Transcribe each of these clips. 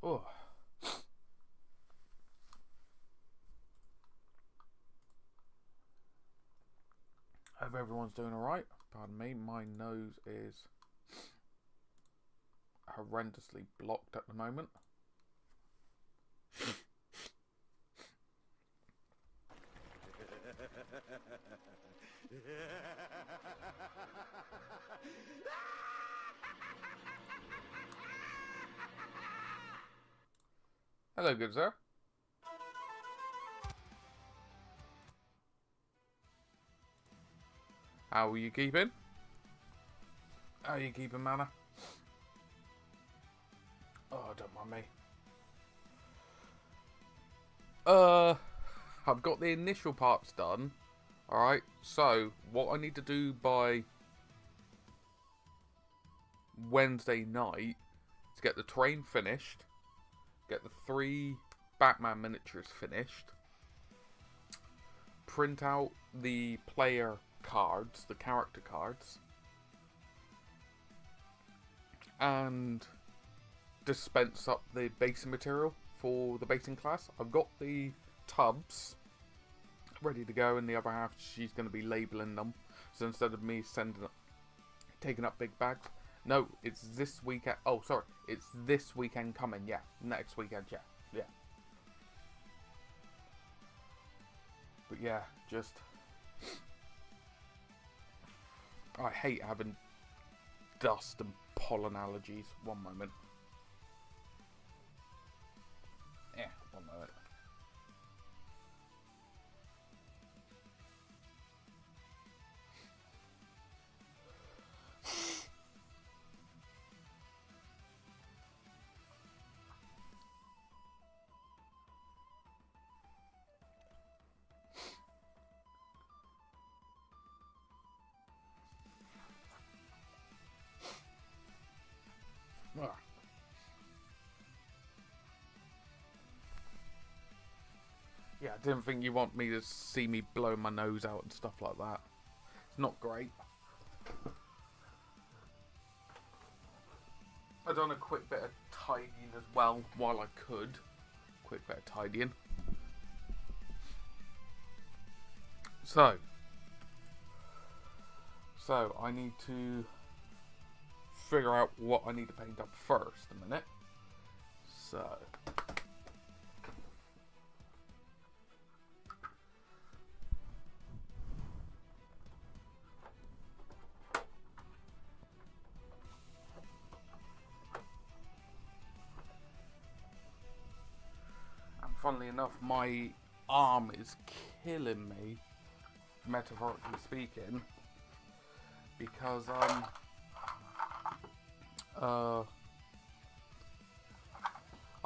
Oh. Hope everyone's doing alright. Pardon me, my nose is horrendously blocked at the moment. Hello, good sir. How are you keeping? How are you keeping, Manna? Oh, don't mind me. I've got the initial parts done. Alright, so what I need to do by Wednesday night is get the terrain finished, get the 3 Batman miniatures finished, print out the player cards, the character cards, and dispense up the basing material for the basing class. I've got the tubs ready to go, and the other half she's going to be labeling them. So instead of me taking up big bags, no, it's this weekend. Oh, sorry, it's this weekend coming. Yeah, next weekend. Yeah. But yeah, just I hate having dust and pollen allergies. One moment. Yeah, one moment. Ah. Yeah, I didn't think you want me to see me blow my nose out and stuff like that. It's not great. I've done a quick bit of tidying as well while I could. Quick bit of tidying. So I need to figure out what I need to paint up first a minute. So and funnily enough, my arm is killing me, metaphorically speaking, because I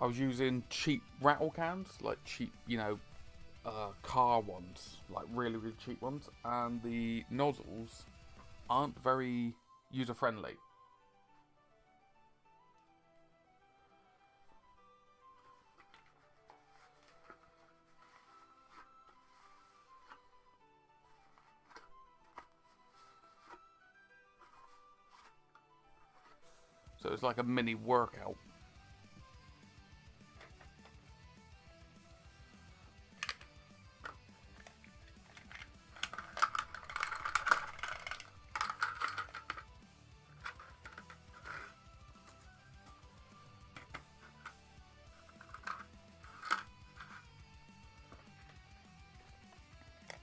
was using cheap rattle cans, like cheap, car ones, like really cheap ones, and the nozzles aren't very user friendly. So it's like a mini workout.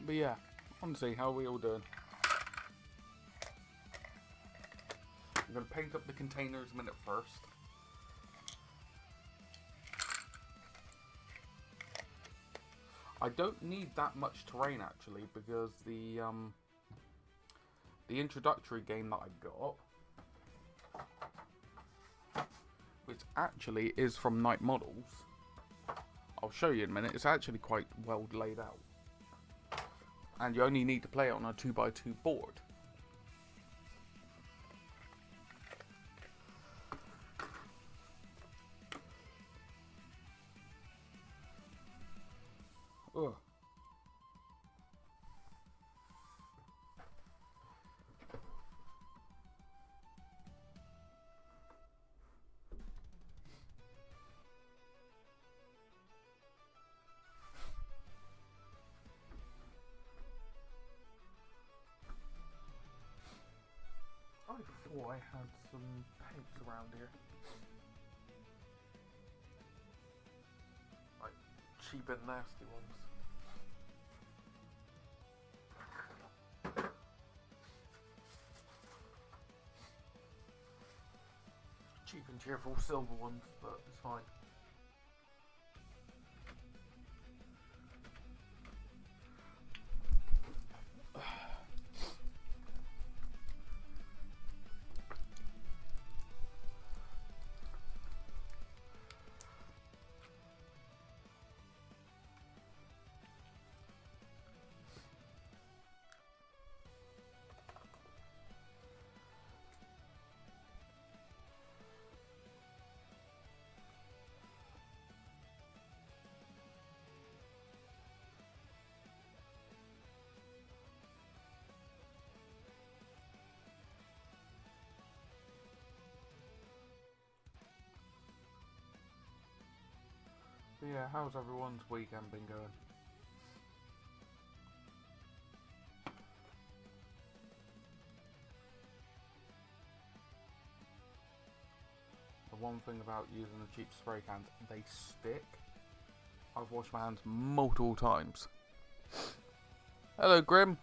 But yeah, honestly, how are we all doing? I'm going to paint up the containers a minute first. I don't need that much terrain actually, because the introductory game that I got, which actually is from Night Models, I'll show you in a minute. It's actually quite well laid out, and you only need to play it on a 2x2 board. Ugh. thought I had some paints around here. Like cheap and nasty ones. Cheap and cheerful silver ones, but it's fine. So yeah, how's everyone's weekend been going? The one thing about using the cheap spray cans, they stick. I've washed my hands multiple times. Hello, Grim.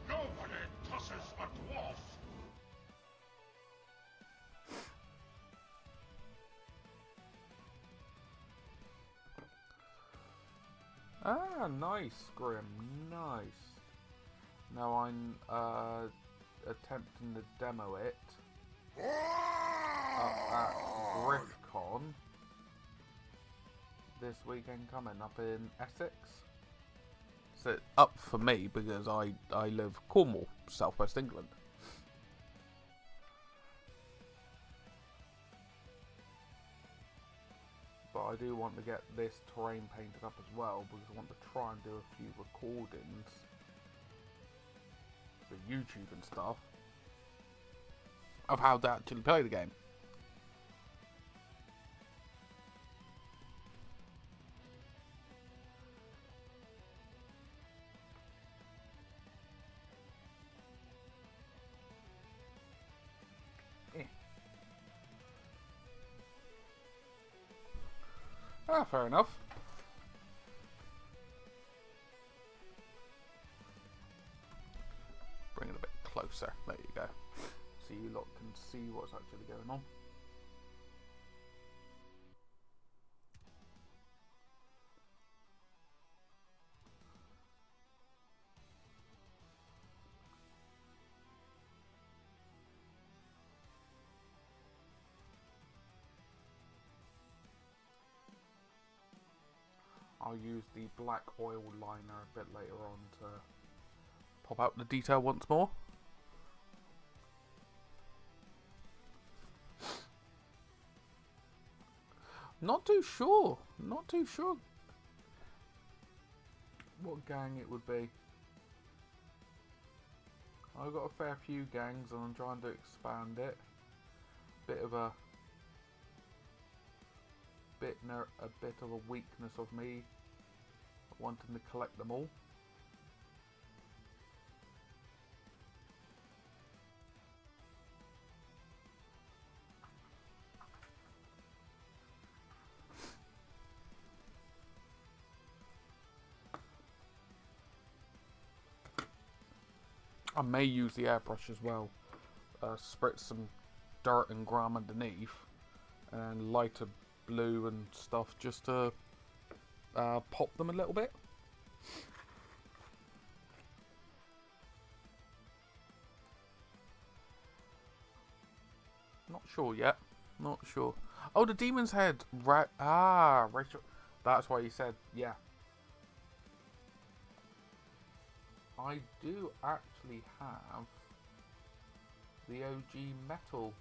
Nobody tosses a dwarf! Ah, nice, Grim, nice. Now I'm attempting to demo it up at GriffCon this weekend coming up in Essex. So up for me because I live Cornwall, southwest England. But I do want to get this terrain painted up as well because I want to try and do a few recordings for YouTube and stuff of how to actually play the game. Ah, fair enough. Bring it a bit closer. There you go. So you lot can see what's actually going on. I'll use the black oil liner a bit later on to pop out the detail once more. Not too sure what gang it would be. I've got a fair few gangs and I'm trying to expand it. Bit of a weakness of me wanting to collect them all. I may use the airbrush as well. Spritz some dirt and grime underneath and lighter blue and stuff just to pop them a little bit. Not sure yet. Not sure. Oh, the demon's head. Right. Ah, Rachel. That's why you said, yeah. I do actually have the OG Metal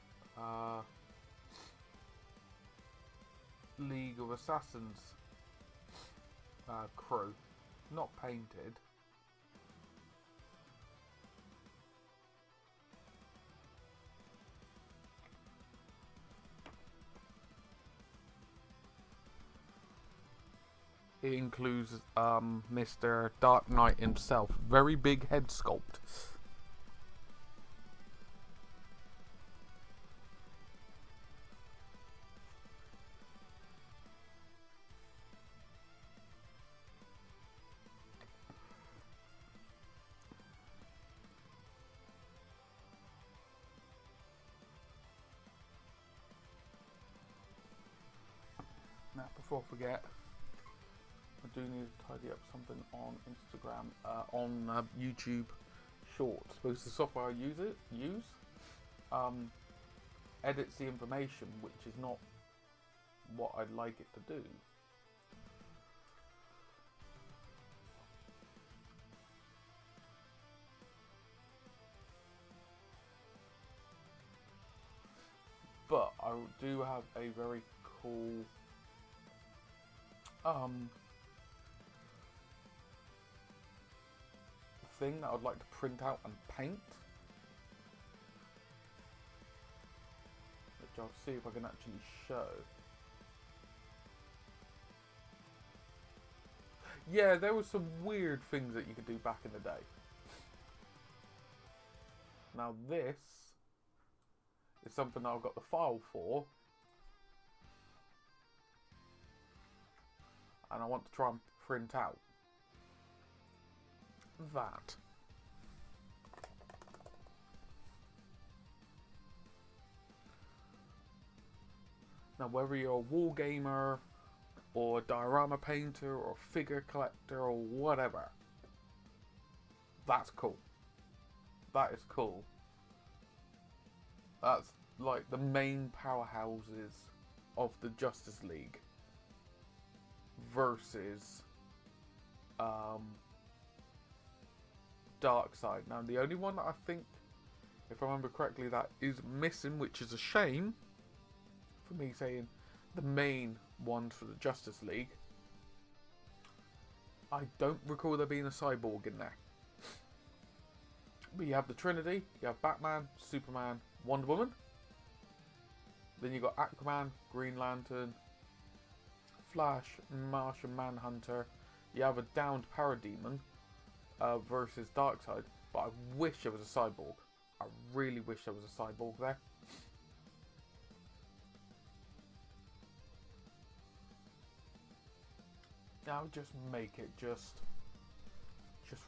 League of Assassins crew. Not painted. It includes Mr. Dark Knight himself. Very big head sculpt. Now, before I forget, I do need to tidy up something on Instagram, on YouTube Shorts, because the software I use edits the information, which is not what I'd like it to do. But I do have a very cool thing that I'd like to print out and paint, which I'll see if I can actually show. Yeah, there were some weird things that you could do back in the day. Now this is something that I've got the file for, and I want to try and print out that. Now, whether you're a wargamer or a diorama painter or a figure collector or whatever, that's cool. That is cool. That's like the main powerhouses of the Justice League versus Darkseid. Now, the only one that I think, if I remember correctly, that is missing, which is a shame for me saying the main one for the Justice League, I don't recall there being a cyborg in there. But you have the Trinity, you have Batman, Superman, Wonder Woman. Then you got Aquaman, Green Lantern, Flash, Martian Manhunter. You have a downed Parademon versus Darkseid. But I wish there was a cyborg. I really wish there was a cyborg there. Now just make it just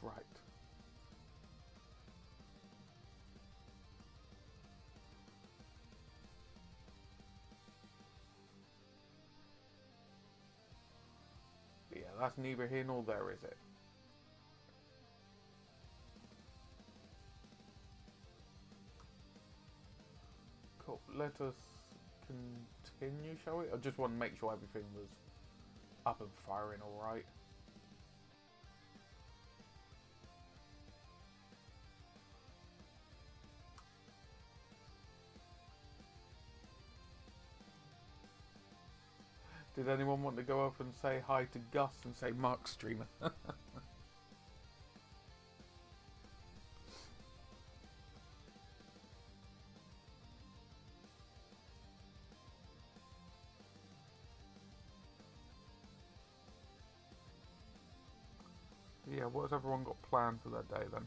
right. But yeah, that's neither here nor there, is it? Cool. Let us continue, shall we? I just want to make sure everything was up and firing alright. Did anyone want to go up and say hi to Gus and say Mark's streaming? Yeah, what's everyone got planned for their day then?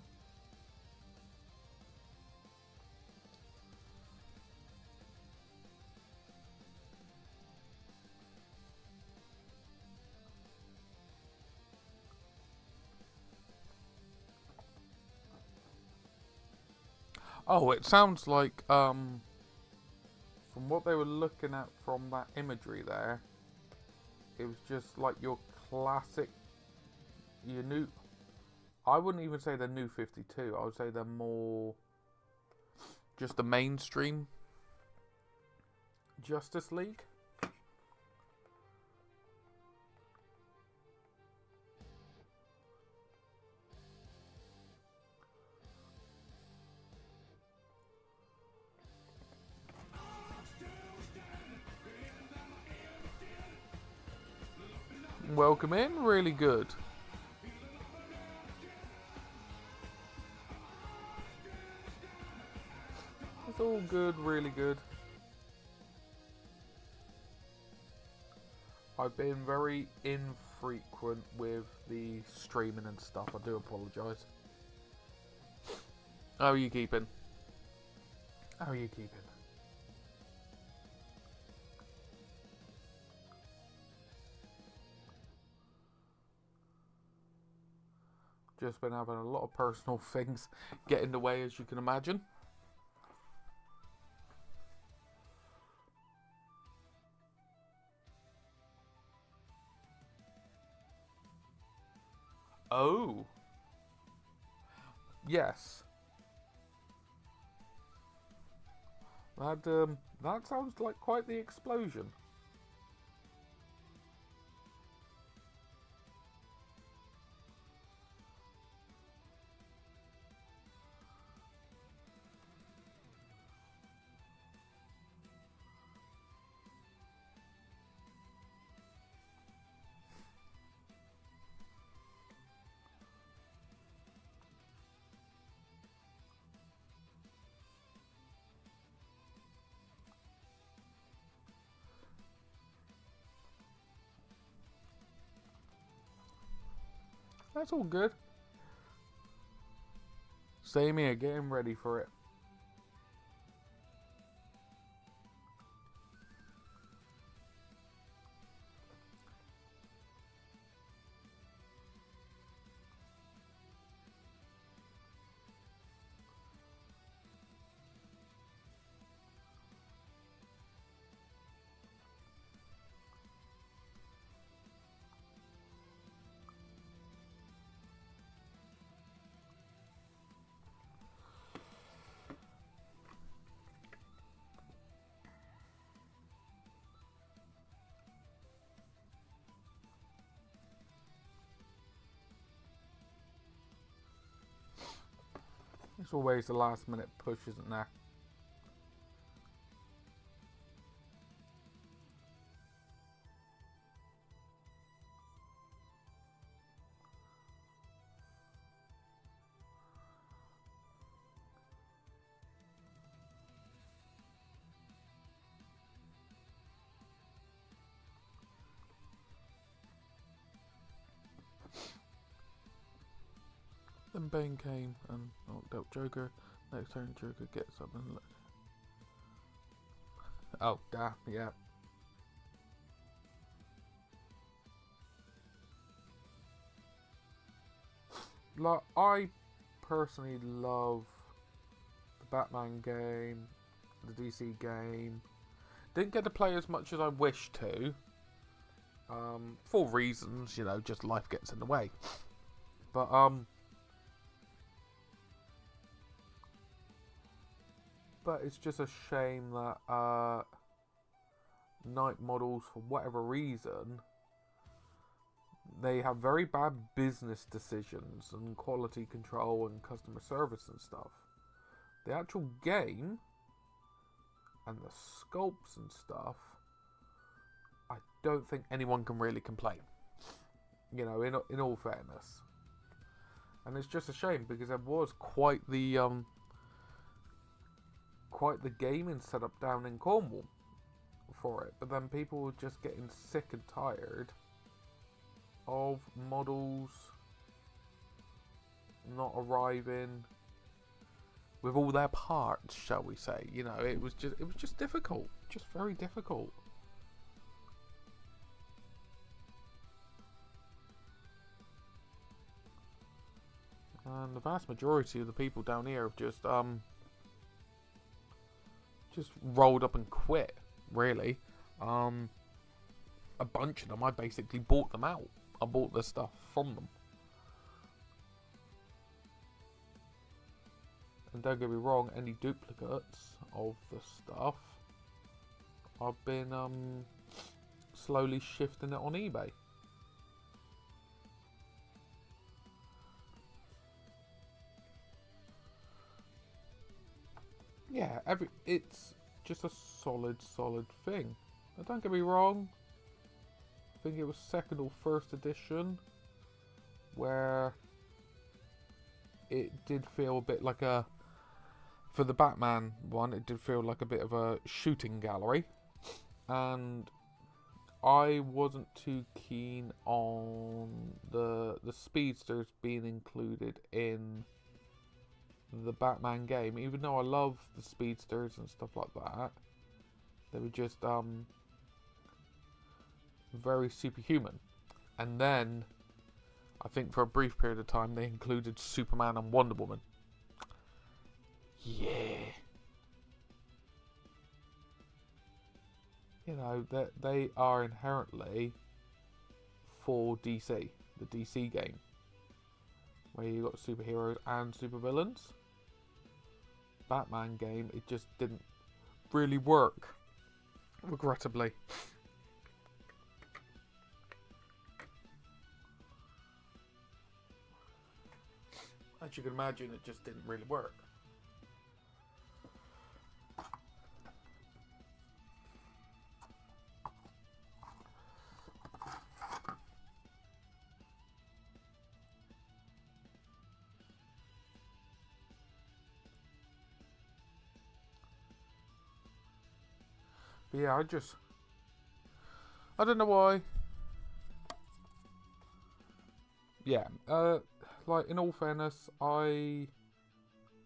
Oh, it sounds like, from what they were looking at from that imagery there, it was just like your classic, your new, I wouldn't even say they're new 52, I would say they're more just the mainstream Justice League. Welcome in, really good. It's all good, really good. I've been very infrequent with the streaming and stuff. I do apologise. How are you keeping? How are you keeping? Just been having a lot of personal things get in the way, as you can imagine. Oh. Yes. That sounds like quite the explosion. That's all good. Same here, getting ready for it. It's always the last minute push, isn't there? Then Bane came and knocked out Joker. Next turn, Joker gets up and... Oh, damn, yeah. Like, I personally love the Batman game, the DC game. Didn't get to play as much as I wished to. For reasons, you know, just life gets in the way. But, but it's just a shame that Night Models, for whatever reason, they have very bad business decisions and quality control and customer service and stuff. The actual game and the sculpts and stuff, I don't think anyone can really complain. You know, in all fairness. And it's just a shame because there was quite the gaming setup down in Cornwall for it, but then people were just getting sick and tired of models not arriving with all their parts, shall we say. You know, it was just difficult, just very difficult. And the vast majority of the people down here have just rolled up and quit, really. A bunch of them, I basically bought them out. I bought the stuff from them. And don't get me wrong, any duplicates of the stuff I've been slowly shifting it on eBay. Yeah, it's just a solid thing. Now, don't get me wrong. I think it was second or first edition where it did feel a bit like a, for the Batman one, it did feel like a bit of a shooting gallery, and I wasn't too keen on the speedsters being included in the Batman game, even though I love the speedsters and stuff like that. They were just very superhuman. And then I think for a brief period of time they included Superman and Wonder Woman. Yeah. You know, they are inherently for DC, the DC game, where you got superheroes and supervillains. Batman game, it just didn't really work, regrettably. As you can imagine, it just didn't really work. But yeah, I don't know why. Yeah, like, in all fairness, I'm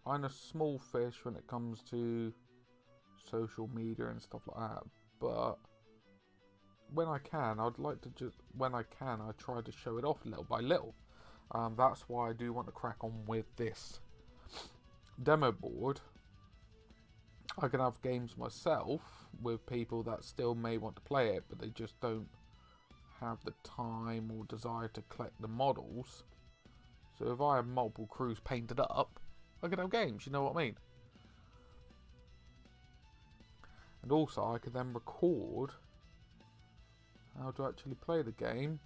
a small fish when it comes to social media and stuff like that. But when I can, I try to show it off little by little. That's why I do want to crack on with this demo board. I can have games myself with people that still may want to play it, but they just don't have the time or desire to collect the models. So if I have multiple crews painted up, I can have games, you know what I mean? And also I can then record how to actually play the game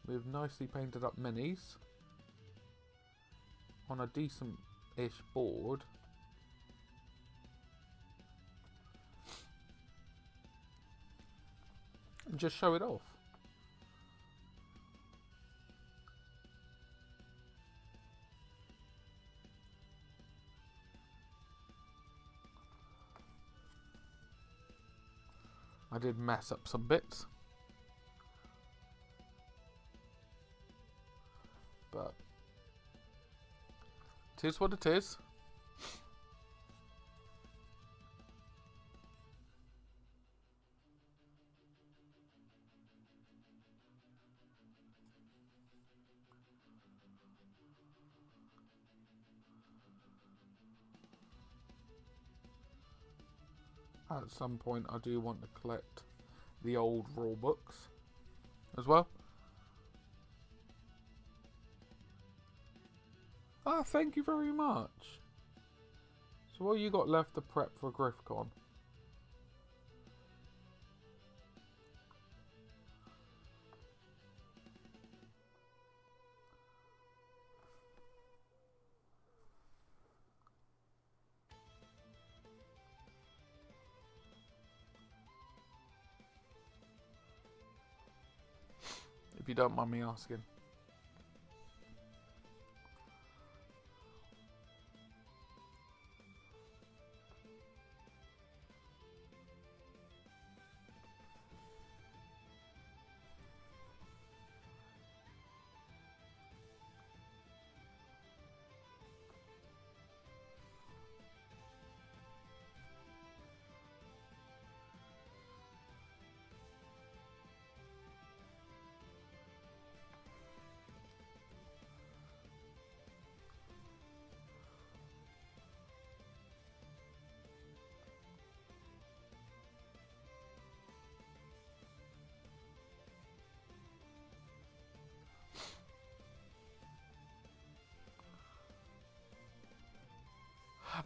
with nicely painted up minis on a decent-ish board. And just show it off. I did mess up some bits, but it is what it is. At some point I do want to collect the old rule books as well. Ah, thank you very much. So what you got left to prep for GriffCon? If you don't mind me asking.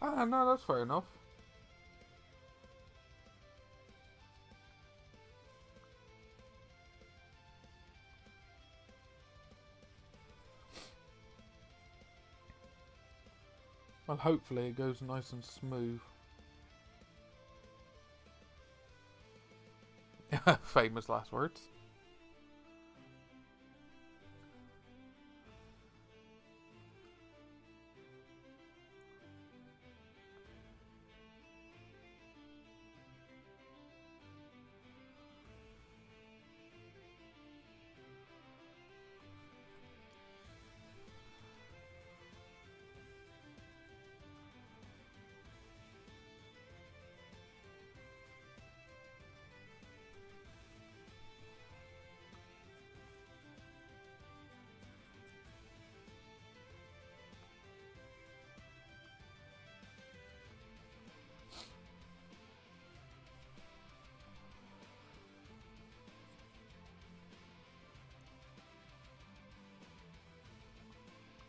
Ah, no, that's fair enough. Well, hopefully it goes nice and smooth. Famous last words.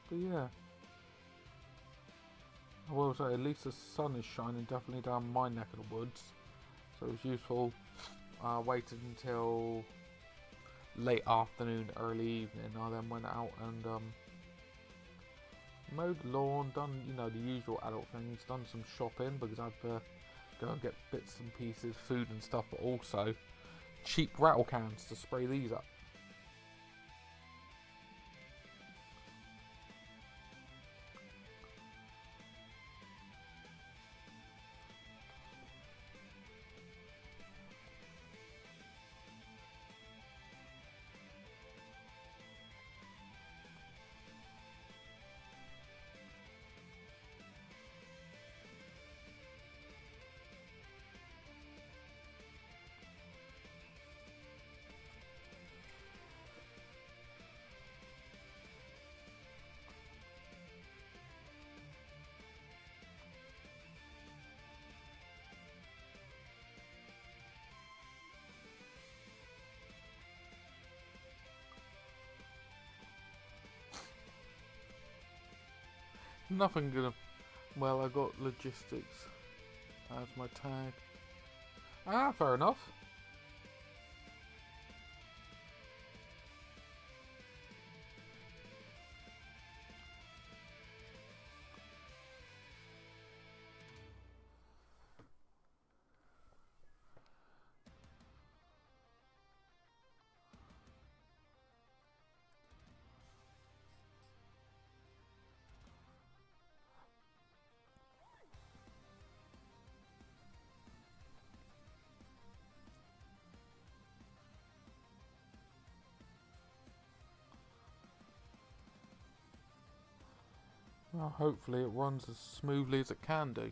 But yeah, I will say at least the sun is shining definitely down my neck of the woods, so it was useful. Waited until late afternoon, early evening. I then went out and mowed the lawn, done the usual adult things, done some shopping because I had to go and get bits and pieces, food and stuff, but also cheap rattle cans to spray these up. Nothing gonna. Well, I got logistics as my tag. Ah, fair enough. Well, hopefully it runs as smoothly as it can do.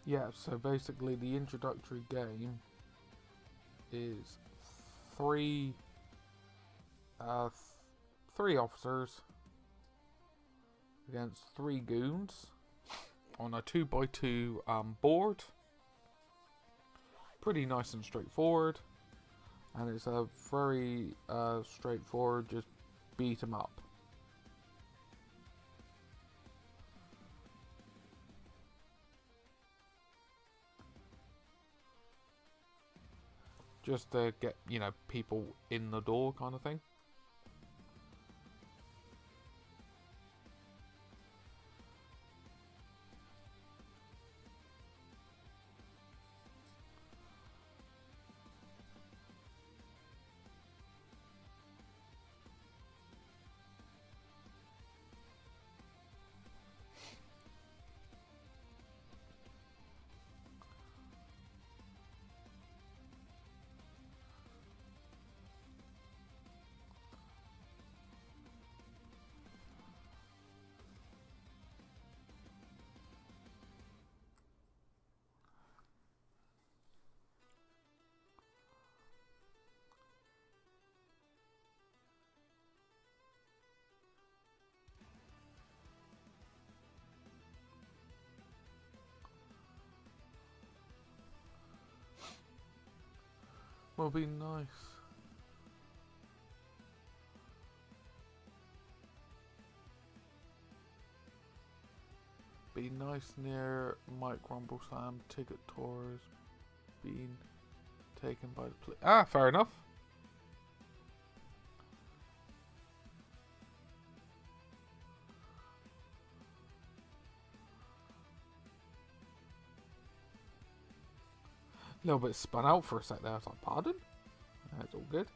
Yeah, so basically the introductory game is three officers against 3 goons on a 2x2 board. Pretty nice and straightforward, and it's a very straightforward, just beat 'em up. Just to get, people in the door kind of thing. Will be nice. Be nice near Mike Rumbleslam ticket tours being taken by the fair enough. A little bit spun out for a sec there. I was like, pardon? That's all good.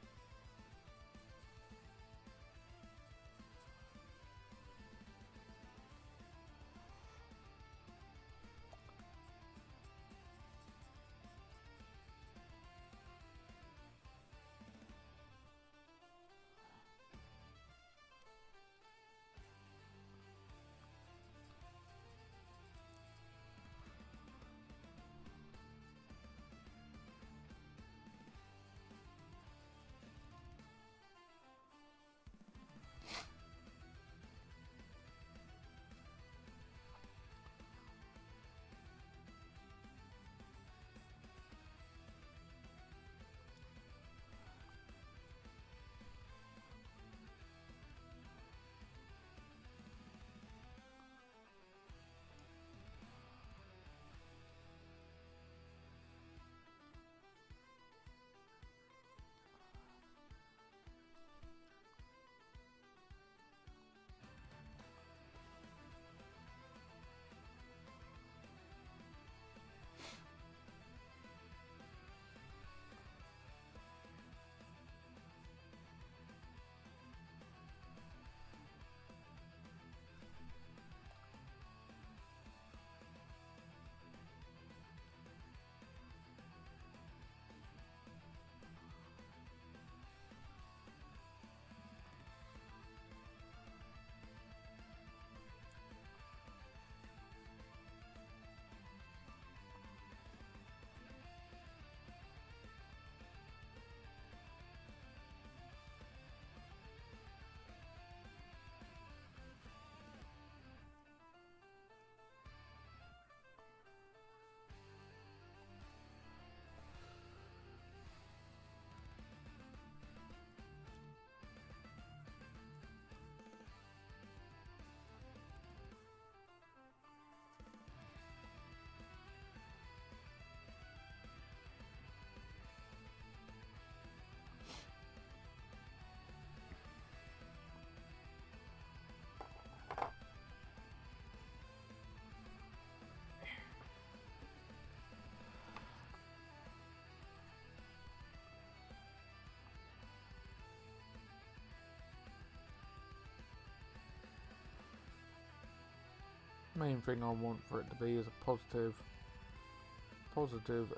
Main thing I want for it to be is a positive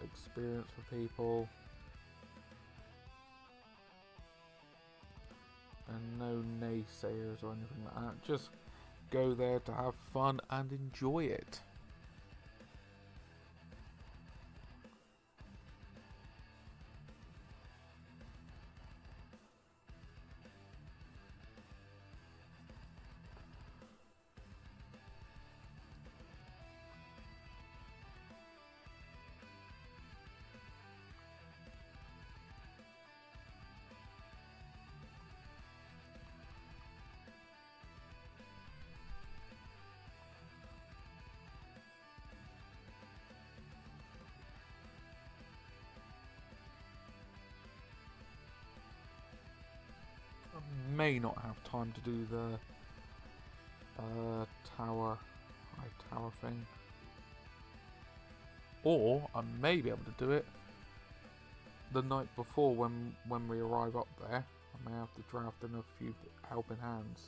experience for people, and no naysayers or anything like that. Just go there to have fun and enjoy it. may not have time to do the high tower thing. Or I may be able to do it the night before when we arrive up there. I may have to draft in a few helping hands.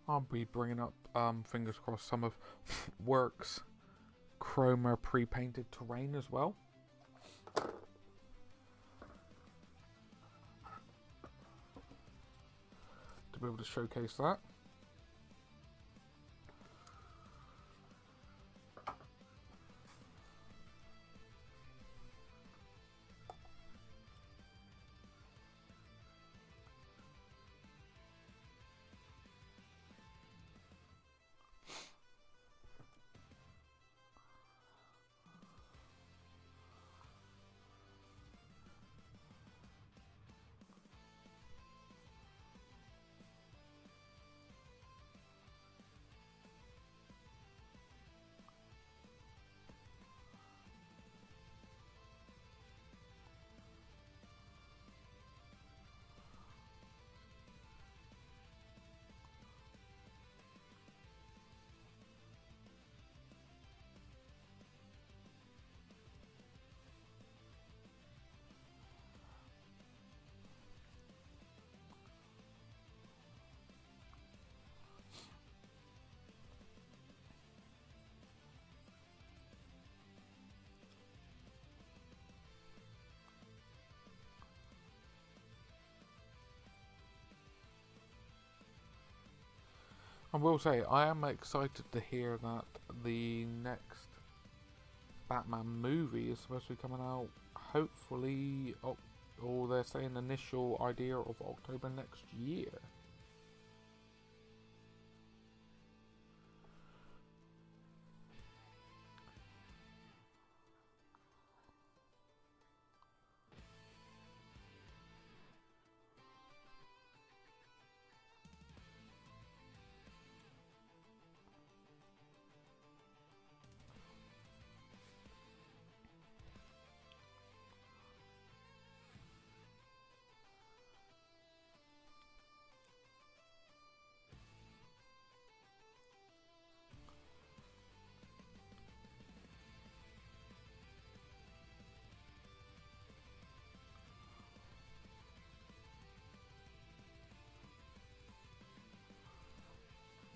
I'll be bringing up, fingers crossed, some of Work's chroma pre-painted terrain as well. To be able to showcase that. I will say, I am excited to hear that the next Batman movie is supposed to be coming out, hopefully, or they're saying initial idea of October next year.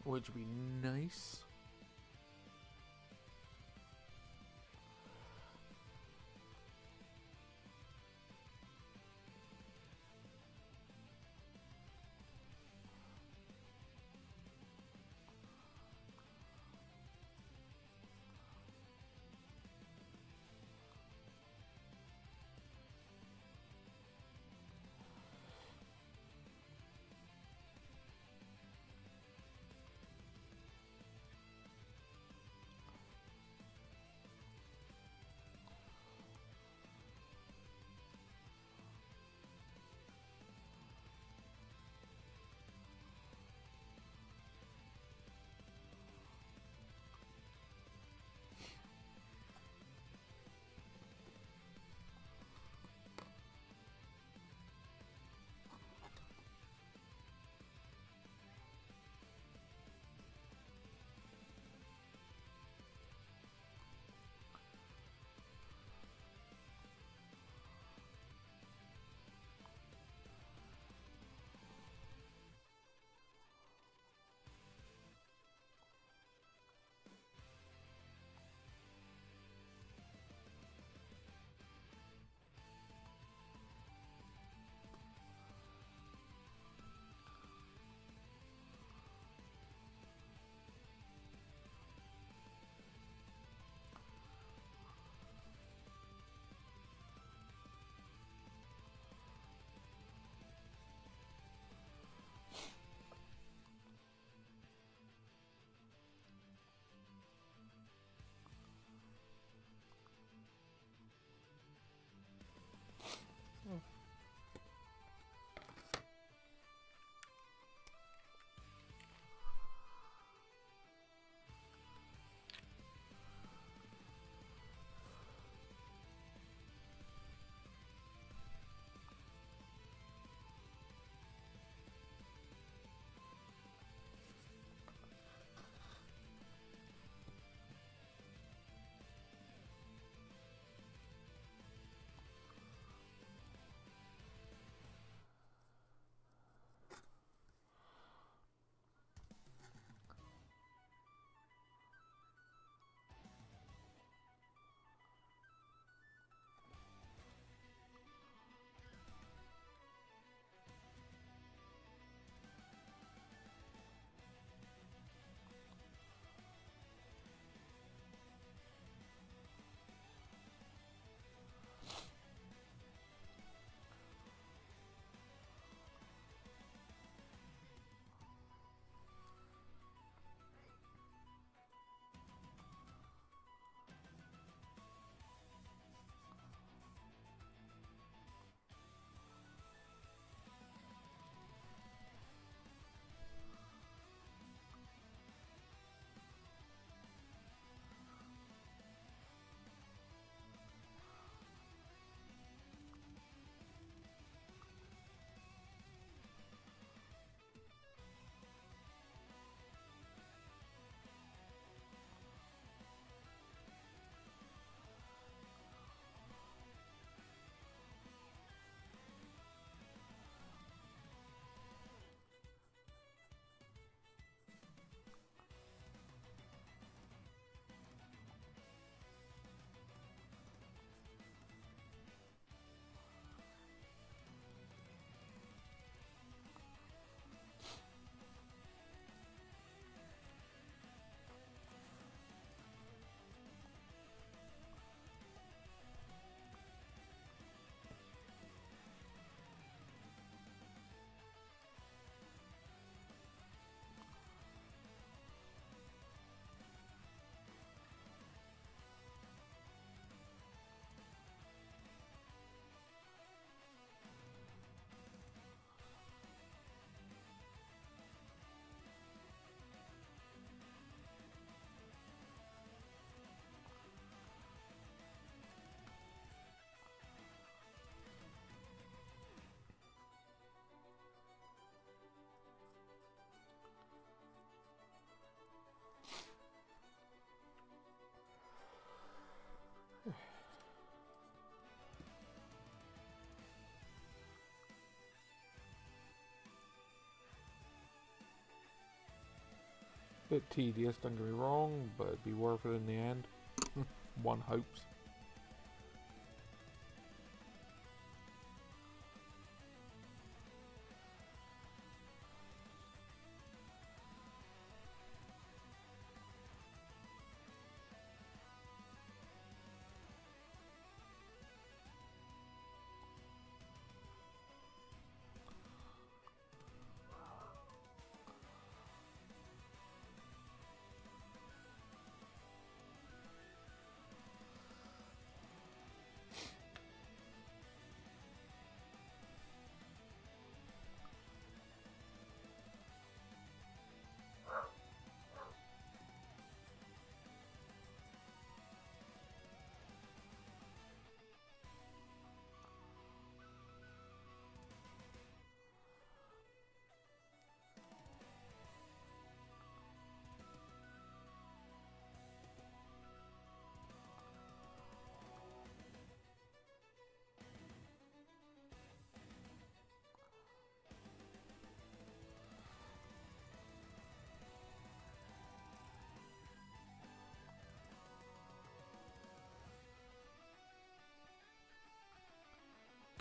Which would be nice. Bit tedious, don't get me wrong, but it'd be worth it in the end. One hopes.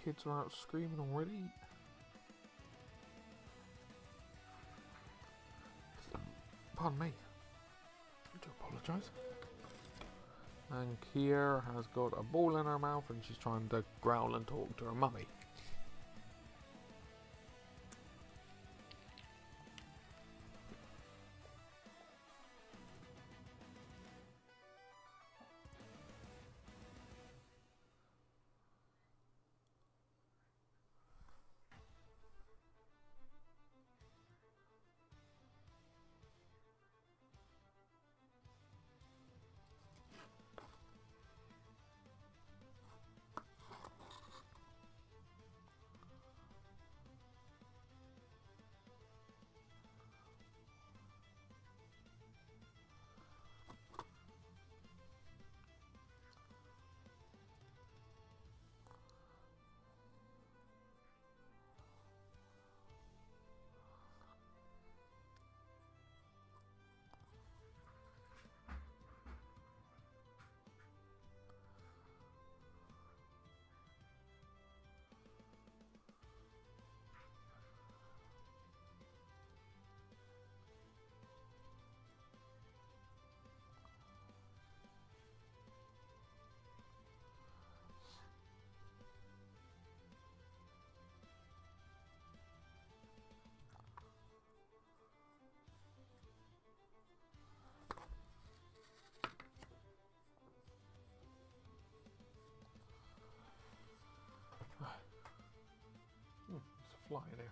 Kids are out screaming already. Pardon me. I do apologise. And Kier has got a ball in her mouth and she's trying to growl and talk to her mummy. There's a fly in here.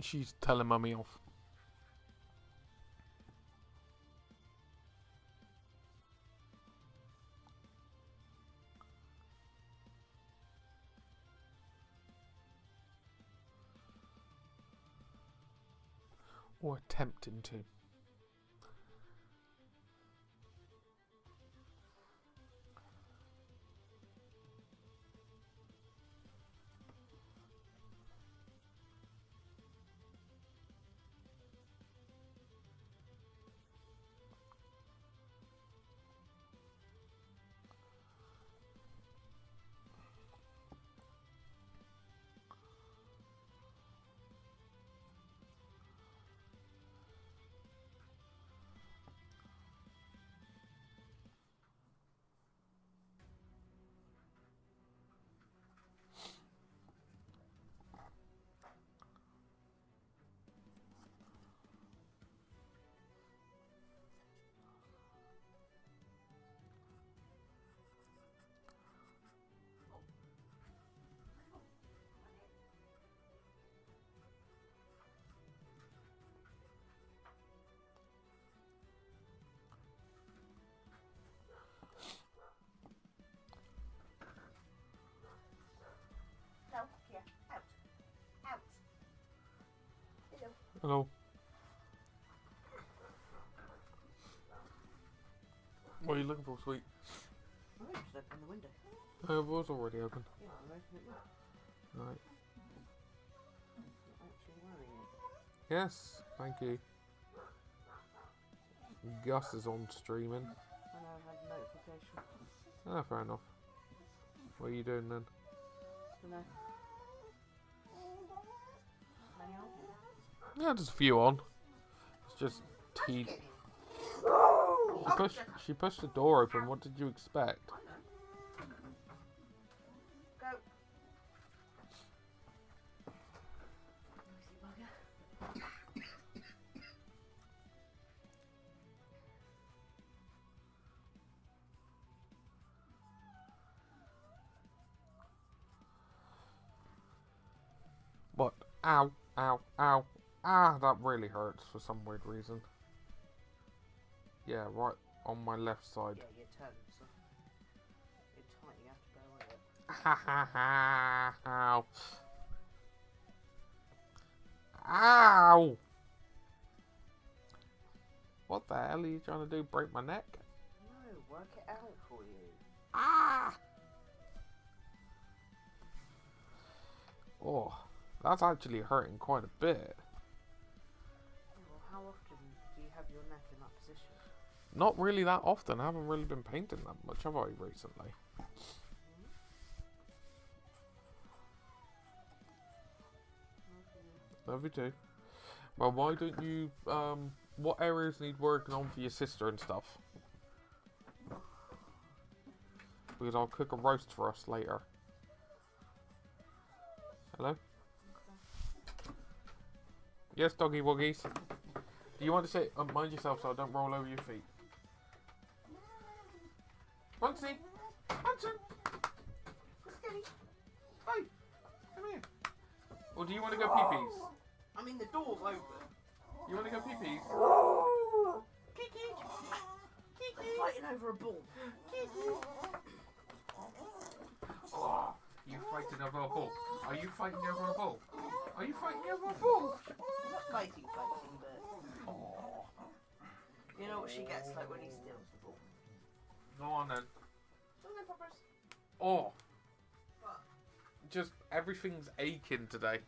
She's telling mummy off. Or attempting to. Hello. What are you looking for, sweet? Oh, just open the window. It was already open. Yeah, I'm opening it now. Right. Not actually wearing it. Yes, thank you. Gus is on streaming. I know I've had a notification. Ah, fair enough. What are you doing then? Don't know. Many on? Yeah, just a few on. It's just tea. She pushed the door open. What did you expect? Go. Noisy bugger. What? Ow, ow, ow. Ah, that really hurts for some weird reason. Yeah, right on my left side. Yeah, your toes. You're tight, you have to go with it. Ha ha ha. Ow. Ow! What the hell are you trying to do? Break my neck? No, work it out for you. Ah! Oh, that's actually hurting quite a bit. Well, how often do you have your neck in that position? Not really that often. I haven't really been painting that much, have I, recently? Love you too. Well, why don't you, what areas need working on for your sister and stuff? Because I'll cook a roast for us later. Hello? Yes, doggy woggies. Do you want to say, mind yourself so I don't roll over your feet? Muncie! Munson! Hey! Come here. Or do you want to go pee-pees? I mean, the door's open. You want to go pee-pees? Kiki! Kiki! Fighting over a ball. Kiki! Oh, you fighting over a ball? Are you fighting over a ball? Are you fighting over a ball? I'm not fighting, but... Oh. You know what she gets like when he steals the ball. Go on then. Doesn't it, Poppers? Oh. What? Just everything's aching today.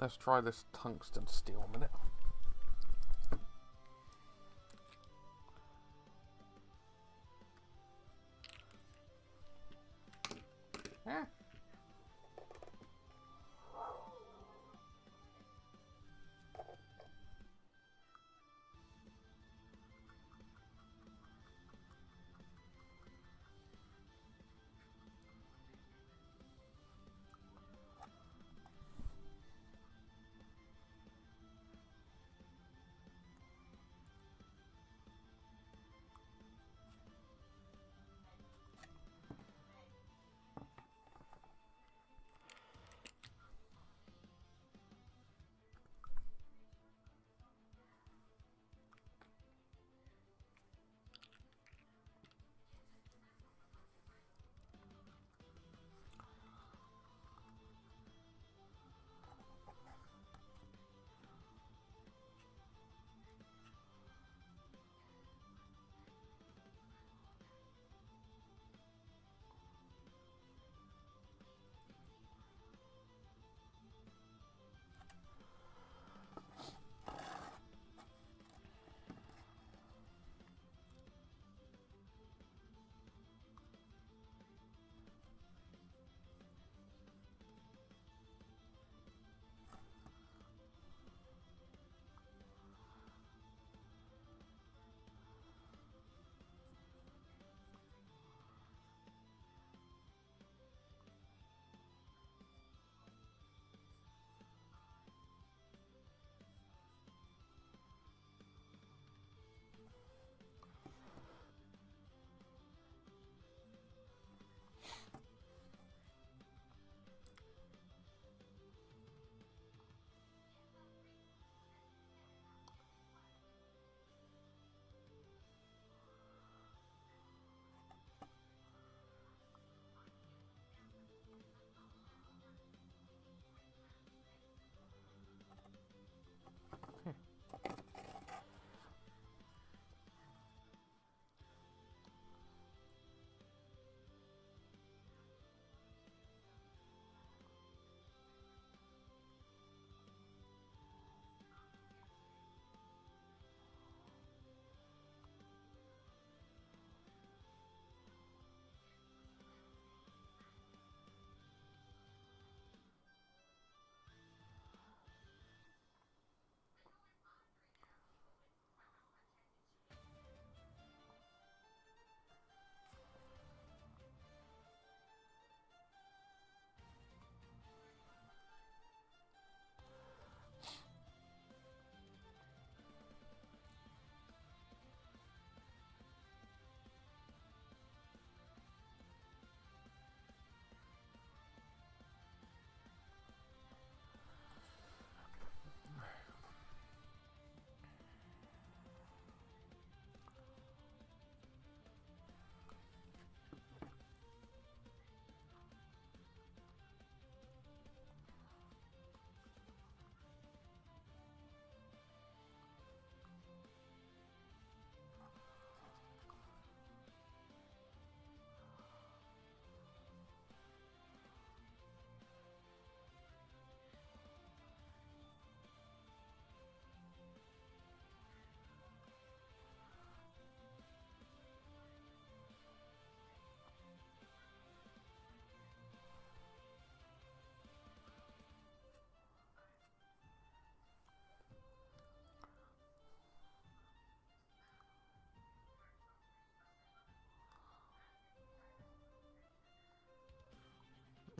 Let's try this tungsten steel a minute. Yeah.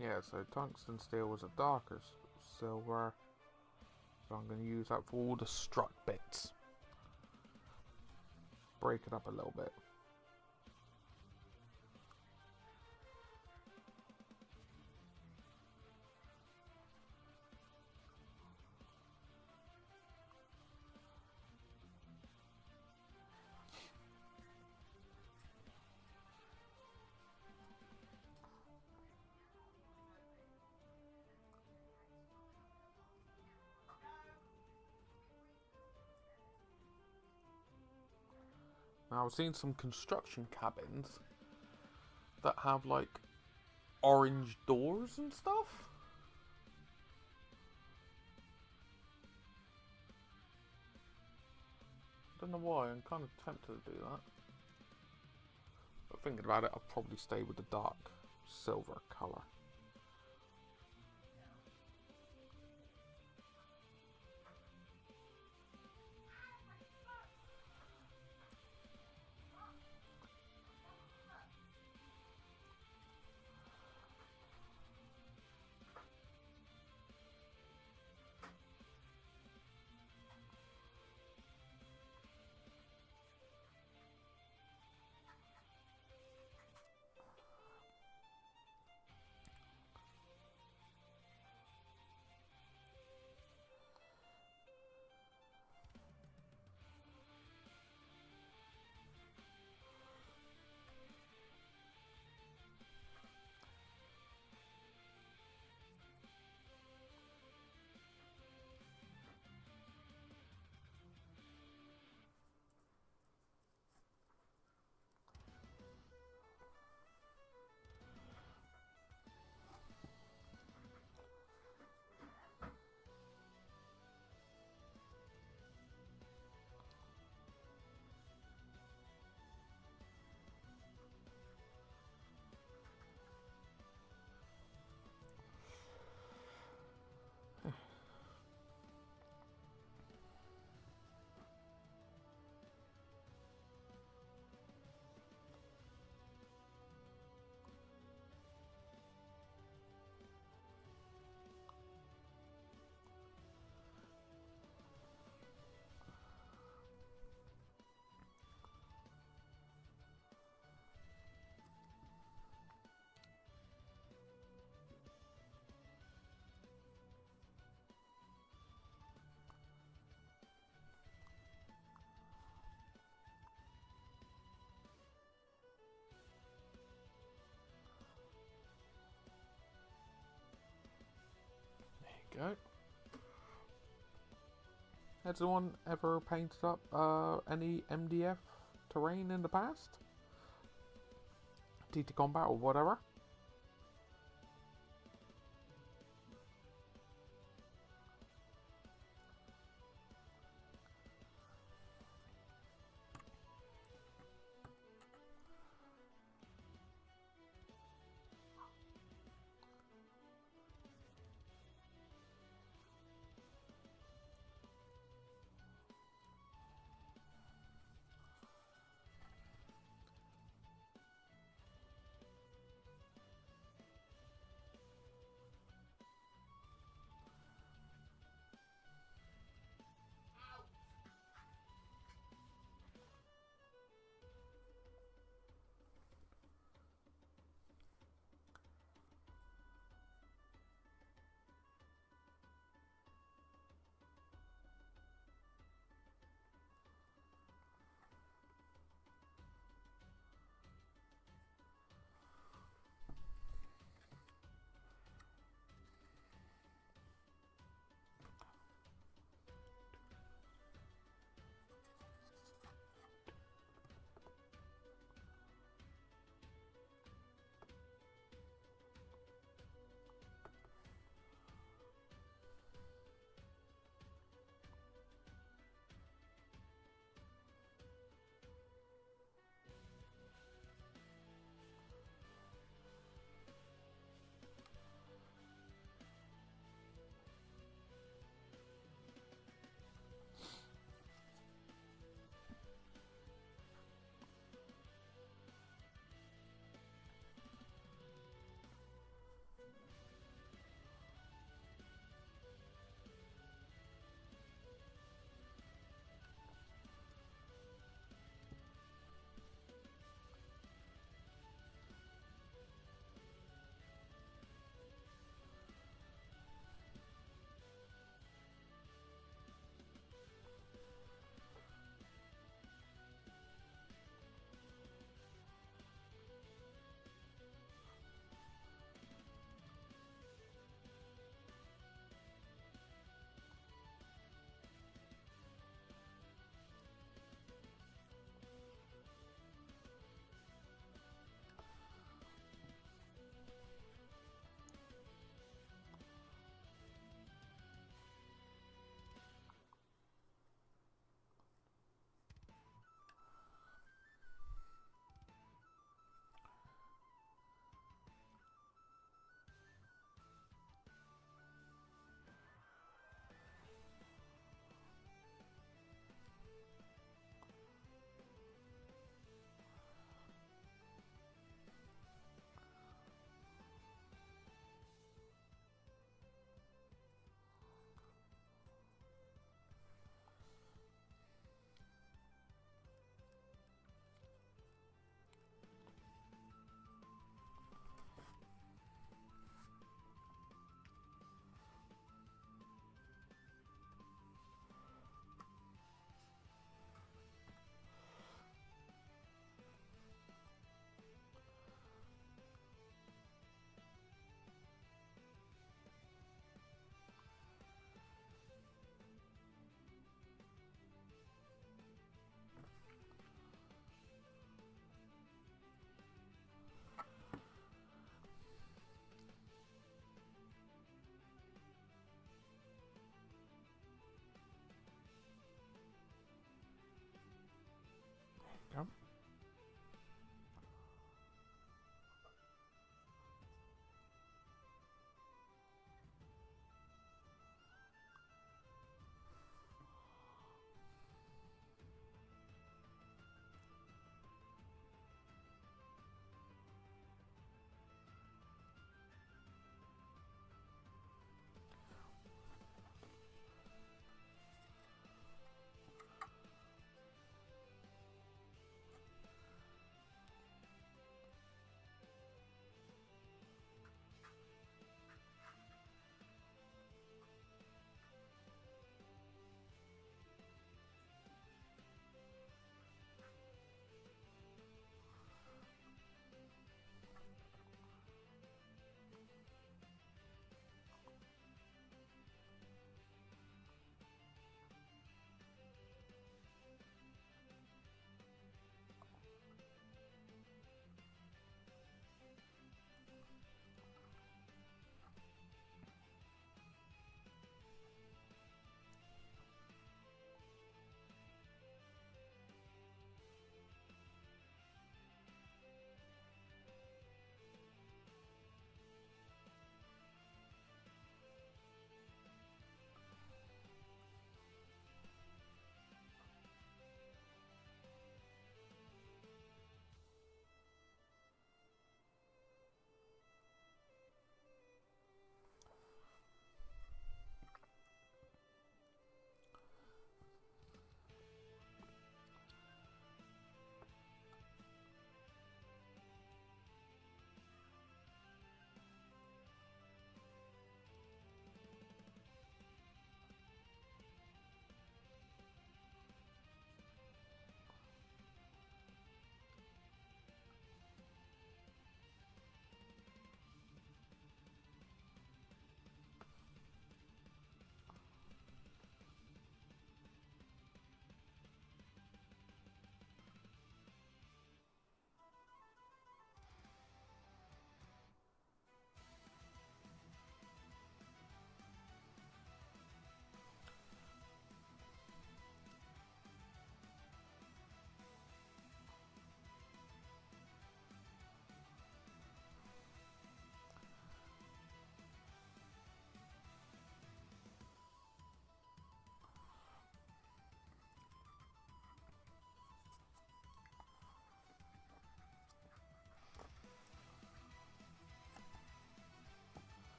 Yeah, so tungsten steel was a darker silver. So I'm going to use that for all the strut bits. Break it up a little bit. Now I've seen some construction cabins that have like orange doors and stuff. Don't know why, I'm kind of tempted to do that. But thinking about it, I'll probably stay with the dark silver colour. Go. Has anyone ever painted up any MDF terrain in the past? TTCombat or whatever?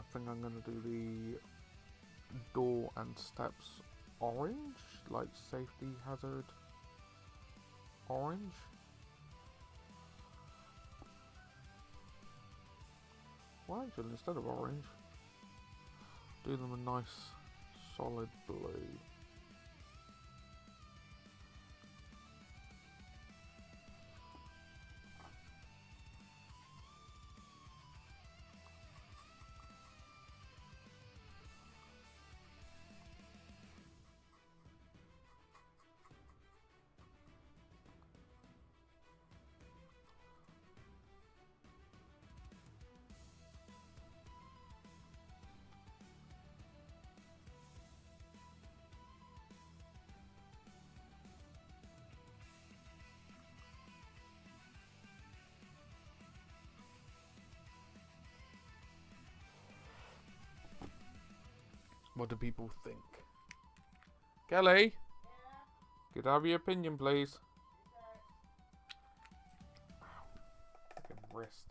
I think I'm going to do the door and steps orange, like safety hazard orange. Well, actually, instead of orange, do them a nice solid blue. What do people think? Kelly? Could I have your opinion, please? Fucking wrist.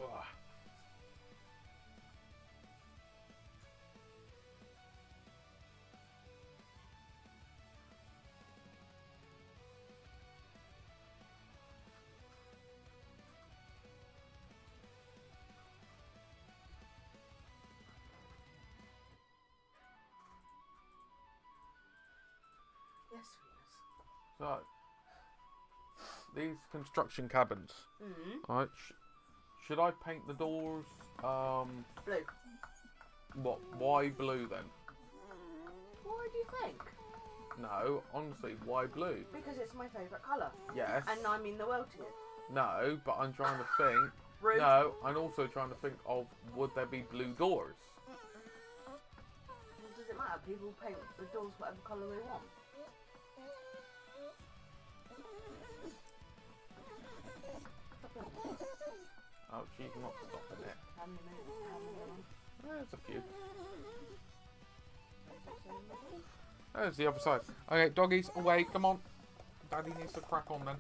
Ugh. Yes, So, these construction cabins. Mm-hmm. Alright, should I paint the doors, Blue. what, why blue then? Why do you think? No, honestly, why blue? Because it's my favourite colour. Yes. And I mean the world to you. No, but I'm trying to think. Rude. No, I'm also trying to think of, would there be blue doors? Well, does it matter? People paint the doors whatever colour they want. Oh, she's not stopping it. How many minutes? How many on? There's a few. There's the other side. Okay, doggies, away, come on. Daddy needs to crack on then.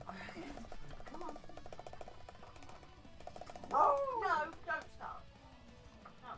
Come on. Oh, no, don't stop. No.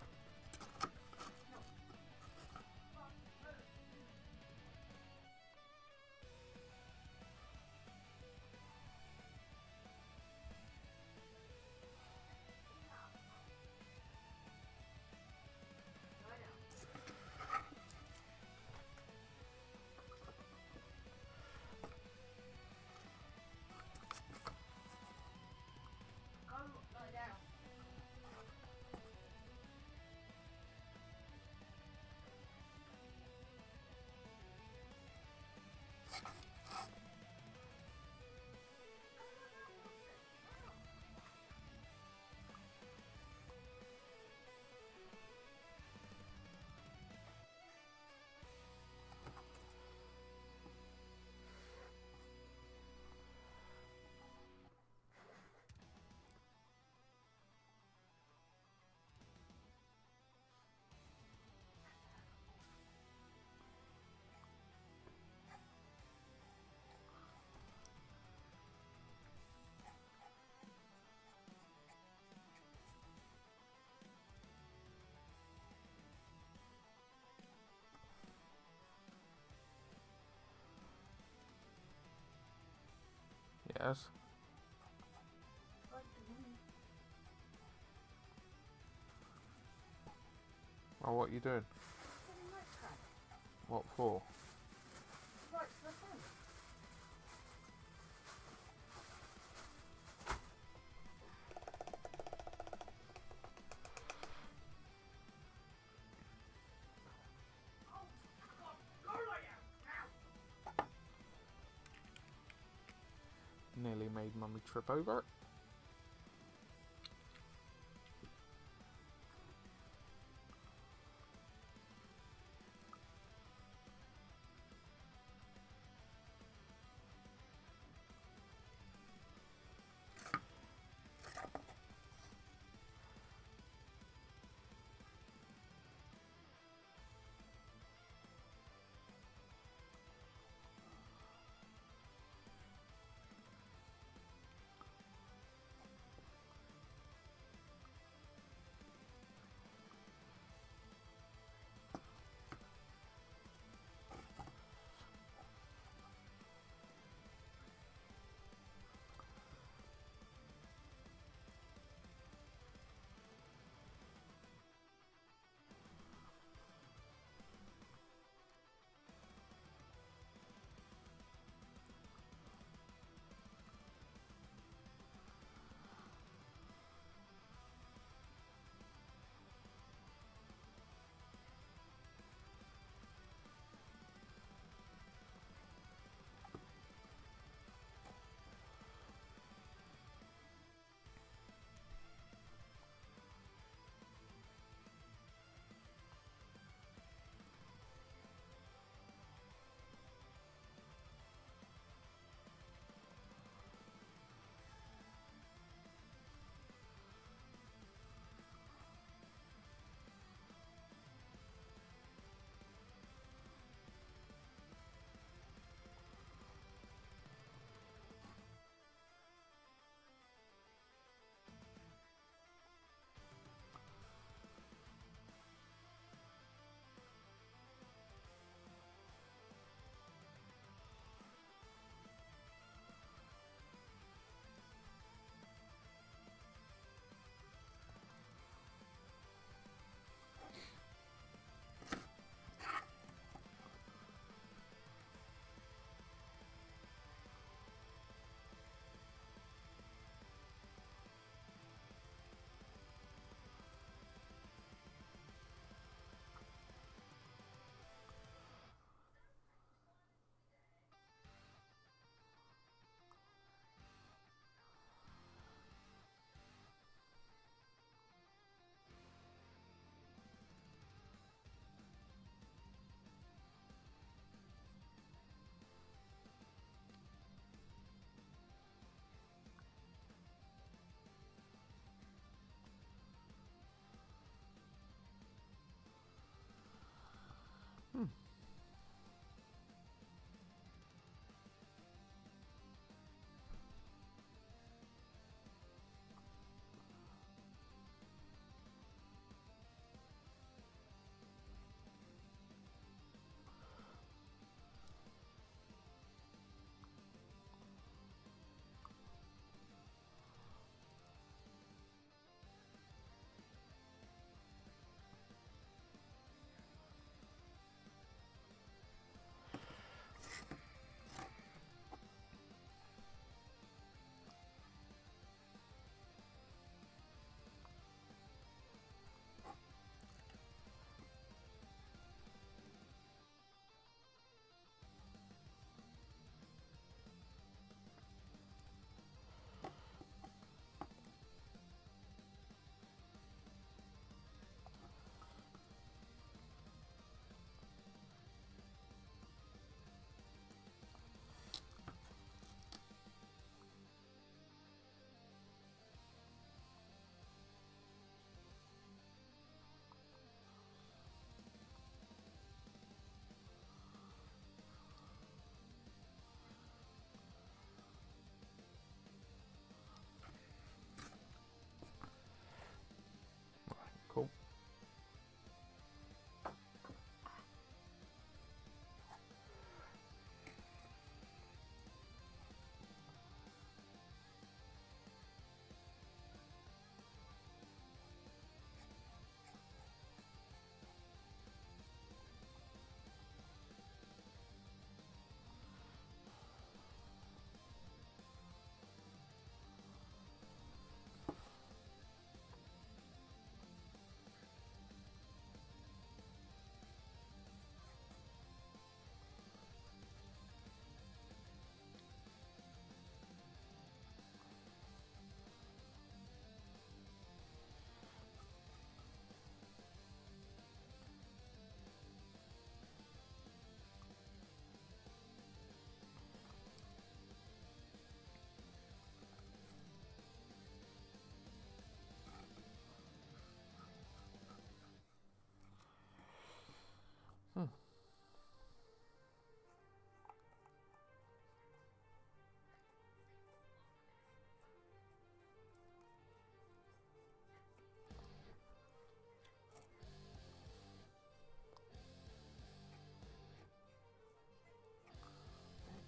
Yes. Like the money. Oh, what are you doing? Getting my tag. What for? Right to the phone. Nearly made Mummy trip over.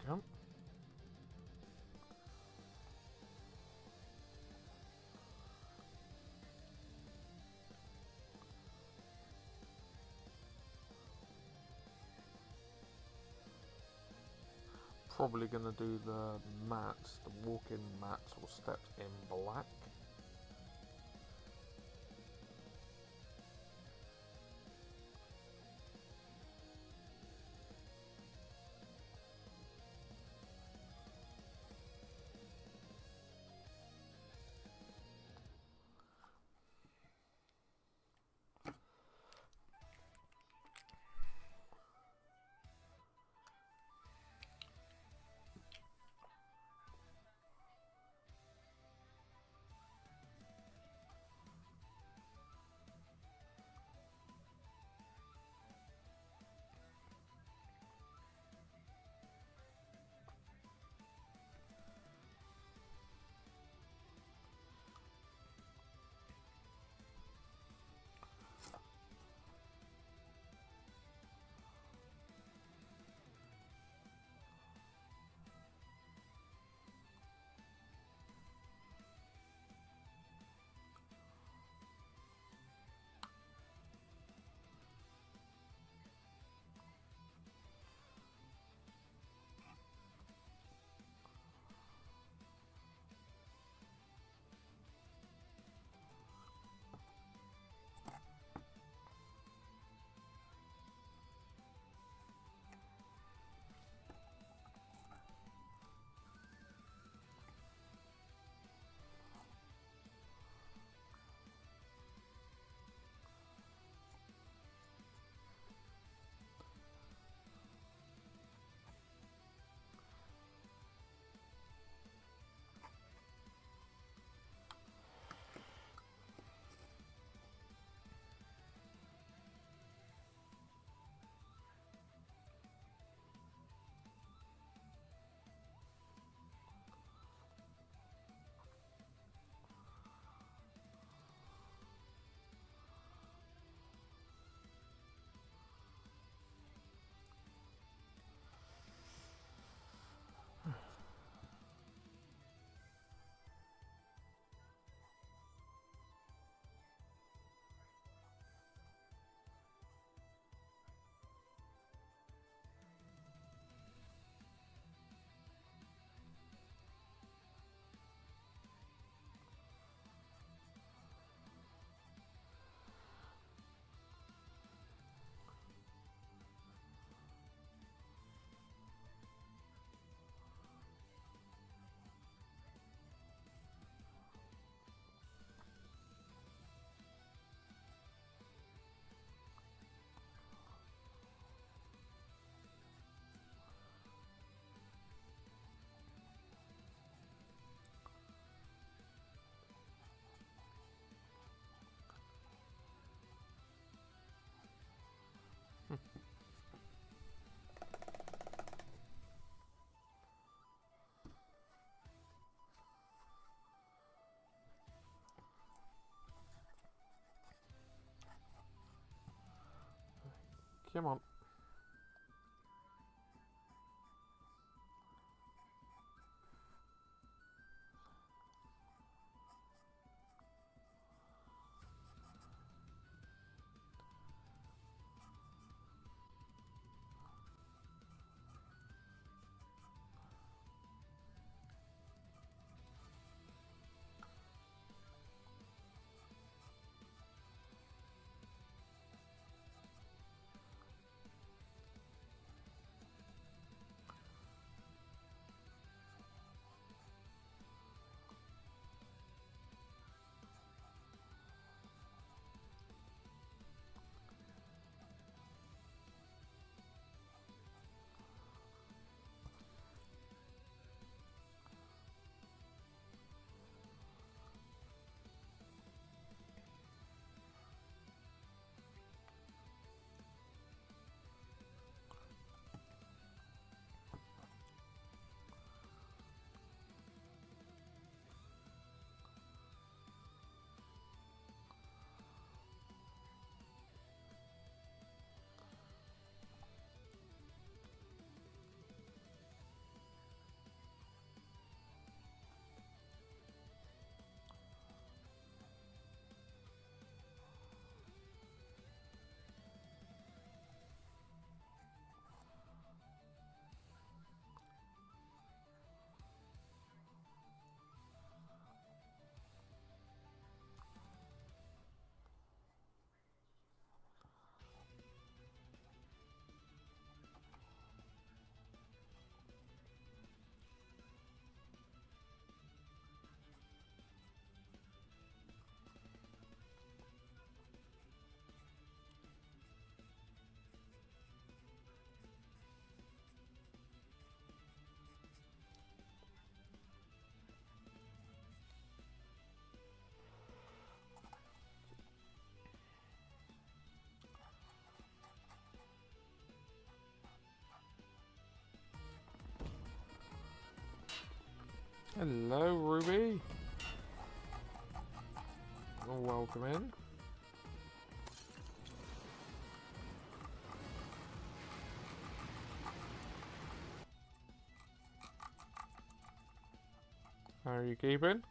Yep. Probably going to do the mats, the walk-in mats or steps in black. Come on. Hello, Ruby. Welcome in. How are you keeping?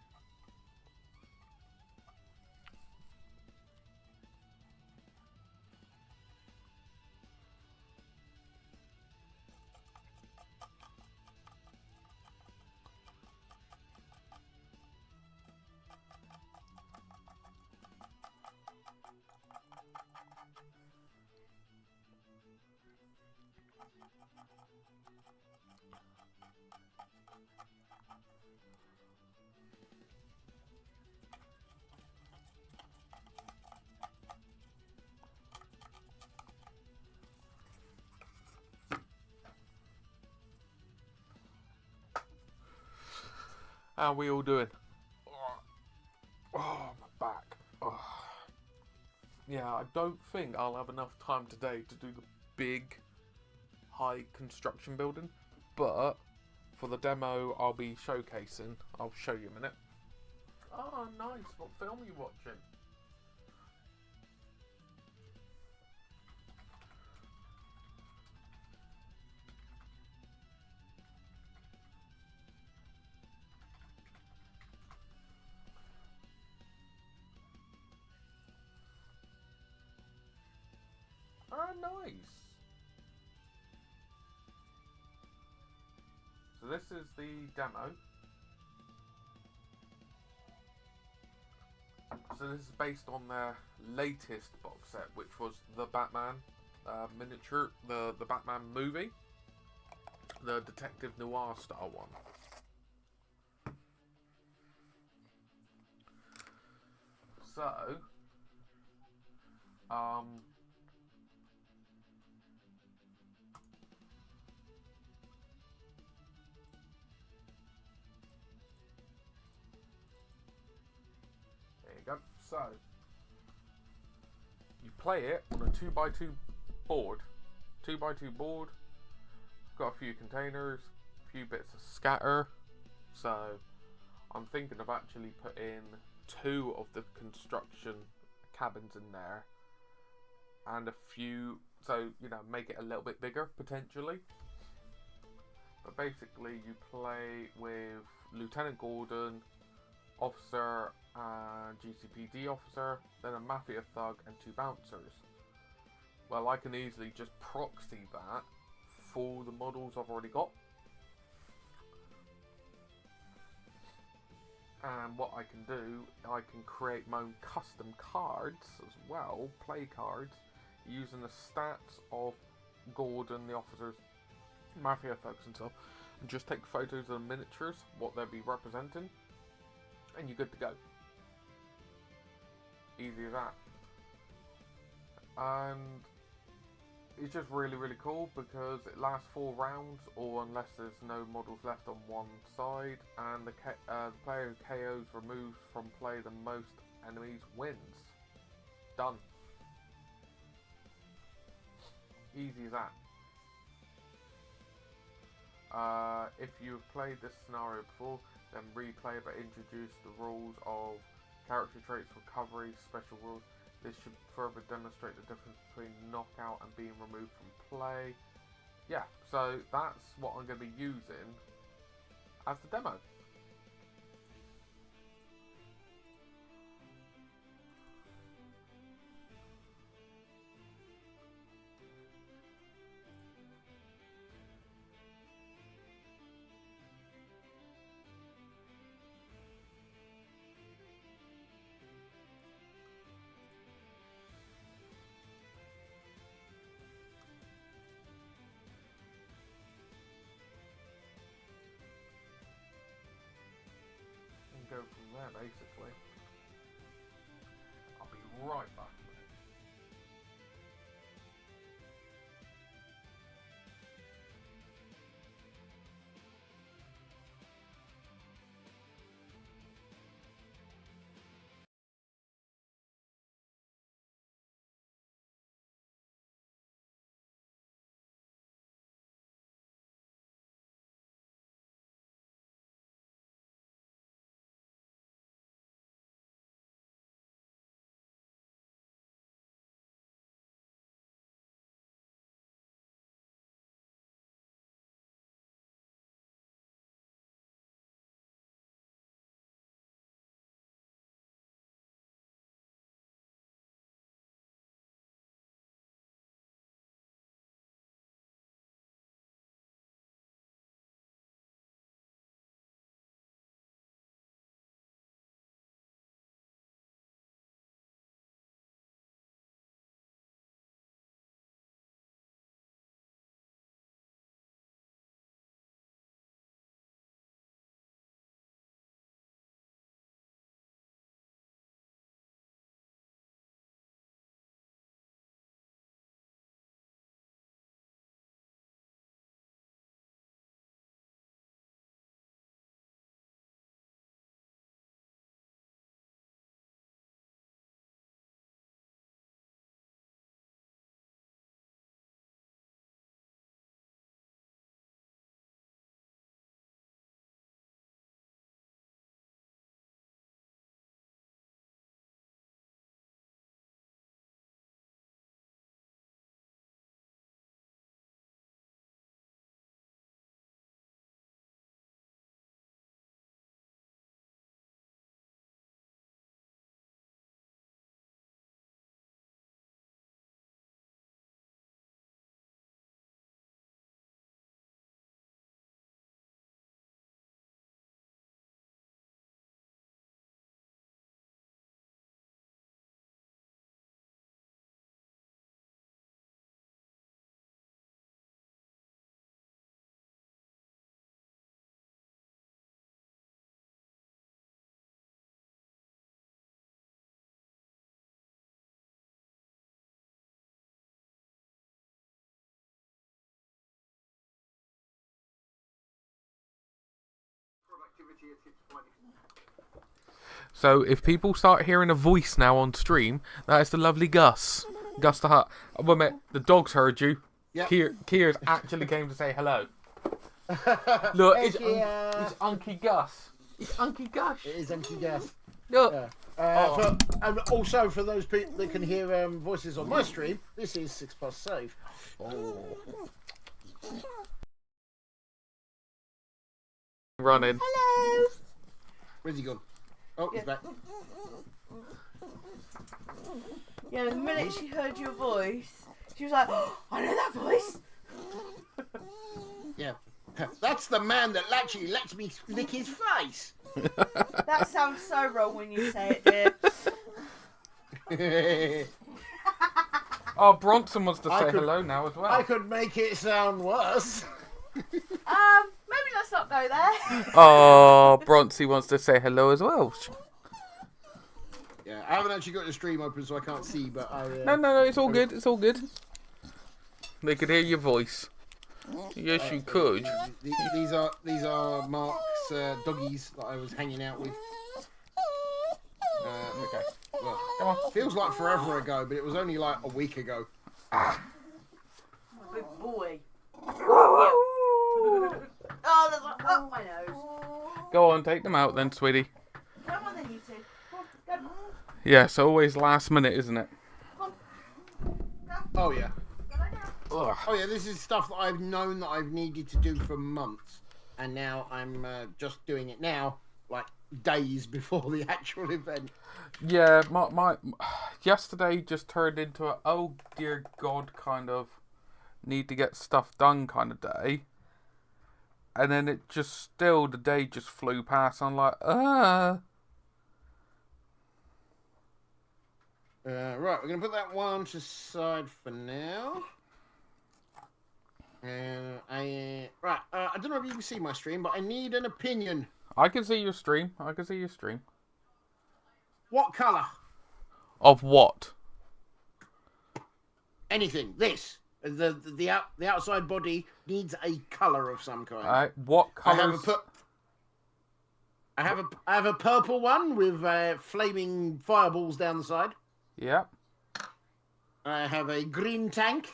How are we all doing? Oh, my back. Oh. Yeah, I don't think I'll have enough time today to do the big, high construction building, but for the demo I'll be showcasing. I'll show you a minute. Oh, nice. What film are you watching? Oh, nice. So this is the demo. So this is based on their latest box set, which was the Batman miniature, the Batman movie, the detective noir style one. So, there you go. So, you play it on a 2x2 board. 2x2 board. Got a few containers, a few bits of scatter. So, I'm thinking of actually putting 2 of the construction cabins in there. And a few, so, you know, make it a little bit bigger, potentially. But basically, you play with Lieutenant Gordon, officer, and GCPD officer, then a mafia thug, and 2 bouncers. Well, I can easily just proxy that for the models I've already got. And what I can do, I can create my own custom cards as well, play cards, using the stats of Gordon, the officers, mafia thugs and stuff, and just take photos of the miniatures, what they'll be representing, and you're good to go. Easy as that. And it's just really, really cool because it lasts 4 rounds, or unless there's no models left on one side, and the player who KOs removes from play the most enemies wins. Done. Easy as that. If you've played this scenario before, then replay but introduce the rules of character traits, recovery, special rules. This should further demonstrate the difference between knockout and being removed from play. Yeah, so that's what I'm going to be using as the demo. And go from there, basically. I'll be right back. activity at its finest. So if people start hearing a voice now on stream, that is the lovely Gus. Gus the Hut. Well, mate, the dogs heard you. Yep. Kiers actually came to say hello. Look, Hey, it's Unky Gus. It's Unky Gus. It is empty gas. Look. Yeah. And also for those people that can hear voices on my stream, this is 6 Plus Save. Running. Hello. Where's he gone? Oh, he's back. Yeah, the minute she heard your voice, she was like, oh, I know that voice. Yeah. That's the man that actually lets me lick his face. That sounds so wrong when you say it, dear. Oh, Bronson wants to I say could- hello now as well. I could make it sound worse. Maybe let's not go there. Oh, Bronzy wants to say hello as well. Yeah, I haven't actually got the stream open, so I can't see. But I. No, it's all good. It's all good. They could hear your voice. Yes, you could. These are Mark's doggies that I was hanging out with. Okay. Well, Come on. feels like forever ago, but it was only like a week ago. Big boy. Oh, there's one up my nose. Go on, take them out then, sweetie. Come on then, you two. Come on, go. Yeah, it's always last minute, isn't it? Come on. Oh yeah. Go lie down. Ugh. Oh yeah. This is stuff that I've known that I've needed to do for months, and now I'm just doing it now, like days before the actual event. Yeah, my yesterday just turned into a oh dear God kind of need to get stuff done kind of day. And then it just still, the day just flew past. I'm like, Right, we're gonna put that one to side for now. I don't know if you can see my stream, but I need an opinion. I can see your stream. I can see your stream. What colour? Of what? Anything. This. The outside body needs a colour of some kind. Alright, what colours? I have a purple one with flaming fireballs down the side. Yep. I have a green tank.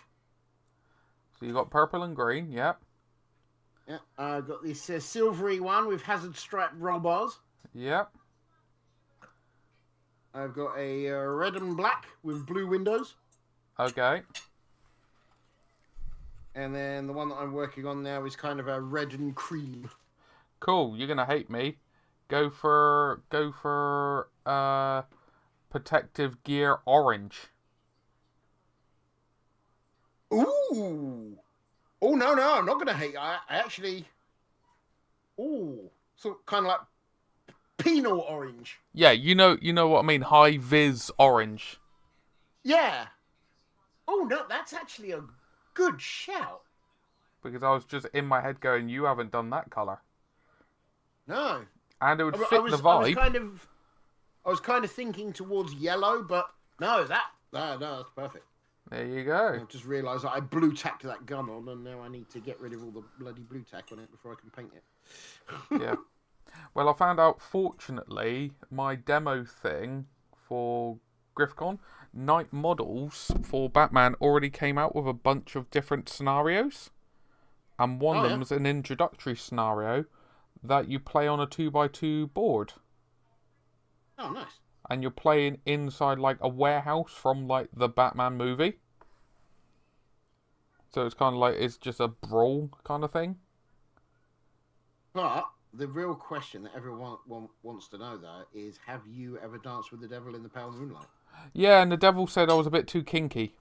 So you got purple and green, yep. Yeah, I've got this silvery one with hazard stripe roll bars. Yep. I've got a red and black with blue windows. Okay. And then the one that I'm working on now is kind of a red and cream. Cool, you're gonna hate me. Go for protective gear orange. Ooh! Oh, no, I'm not going to hate. I actually... Ooh. So kind of like penal orange. Yeah, you know what I mean. High vis orange. Yeah. Oh, no, that's actually a good shout. Because I was just in my head going, you haven't done that colour. No. And it would fit the vibe. I was kind of thinking towards yellow, but no, that's perfect. There you go. I just realised that I blue tacked that gun on, and now I need to get rid of all the bloody blue tack on it before I can paint it. Yeah. Well, I found out, fortunately, my demo thing for GriffCon, Night Models for Batman already came out with a bunch of different scenarios. And one of them was an introductory scenario that you play on a 2x2 board. Oh, nice. And you're playing inside like a warehouse from like the Batman movie. So it's kind of like, it's just a brawl kind of thing. But the real question that everyone wants to know, though, is have you ever danced with the devil in the pale moonlight? Yeah, and the devil said I was a bit too kinky.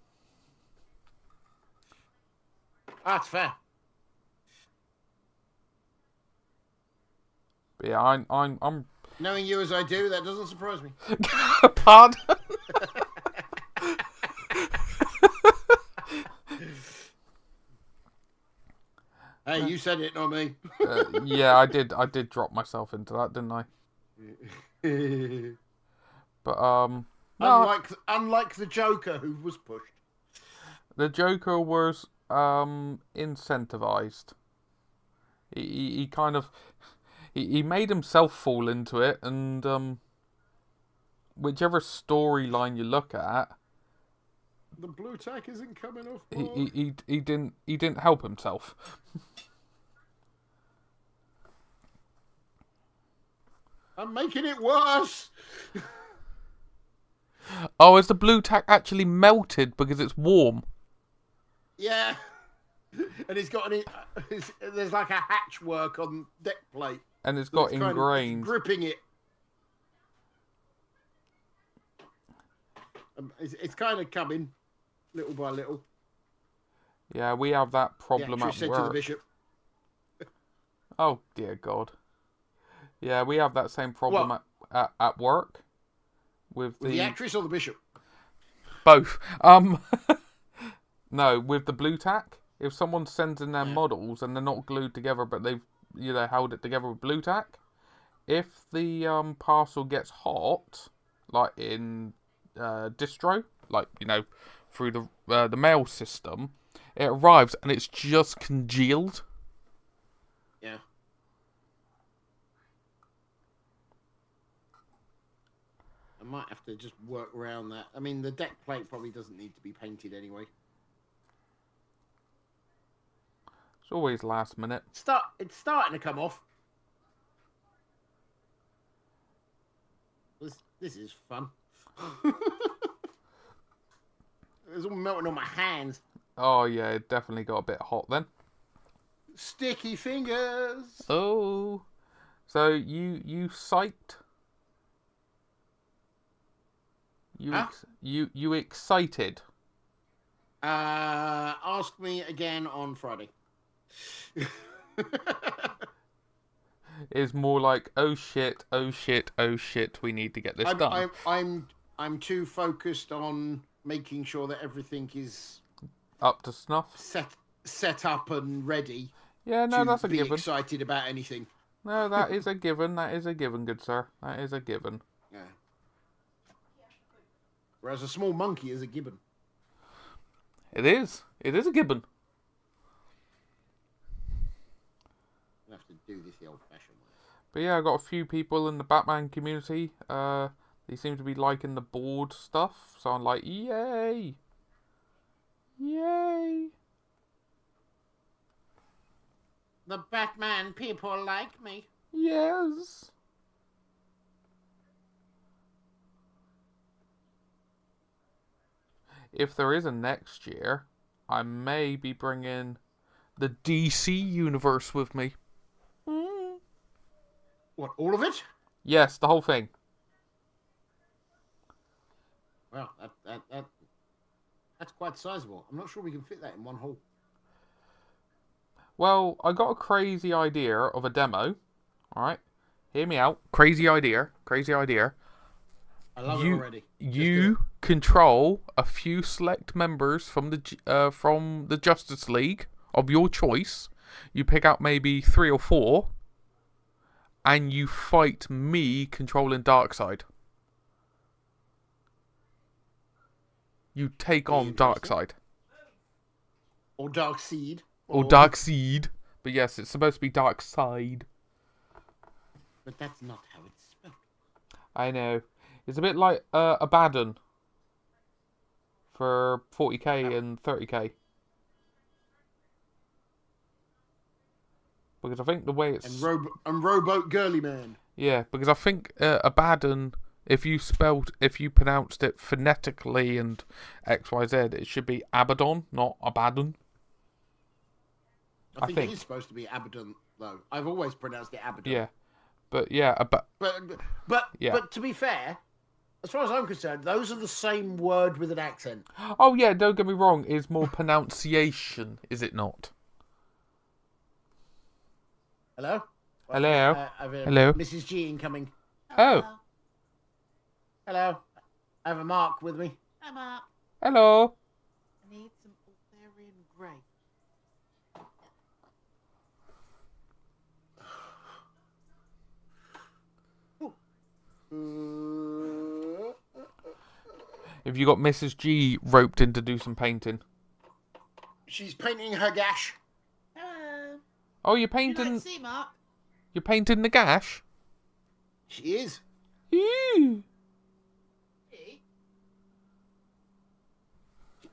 That's fair. But yeah, I'm Knowing you as I do, that doesn't surprise me. Pardon? Hey, you said it, not me. Yeah, I did drop myself into that, didn't I? But no, unlike the Joker, who was pushed. the Joker was incentivized. He kind of He made himself fall into it, and whichever storyline you look at, The blue tack isn't coming off. he didn't help himself. I'm making it worse. Oh, is the blue tack actually melted because it's warm? Yeah. And it's got there's like a hatchwork on deck plate. And it's got kind of ingrained. gripping it. It's kind of coming, little by little. Yeah, we have that problem Yeah, at said work. to the bishop. Oh dear God. Yeah, we have that same problem at work with The actress or the bishop? both. No, with the blue tack. If someone sends in their models and they're not glued together, but they've held it together with blue tack, if the parcel gets hot, like in distro, like through the mail system, it arrives and it's just congealed. Yeah. I might have to just work around that. I mean, the deck plate probably doesn't need to be painted anyway. It's always last minute. It's starting to come off. This is fun. It's all melting on my hands. Oh yeah, it definitely got a bit hot then. Sticky fingers. Oh, so you psyched? You excited? Ask me again on Friday. It's more like, oh shit, we need to get this done. I'm too focused on making sure that everything is Up to snuff. set up and ready. Yeah, no, that's a be given. excited about anything. No, that is a given. That is a given, good sir. That is a given. Yeah. Whereas a small monkey is a gibbon. It is. It is a gibbon. I have to do this the old-fashioned way. But yeah, I got a few people in the Batman community. They seem to be liking the board stuff, so I'm like, yay, yay. The Batman people like me. Yes. If there is a next year, I may be bringing the DC universe with me. What, all of it? Yes, the whole thing. Well, that's quite sizable. I'm not sure we can fit that in one hole. Well, I got a crazy idea of a demo. Alright? Hear me out. Crazy idea. Crazy idea. I love it already. You control a few select members from the Justice League of your choice. You pick out maybe 3 or 4. And you fight me controlling Darkseid. You take on Darkseid. Or Darkseid. Or Darkseid. But yes, it's supposed to be Darkseid. But that's not how it's spelled. I know. It's a bit like Abaddon for 40k and 30k. Because I think the way it's... And Rowboat Girly Man. Yeah, because I think Abaddon, if you pronounced it phonetically and XYZ, it should be Abaddon, not Abaddon. I think it is supposed to be Abaddon, though. I've always pronounced it Abaddon. Yeah. But yeah, but to be fair, as far as I'm concerned, those are the same word with an accent. Oh yeah, don't get me wrong, it's more pronunciation, is it not? Hello? Hello? Hello? Mrs. G incoming. Oh. Hello? I have a Mark with me. Hi, Mark. Hello? I need some Arthurian grey. Have you got Mrs. G roped in to do some painting? She's painting her gash. Hello. Oh, you're Would you like painting... to see, Mark? You're painting Nagash? She is. Ew.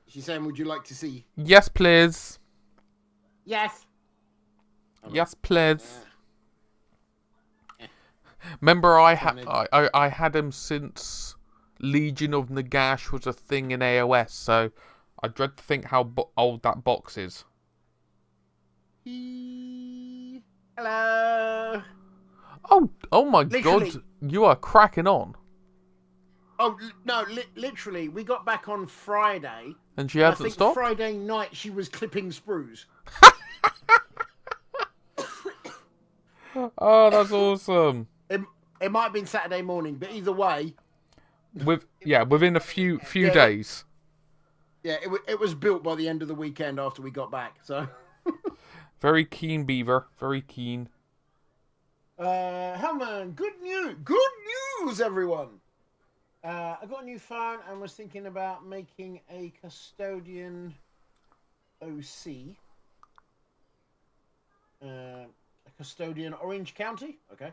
She's saying, would you like to see? Yes, please. Yes. Yes, please. Remember, I had him since Legion of Nagash was a thing in AOS, so I dread to think how old that box is. Hello. Oh my Literally. God! You are cracking on. Oh no! Literally, we got back on Friday, And she I hasn't think stopped. Friday night she was clipping sprues. Oh, that's awesome. It might have been Saturday morning, but either way, Within a few Yeah. days. yeah, it was built by the end of the weekend after we got back. So, Very keen, Beaver. Very keen. Hellman, good news, everyone. I got a new phone and was thinking about making a custodian OC. A custodian Orange County, okay.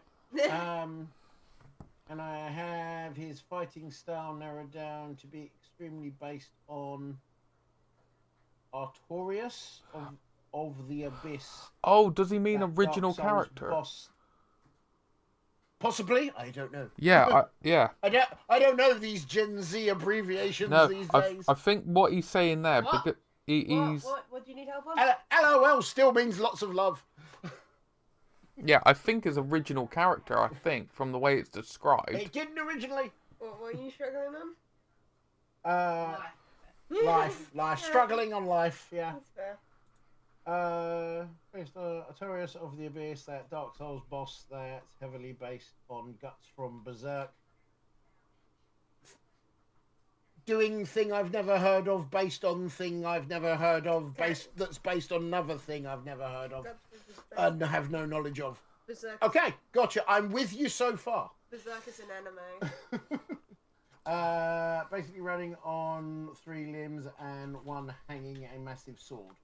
And I have his fighting style narrowed down to be extremely based on Artorias of the Abyss. Oh, does he mean That original Dark Souls character? boss. Possibly, I don't know. Yeah, yeah. I don't know these Gen Z abbreviations No, these days. I think what he's saying there, What? because he's... What do you need help on? LOL still means lots of love. Yeah, I think his original character, I think, from the way it's described. It didn't originally. What are you struggling on? Life, struggling on life. Yeah. That's fair. It's the Artorias of the Abyss, that Dark Souls boss that's heavily based on guts from Berserk. Doing thing I've never heard of, based on thing I've never heard of, that's based on another thing I've never heard of, and have no knowledge of. Berserk. Okay, gotcha. I'm with you so far. Berserk is an anime. Basically running on 3 limbs and one hanging a massive sword.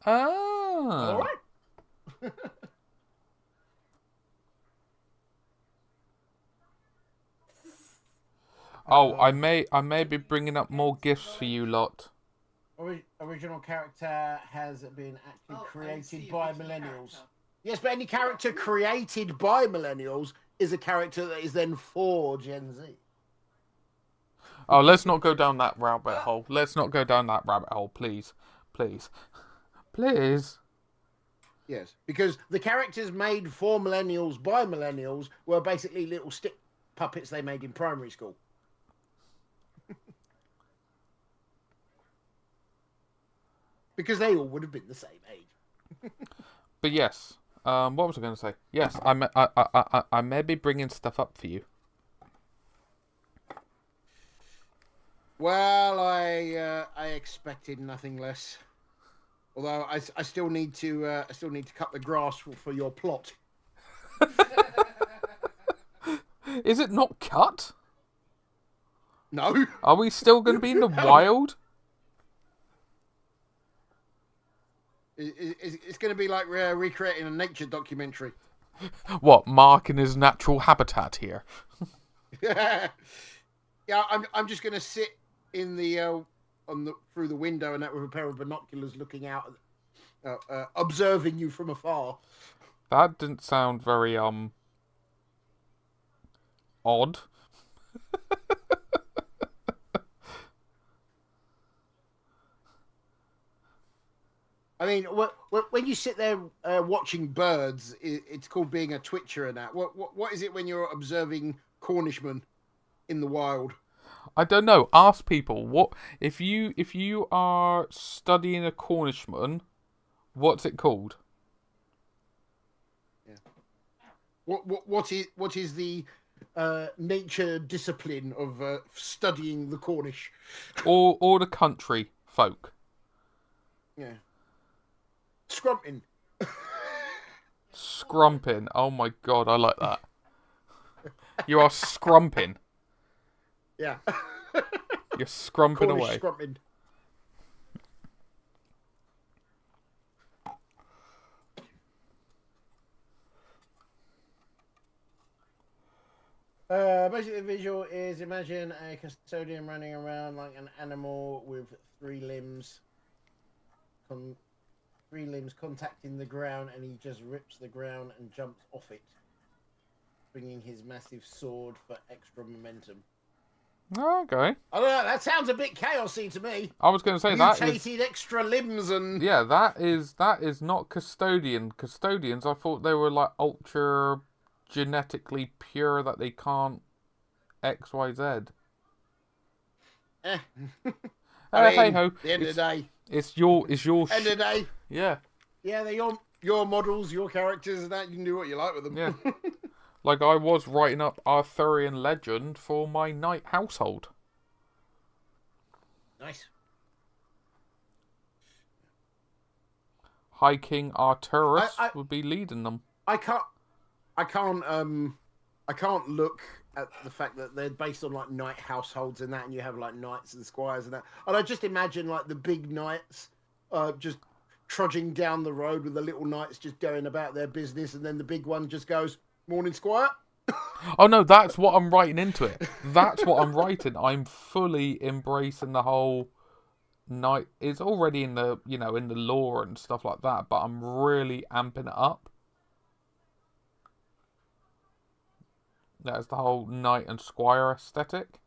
Ah. All right. Oh, I may be bringing up more gifts for you lot. Original character has been actually created by millennials. Yes, but any character created by millennials is a character that is then for Gen Z. Oh, let's not go down that rabbit hole. Let's not go down that rabbit hole, please. Please. Please. Yes, because the characters made for millennials by millennials were basically little stick puppets they made in primary school. Because they all would have been the same age. But yes, what was I going to say? Yes, I may be bringing stuff up for you. Well, I expected nothing less. Although I still need to cut the grass for your plot. Is it not cut? No. Are we still going to be in the wild? It's going to be like recreating a nature documentary. What, Mark in his natural habitat here? Yeah, I'm just going to sit in the through the window and that with a pair of binoculars looking out, observing you from afar. That didn't sound very odd. I mean, when you sit there watching birds, it's called being a twitcher and that. What is it when you're observing Cornishmen in the wild? I don't know. Ask people. What if you are studying a Cornishman? What's it called? Yeah. What is the nature discipline of studying the Cornish? Or the country folk? Yeah. Scrumping. Scrumping. Oh my god, I like that. You are scrumping. Yeah. You're scrumping Cornish away. Scrumping. Basically, the visual is imagine a custodian running around like an animal with three limbs. Three limbs contacting the ground, and he just rips the ground and jumps off it, bringing his massive sword for extra momentum. Okay. I don't know, that sounds a bit chaosy to me. I was going to say that is... Mutated extra limbs and... Yeah, that is not custodian. Custodians, I thought they were like ultra genetically pure that they can't X, Y, Z. I mean, Hey ho. the end of the day. It's your End of the day. Yeah. Yeah, they're your models, your characters, and that. You can do what you like with them. Yeah. Like I was writing up Arthurian legend for my knight household. Nice. High King Arturus would be leading them. I can't look at the fact that they're based on like knight households and that, and you have like knights and squires and that. And I just imagine like the big knights just trudging down the road with the little knights just going about their business, and then the big one just goes, "Morning, squire." Oh no, that's what I'm writing into it. That's what I'm writing. I'm fully embracing the whole knight. It's already in the in the lore and stuff like that, but I'm really amping it up. That's the whole knight and squire aesthetic.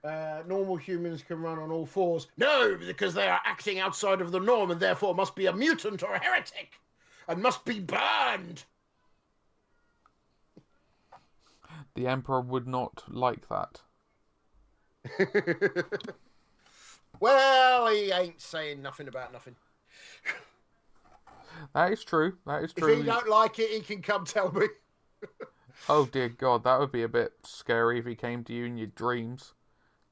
Normal humans can run on all fours. No, because they are acting outside of the norm and therefore must be a mutant or a heretic and must be burned. The Emperor would not like that. Well, he ain't saying nothing about nothing. That is true. That is true. If he don't like it, he can come tell me. Oh dear God, that would be a bit scary if he came to you in your dreams.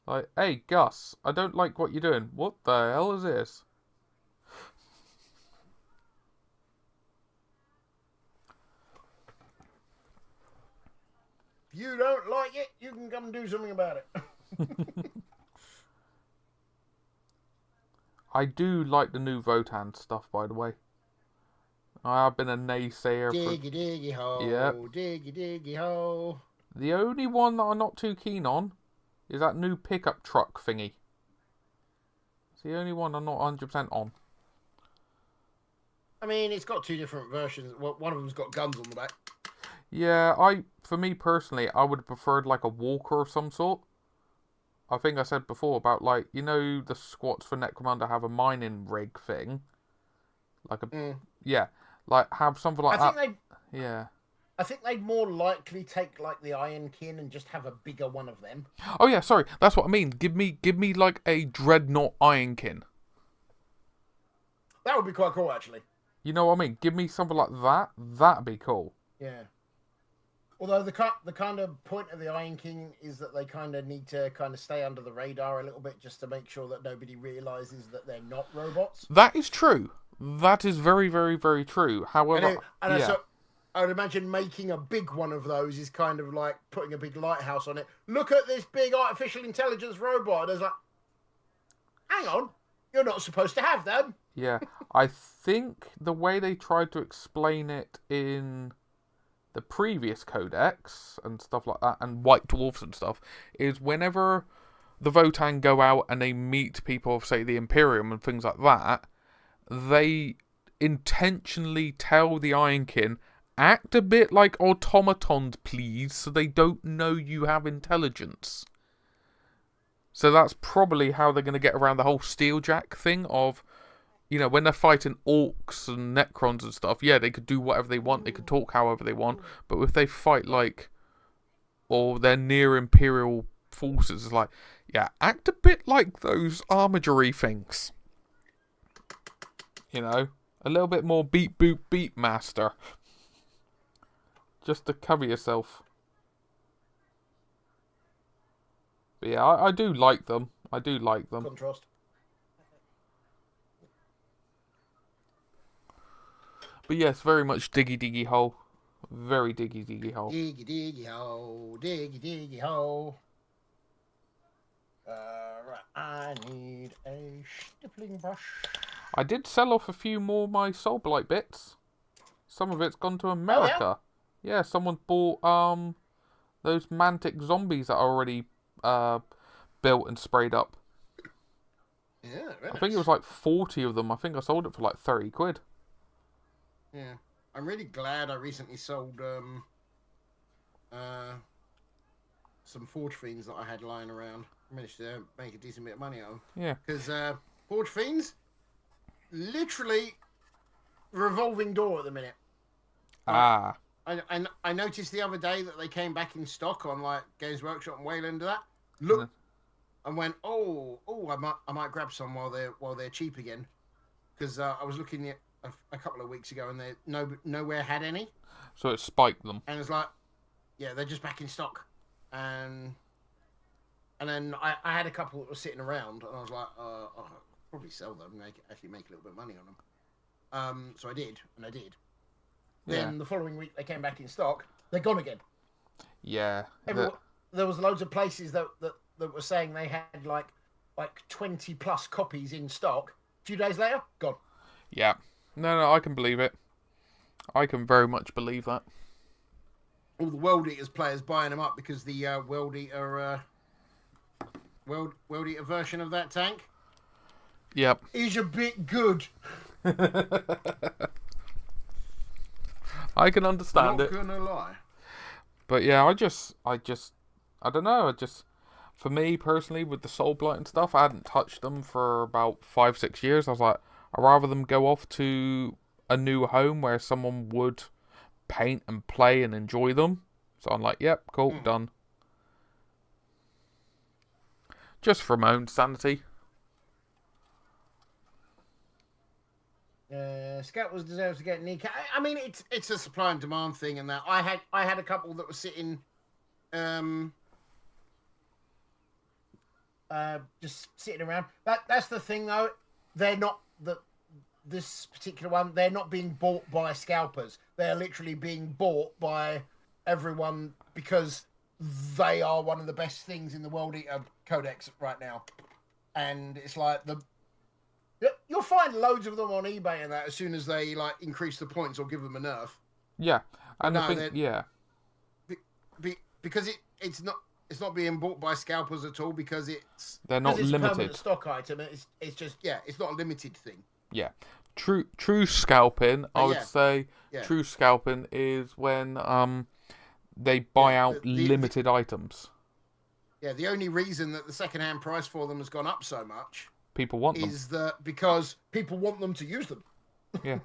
Like, hey Gus, I don't like what you're doing. What the hell is this? If you don't like it, you can come and do something about it. I do like the new Votan stuff, by the way. I have been a naysayer Diggy diggy ho, Yep. diggy diggy ho. The only one that I'm not too keen on is that new pickup truck thingy. It's the only one I'm not 100% on. I mean, it's got two different versions. Well, one of them's got guns on the back. Yeah, for me personally, I would have preferred like a walker of some sort. I think I said before about like, the squats for Necromunda have a mining rig thing. Like yeah, like have something like that. Yeah. I think they'd more likely take like the Ironkin and just have a bigger one of them. Oh yeah, sorry, that's what I mean. Give me like a Dreadnought Ironkin. That would be quite cool, actually. You know what I mean? Give me something like that. That'd be cool. Yeah. Although the kind of point of the Iron King is that they kind of need to kind of stay under the radar a little bit just to make sure that nobody realizes that they're not robots. That is true. That is very, very, very true. However, so I would imagine making a big one of those is kind of like putting a big lighthouse on it. Look at this big artificial intelligence robot. And it's like, hang on, you're not supposed to have them. Yeah, I think the way they tried to explain it in the previous codex and stuff like that, and White Dwarfs and stuff, is whenever the Votan go out and they meet people of, say, the Imperium and things like that, they intentionally tell the Ironkin, act a bit like automatons, please, so they don't know you have intelligence. So that's probably how they're going to get around the whole Steeljack thing of, when they're fighting orcs and necrons and stuff, yeah, they could do whatever they want, they could talk however they want, but if they fight or they're near Imperial forces, it's like, yeah, act a bit like those armagery things. A little bit more beat, boop, beat, master. Just to cover yourself. But yeah, I do like them. I do like them. Contrast. But yes, very much diggy diggy hole. Very diggy diggy hole. Diggy diggy ho, diggy diggy ho. Right, I need a stippling brush. I did sell off a few more of my Soulblight bits. Some of it's gone to America. Yeah, someone bought those mantic zombies that are already built and sprayed up. Yeah, I think it was like 40 of them. I think I sold it for like 30 quid. Yeah, I'm really glad I recently sold some Forge Fiends that I had lying around. I managed to make a decent bit of money on them. Yeah. Because Forge Fiends, literally revolving door at the minute. Ah. I noticed the other day that they came back in stock on like Games Workshop and Wayland and that. Look, and went, oh, I might grab some while they're cheap again. Because I was looking at a couple of weeks ago and they nowhere had any. So it spiked them. And it's like, yeah, they're just back in stock. And then I had a couple that were sitting around, and I was like, I'll probably sell them, actually make a little bit of money on them. So I did. Then the following week they came back in stock. They're gone again. Yeah. There was loads of places that were saying they had like 20 plus copies in stock. A few days later, gone. Yeah. No, I can believe it. I can very much believe that. All the World Eaters players buying them up because the World Eater version of that tank. Yep. Is a bit good. I can understand it. Not gonna lie. But yeah, I don't know. For me personally, with the Soul Blight and stuff, I hadn't touched them for about 5-6 years. I was like, I'd rather them go off to a new home where someone would paint and play and enjoy them. So I'm like, yep, cool, done. Just for my own sanity. Scout deserves to get kneecap. I mean, it's a supply and demand thing, and that I had a couple that were sitting, just sitting around. That's the thing, though. They're not this particular one. They're not being bought by scalpers. They're literally being bought by everyone because they are one of the best things in the World Eater Codex right now, and it's like you'll find loads of them on eBay and that as soon as they like increase the points or give them a nerf. Yeah, and I think because it's not being bought by scalpers at all because they're not it's limited. A permanent stock item. It's just it's not a limited thing. Yeah, true scalping. I would say true scalping is when they buy out limited items. Yeah, the only reason that the second-hand price for them has gone up so much. People want them. Is that because people want them to use them? Yeah.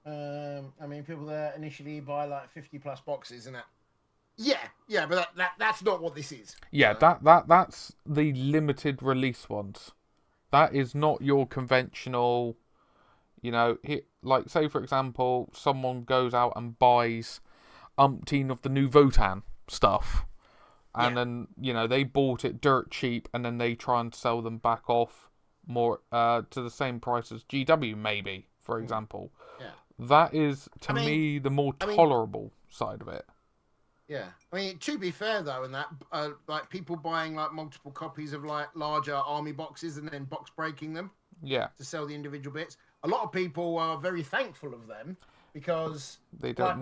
I mean, people that initially buy like 50 plus boxes and that. Yeah, but that's not what this is. Yeah, that's the limited release ones. That is not your conventional. Like say for example, someone goes out and buys umpteen of the new Votan stuff. And then, they bought it dirt cheap, and then they try and sell them back off more to the same price as GW, maybe, for example. Yeah. That is, to me, the more tolerable side of it. Yeah. I mean, to be fair, though, in that, like, people buying, like, multiple copies of, like, larger army boxes and then box breaking them. Yeah. To sell the individual bits. A lot of people are very thankful of them, because, they don't... like,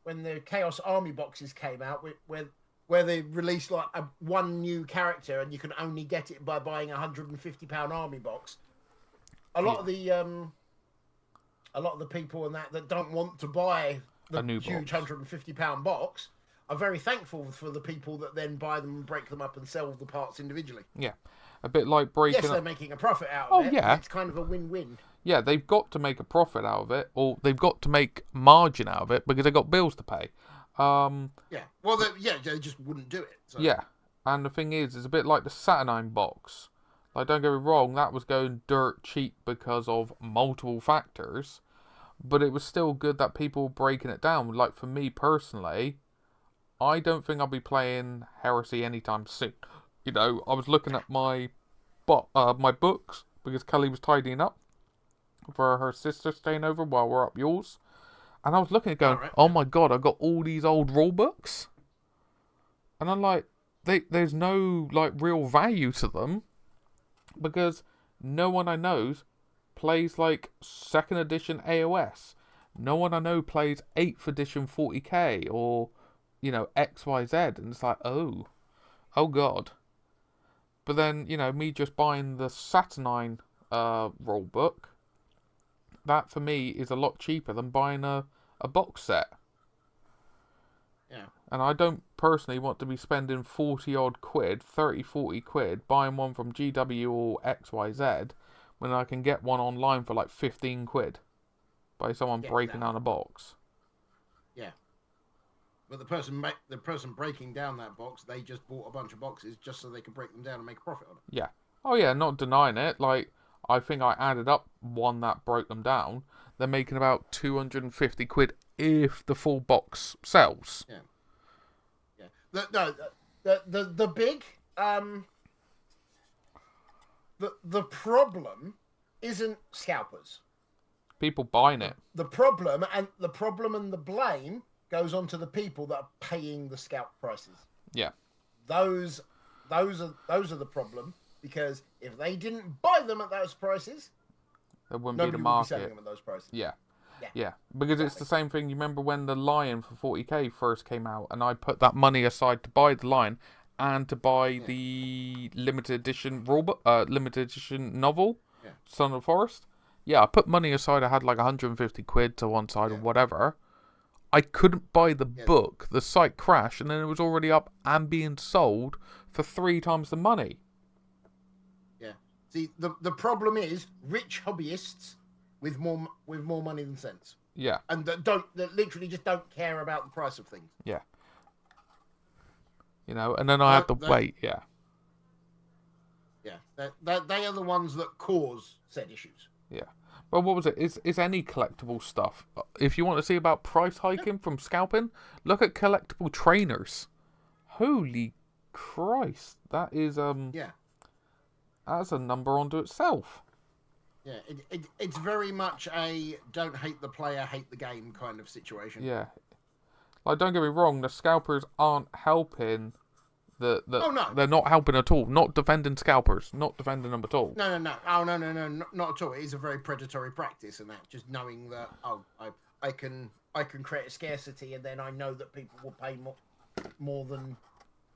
when the Chaos Army boxes came out, where they released like one new character and you can only get it by buying a £150 army box. A lot of the people in that don't want to buy the huge £150 box are very thankful for the people that then buy them and break them up and sell the parts individually. Yeah, a bit like breaking. Yes, they're making a profit out of it. Yeah, it's kind of a win-win. Yeah, they've got to make a profit out of it, or they've got to make margin out of it because they've got bills to pay. Well, they just wouldn't do it. So. Yeah, and the thing is, it's a bit like the Saturnine box. Like, don't get me wrong, that was going dirt cheap because of multiple factors, but it was still good that people were breaking it down. Like, for me personally, I don't think I'll be playing Heresy anytime soon. I was looking at my books because Kelly was tidying up for her sister staying over while we're up yours. And I was looking at going, oh my god, I've got all these old rule books. And I'm like, there's no like real value to them because no one I know's plays like 2nd edition AOS. No one I know plays 8th edition 40k or, you know, XYZ. And it's like, oh God. But then, you know, me just buying the Saturnine rule book, that for me is a lot cheaper than buying a box set. Yeah. And I don't personally want to be spending 40 odd quid, 30, 40 quid, buying one from GW or XYZ when I can get one online for like 15 quid by someone breaking down a box. Yeah. But the person breaking down that box, they just bought a bunch of boxes just so they could break them down and make a profit on it. Yeah. Oh yeah, not denying it. Like, I think I added up one that broke them down. They're making about 250 quid if the full box sells. Yeah. Yeah. The big the problem isn't scalpers. People buying it. The problem and the blame goes on to the people that are paying the scalp prices. Yeah. Those are the problem, because if they didn't buy them at those prices, There wouldn't nobody be the would be market. selling them at those prices. Yeah. Because it's the same thing. You remember when the Lion for 40k first came out, and I put that money aside to buy the Lion and to buy the limited edition limited edition novel, Son of the Forest. Yeah, I put money aside. I had like 150 quid to one side or whatever. I couldn't buy the book. The site crashed, and then it was already up and being sold for 3 times the money. Yeah. See, the problem is rich hobbyists with more money than sense. Yeah. And that literally just don't care about the price of things. Yeah. You know, and then I had to wait. Yeah. Yeah. They are the ones that cause said issues. Yeah. Well, what was it? Is any collectible stuff? If you want to see about price hiking from scalping, look at collectible trainers. Holy Christ, that is that's a number unto itself. Yeah, it's very much a don't hate the player, hate the game kind of situation. Yeah. Like, don't get me wrong, the scalpers aren't helping. Oh, no. They're not helping at all. Not defending scalpers. Not defending them at all. No. Oh, no, not at all. It is a very predatory practice, and that just knowing that I can create a scarcity, and then I know that people will pay more than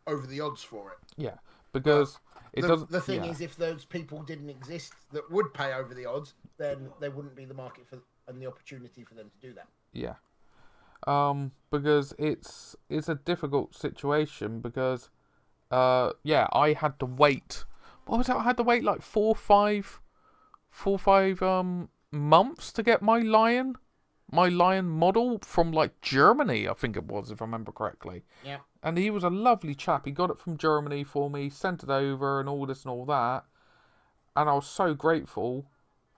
over the odds for it. Yeah, because the thing is, if those people didn't exist that would pay over the odds, then there wouldn't be the market for and the opportunity for them to do that. Yeah. Because it's a difficult situation because, I had to wait. What was it? I had to wait like 4 or 5 months to get my lion model from like Germany, I think it was, if I remember correctly. Yeah. And he was a lovely chap. He got it from Germany for me, sent it over, and all this and all that. And I was so grateful,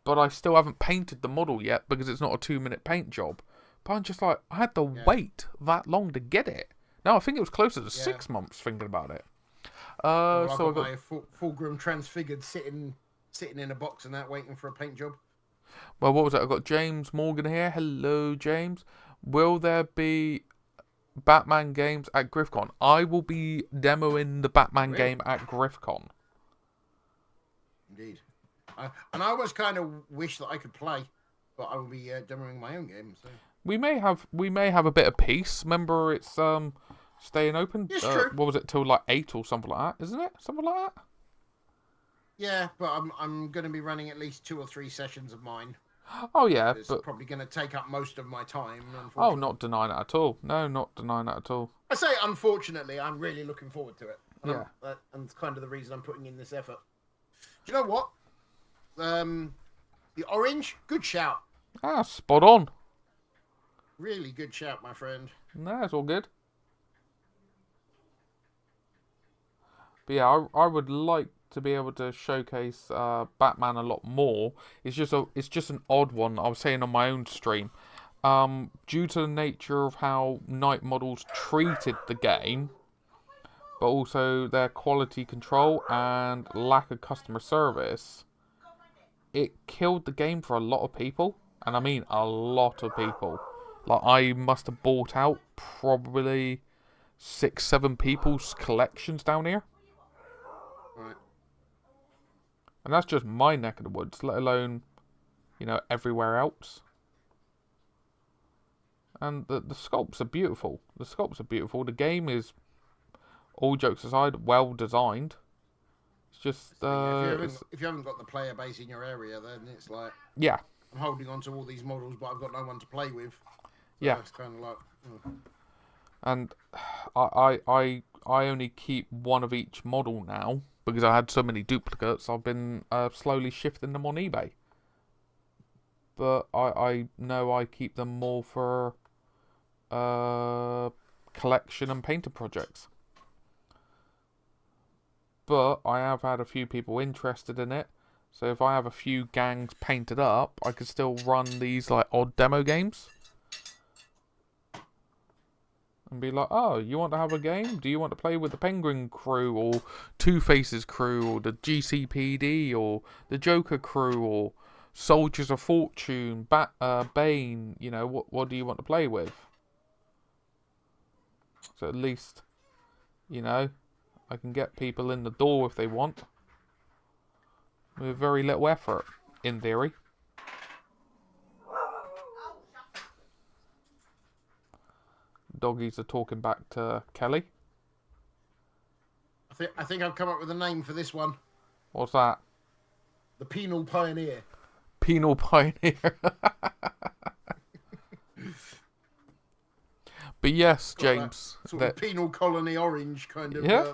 but I still haven't painted the model yet because it's not a 2-minute paint job. But I'm just like, I had to wait that long to get it. No, I think it was closer to 6 months thinking about it. I got my Fulgrim transfigured sitting in a box and that waiting for a paint job. Well, what was it? I got James Morgan here. Hello, James. Will there be Batman games at GriffCon? I will be demoing the Batman game at GriffCon. Indeed. And I always kind of wish that I could play, but I will be demoing my own game. So. We may have a bit of peace. Remember, it's staying open. It's true. What was it, till like 8 or something like that? Isn't it something like that? Yeah, but I'm going to be running at least 2 or 3 sessions of mine. Oh yeah, it's but probably going to take up most of my time. Oh, not denying it at all. No, not denying that at all. I say unfortunately, I'm really looking forward to it. And and it's kind of the reason I'm putting in this effort. Do you know what? The orange, good shout. Ah, spot on. Really good shout, my friend. No, it's all good. But yeah, I would like to be able to showcase Batman a lot more. It's just an odd one. I was saying on my own stream, due to the nature of how Night Models treated the game, but also their quality control and lack of customer service, it killed the game for a lot of people, and I mean a lot of people. Like, I must have bought out probably 6-7 people's collections down here. Right. And that's just my neck of the woods, let alone you know, everywhere else. And the sculpts are beautiful. The sculpts are beautiful. The game is, all jokes aside, well designed. It's just if you haven't got the player base in your area, then it's like, yeah. I'm holding on to all these models, but I've got no one to play with. So yeah. It's kind of like. And I only keep one of each model now because I had so many duplicates. I've been slowly shifting them on eBay. But I know I keep them more for collection and painter projects. But I have had a few people interested in it. So if I have a few gangs painted up, I could still run these like odd demo games. And be like, oh, you want to have a game? Do you want to play with the Penguin crew or Two Faces crew or the GCPD or the Joker crew or Soldiers of Fortune, Bane? You know, what do you want to play with? So at least, you know, I can get people in the door if they want. With very little effort, in theory. Doggies are talking back to Kelly. I think I've come up with a name for this one. What's that? The Penal Pioneer. Penal Pioneer. But yes, James. Sort of penal colony orange kind of. Yeah.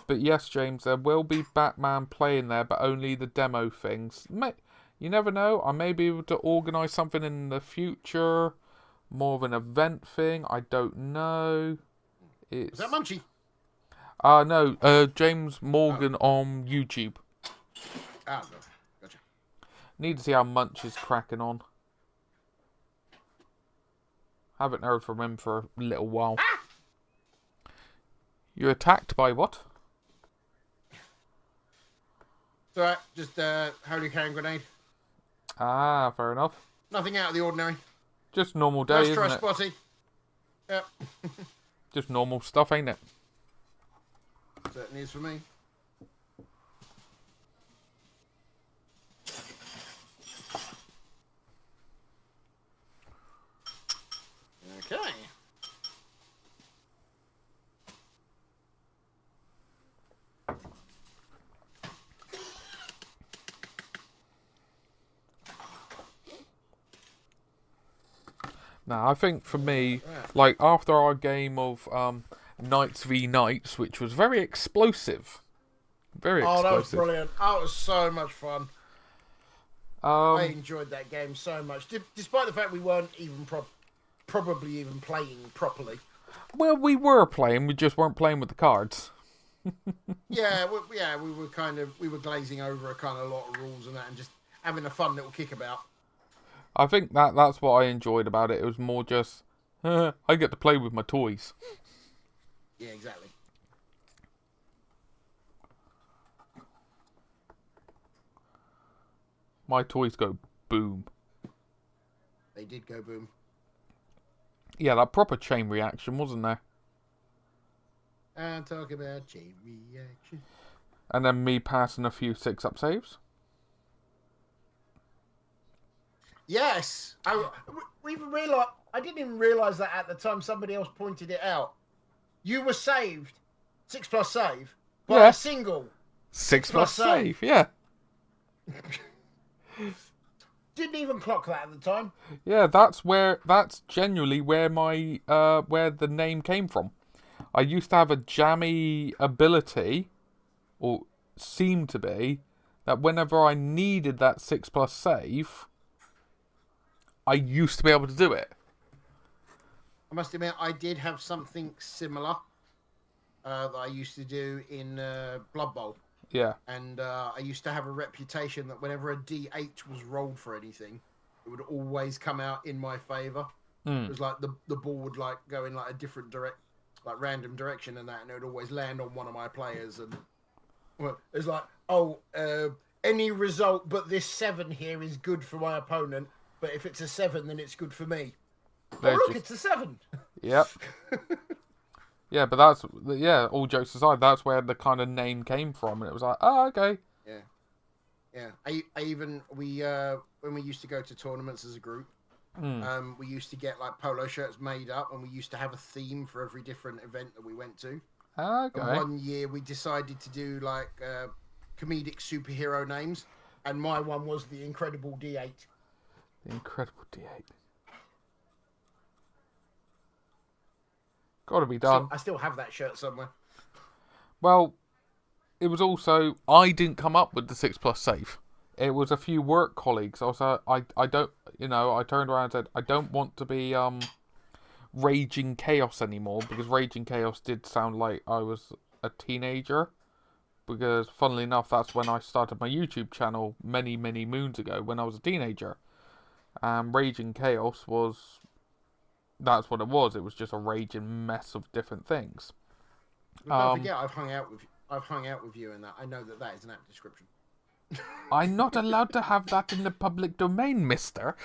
But yes, James, there will be Batman playing there, but only the demo things. You never know. I may be able to organise something in the future. More of an event thing. I don't know. Is that Munchie? No. James Morgan on YouTube. Ah, no. Gotcha. Need to see how Munch is cracking on. Haven't heard from him for a little while. Ah! You're attacked by what? It's alright, just holy hand grenade. Ah, fair enough. Nothing out of the ordinary. Just normal day, Nice isn't try, it? Spotty. Yep. Just normal stuff, ain't it? Certainly is for me. Okay. Now, I think for me, like after our game of Knights v Knights, which was very explosive. Very explosive. That was brilliant. That was so much fun. I enjoyed that game so much. Despite the fact we weren't even probably even playing properly. Well, we were playing, we just weren't playing with the cards. Yeah, we were glazing over a kind of lot of rules and that, and just having a fun little kickabout. I think that's what I enjoyed about it. It was more just, I get to play with my toys. Yeah, exactly. My toys go boom. They did go boom. Yeah, that proper chain reaction, wasn't there? And talk about chain reaction. And then me passing a few 6-up saves. Yes, I didn't even realise that at the time. Somebody else pointed it out. You were saved 6+ save by a single 6+ save. Yeah. Didn't even clock that at the time. Yeah, that's genuinely where my where the name came from. I used to have a jammy ability, or seemed to be, that whenever I needed that 6+ save, I used to be able to do it. I must admit, I did have something similar that I used to do in Blood Bowl. Yeah. And I used to have a reputation that whenever a D8 was rolled for anything, it would always come out in my favour. It was like the ball would like go in like a different random direction and that, and it would always land on one of my players. And well, it's like, any result but this 7 here is good for my opponent. But if it's a 7, then it's good for me. It's a 7. Yep. Yeah, but all jokes aside, that's where the kind of name came from. And it was like, oh, okay. Yeah. Yeah, I even when we used to go to tournaments as a group, we used to get like polo shirts made up, and we used to have a theme for every different event that we went to. Okay. And one year we decided to do like comedic superhero names, and my one was the Incredible D8. The Incredible D8. Got to be done. I still have that shirt somewhere. Well, it was also, I didn't come up with the 6 plus save. It was a few work colleagues. I don't, I turned around and said, I don't want to be Raging Chaos anymore, because Raging Chaos did sound like I was a teenager. Because, funnily enough, that's when I started my YouTube channel many, many moons ago, when I was a teenager. Raging Chaos that's what it was. It was just a raging mess of different things. But don't forget, I've hung out with you, and that I know that is an apt description. I'm not allowed to have that in the public domain, mister.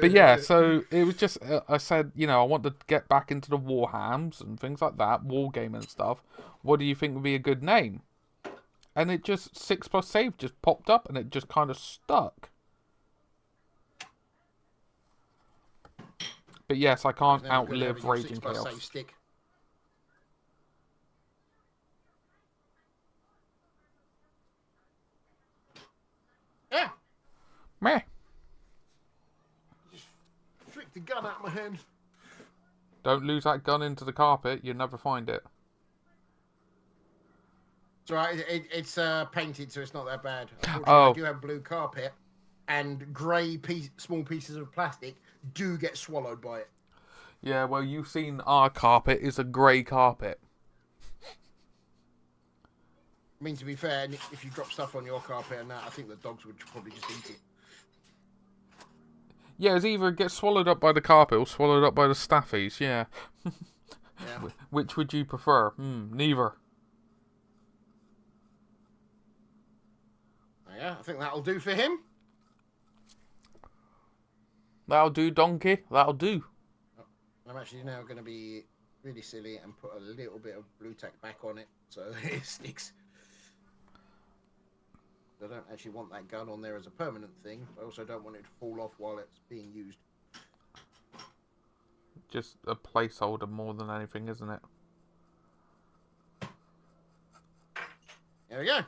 But yeah, so it was just, I said, I want to get back into the Warhams and things like that, wargame and stuff. What do you think would be a good name? And it just, 6 plus save just popped up, and it just kind of stuck. But yes, I can't outlive Raging Chaos. Save stick. Yeah. Meh. Just flicked the gun out of my hand. Don't lose that gun into the carpet. You'll never find it. It's alright. It's painted, so it's not that bad. Oh. I do have blue carpet, and grey small pieces of plastic do get swallowed by it. Yeah, well, you've seen our carpet is a grey carpet. I mean, to be fair, if you drop stuff on your carpet and that, I think the dogs would probably just eat it. Yeah, it's either it gets swallowed up by the carpet or swallowed up by the staffies, yeah. Yeah. Which would you prefer? Neither. Yeah, I think that'll do for him. That'll do, donkey. That'll do. I'm actually now going to be really silly and put a little bit of blue tack back on it so it sticks. I don't actually want that gun on there as a permanent thing. I also don't want it to fall off while it's being used. Just a placeholder more than anything, isn't it? There we go.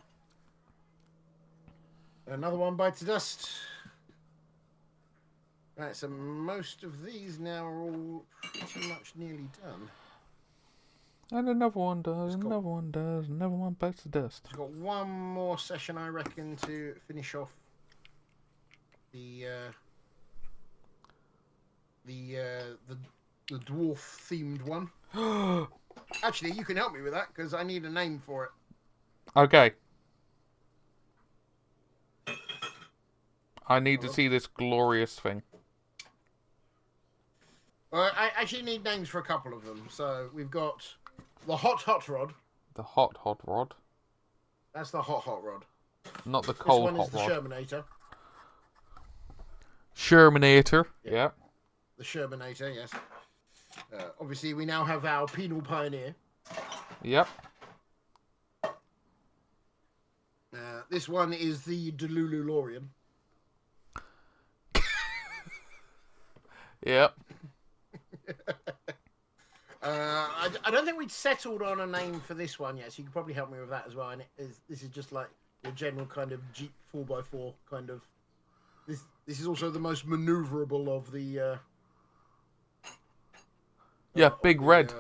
Another one bites the dust. Right, so most of these now are all pretty much nearly done. And another one does, another one does, another one bites the dust. We've got one more session, I reckon, to finish off the dwarf themed one. Actually, you can help me with that because I need a name for it. Okay. I need to see this glorious thing. Well, I actually need names for a couple of them. So we've got the Hot Rod. The Hot Rod. That's the Hot Rod. Not the Cold Hot Rod. This one is the Rod. Shermanator. Shermanator. Yeah. The Shermanator, yes. Obviously, we now have our Penal Pioneer. Yep. This one is the Delululorian. Yep. I don't think we'd settled on a name for this one yet, so you could probably help me with that as well. And this is just like your general kind of Jeep 4x4 kind of. This is also the most maneuverable of the. Yeah, big red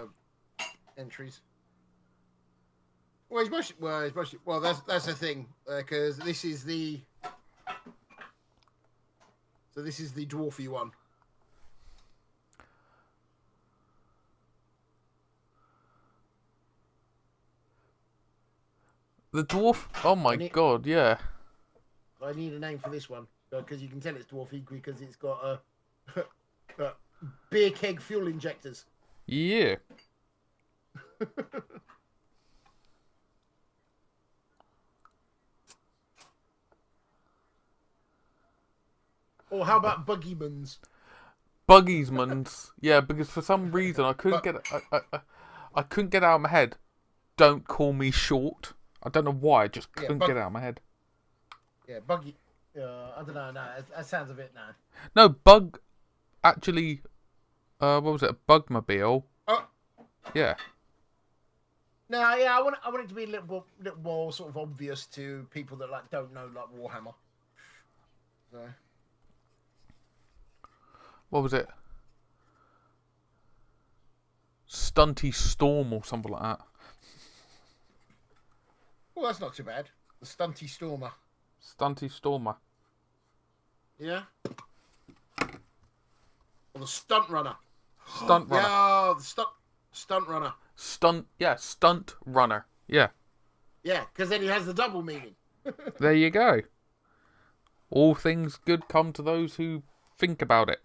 entries. Well, it's mostly. Well, that's the thing because this is the. So this is the dwarfy one. The dwarf? Oh my god, yeah. I need a name for this one because you can tell it's dwarfy because it's got beer keg fuel injectors. Yeah. Or how about Buggymans? Buggiesmans. Yeah, because for some reason I couldn't get I couldn't get out of my head. Don't call me short. I don't know why. I just Yeah, couldn't get it out of my head. Yeah, buggy. I don't know. No, that sounds a bit no. No, bug. Actually, what was it? A bugmobile. Oh. Yeah. No, yeah, I want it to be a little more sort of obvious to people that like don't know like Warhammer. So. What was it? Stunty Storm or something like that. Well, that's not too bad. The Stunty Stormer. Stunty Stormer. Yeah. Or the Stunt Runner. Stunt Runner. Yeah, the Stunt Runner. Stunt Runner. Yeah. Yeah, because then he has the double meaning. There you go. All things good come to those who think about it.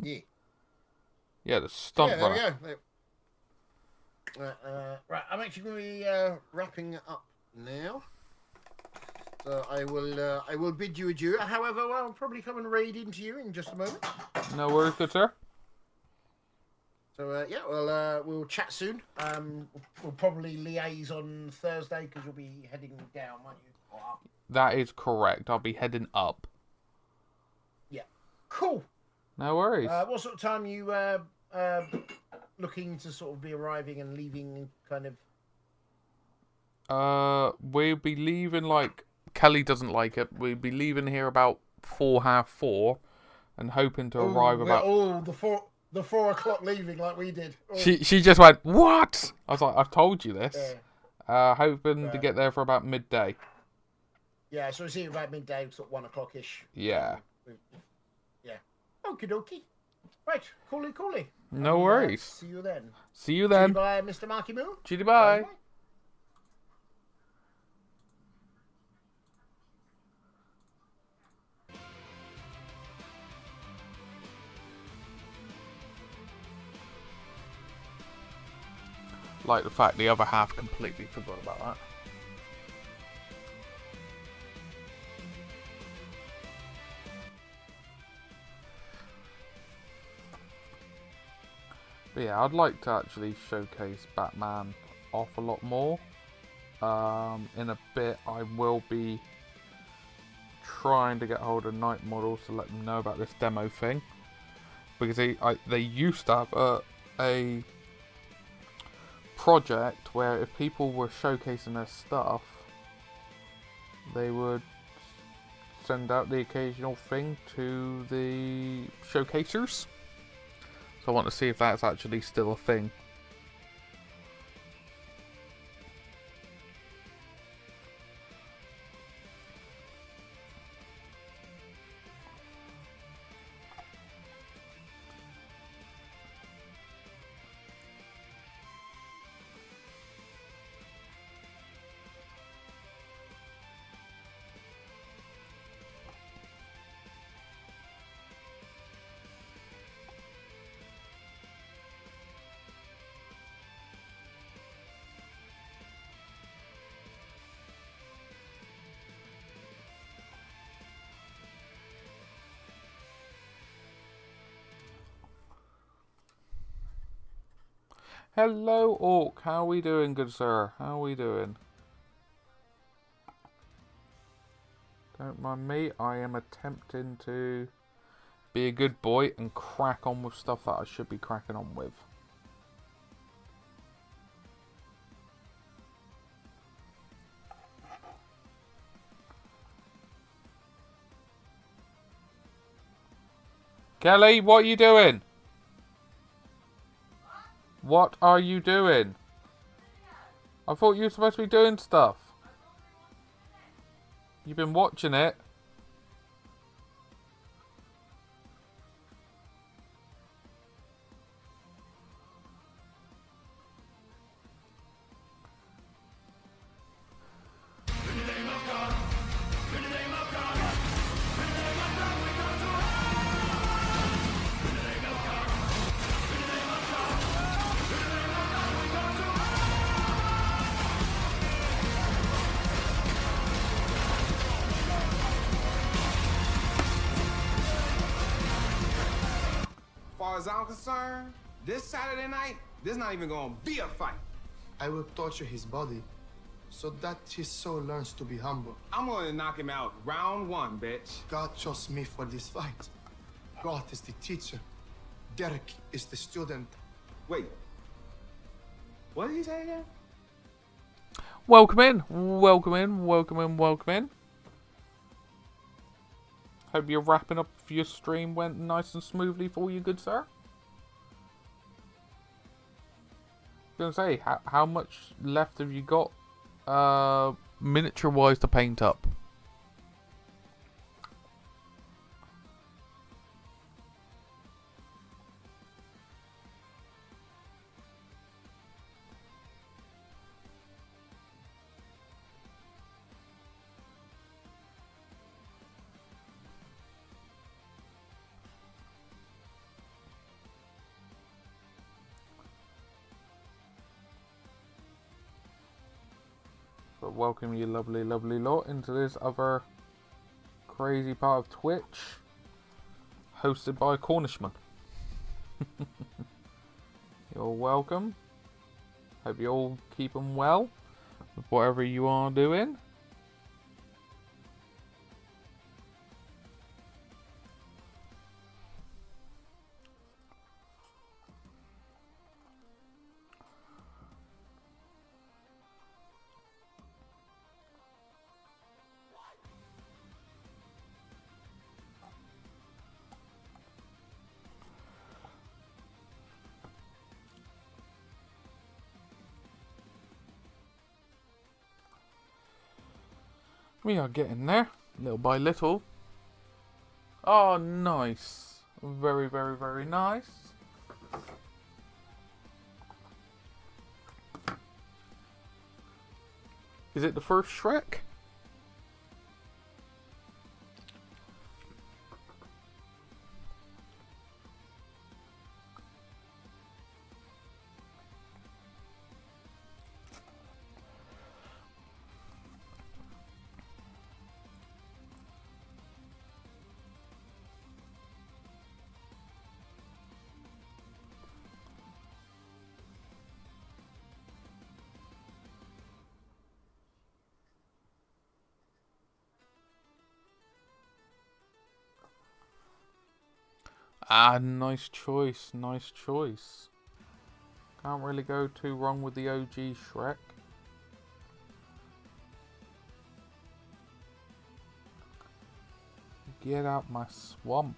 Yeah. Yeah, the Stunt Runner. There we go. Right, I'm actually going to be wrapping up now. So I will bid you adieu. However, I'll probably come and raid into you in just a moment. No worries, good sir. So yeah, we'll chat soon. We'll probably liaise on Thursday because you'll be heading down, won't you? Or up. That is correct. I'll be heading up. Yeah. Cool. No worries. What sort of time are you looking to sort of be arriving and leaving? Kind of. We'll be leaving like Kelly doesn't like it. We'll be leaving here about 4:30, and hoping to arrive about. The 4 o'clock leaving like we did. Oh. She just went, what? I was like, I've told you this. Yeah. Hoping to get there for about midday. Yeah, so we'll see you about midday, sort of 1 o'clock-ish. Yeah. Yeah. Okie dokie. Right, coolly. No worries. See you then. See you then. Bye, Mr. Marky Moo. Chitty bye. Bye. Like the fact the other half completely forgot about that. But yeah, I'd like to actually showcase Batman off a lot more. In a bit, I will be trying to get hold of Night Models to let them know about this demo thing, because they used to have a project where if people were showcasing their stuff, they would send out the occasional thing to the showcasers. So I want to see if that's actually still a thing. Hello, Orc. How are we doing, good sir? How are we doing? Don't mind me. I am attempting to be a good boy and crack on with stuff that I should be cracking on with. Kelly, what are you doing? What are you doing? I thought you were supposed to be doing stuff. You've been watching it. Far as I'm concerned, this Saturday night, there's not even gonna be a fight. I will torture his body so that his soul learns to be humble. I'm gonna knock him out round one, bitch. God chose me for this fight. God is the teacher. Derek is the student. Wait. What did he say again? Welcome in, welcome in, welcome in, welcome in. Hope your wrapping up of your stream went nice and smoothly for you, good sir. I was gonna say, how much left have you got, miniature-wise to paint up? But welcome you lovely, lovely lot into this other crazy part of Twitch, hosted by a Cornishman. You're welcome. Hope you're all keeping well with whatever you are doing. We are getting there, little by little. Oh, nice. Very, very, very nice. Is it the first Shrek? Ah, nice choice, nice choice. Can't really go too wrong with the OG Shrek. Get out my swamp.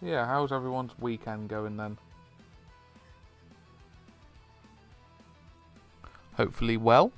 Yeah, how's everyone's weekend going then? Hopefully well.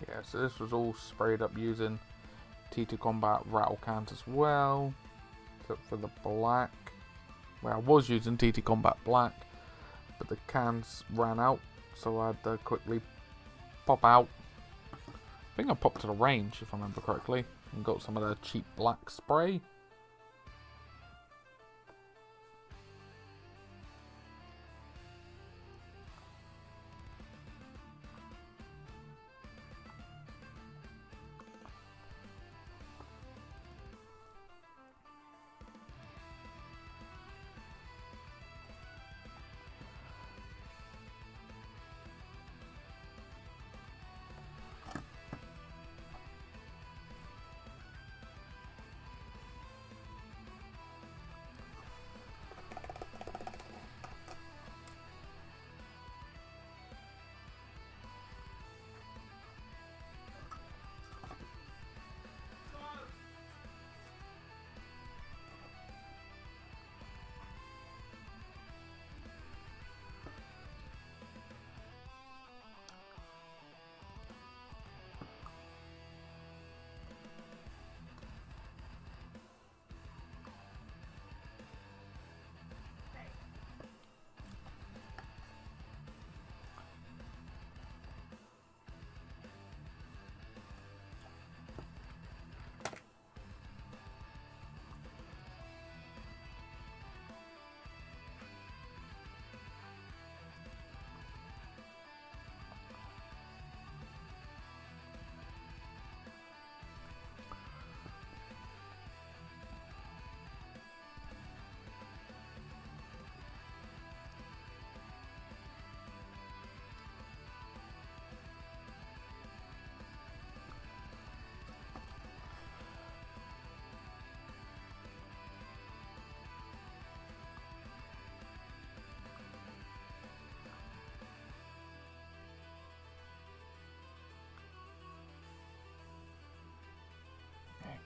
Yeah, so this was all sprayed up using TTCombat rattle cans as well, except for the black. Well, I was using TTCombat Black, but the cans ran out, so I had to quickly pop out. I think I popped to the range, if I remember correctly, and got some of the cheap black spray.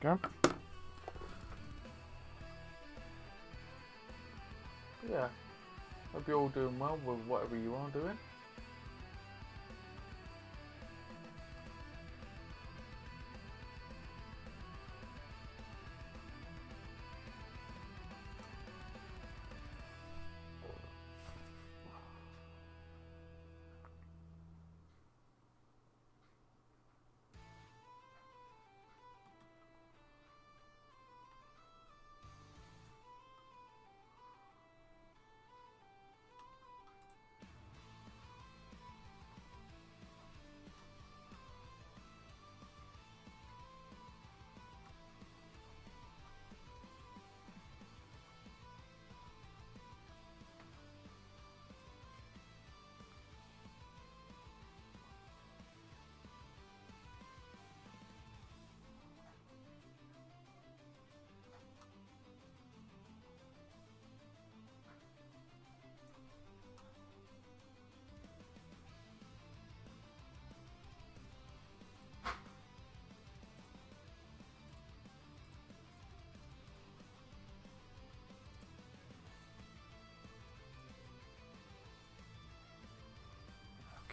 There you go. Yeah, hope you're all doing well with whatever you are doing.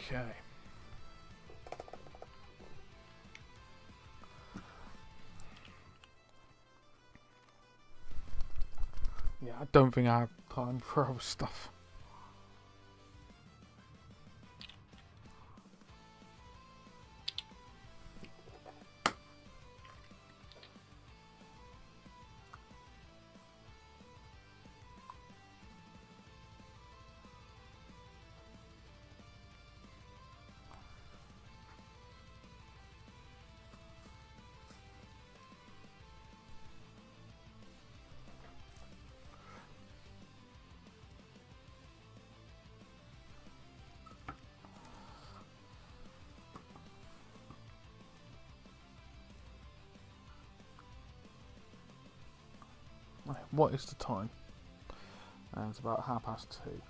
Okay. Yeah, I don't think I have time for other stuff. Right, what is the time? It's about 2:30.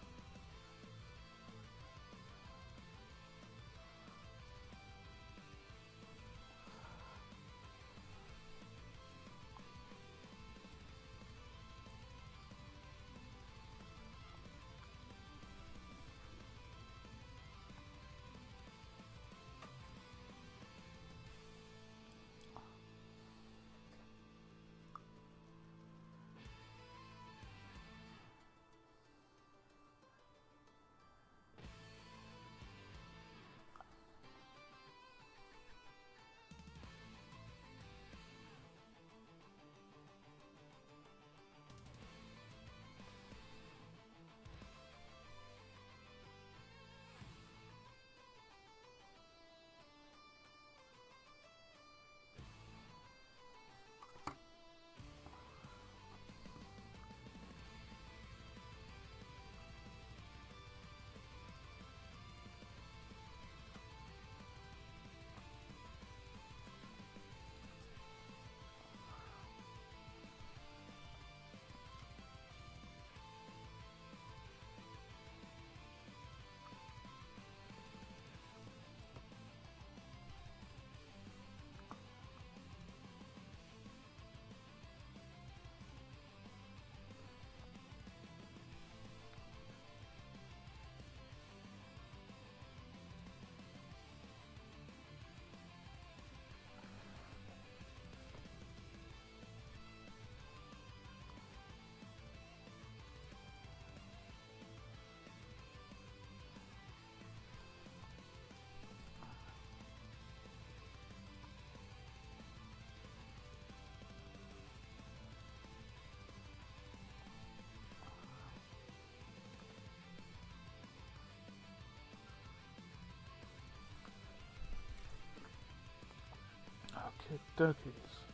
Okay, dokies.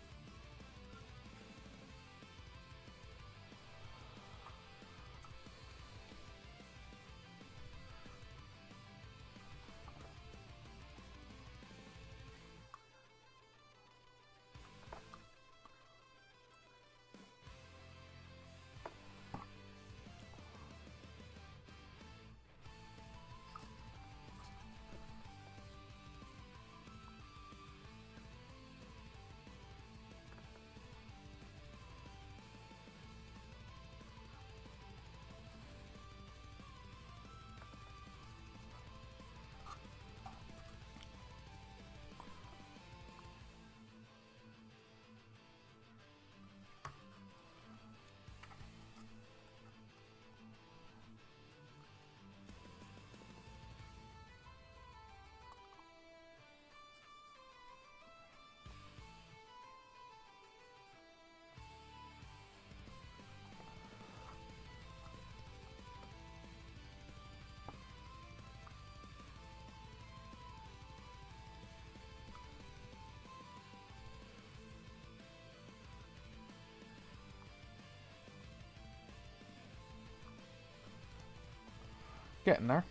Getting there.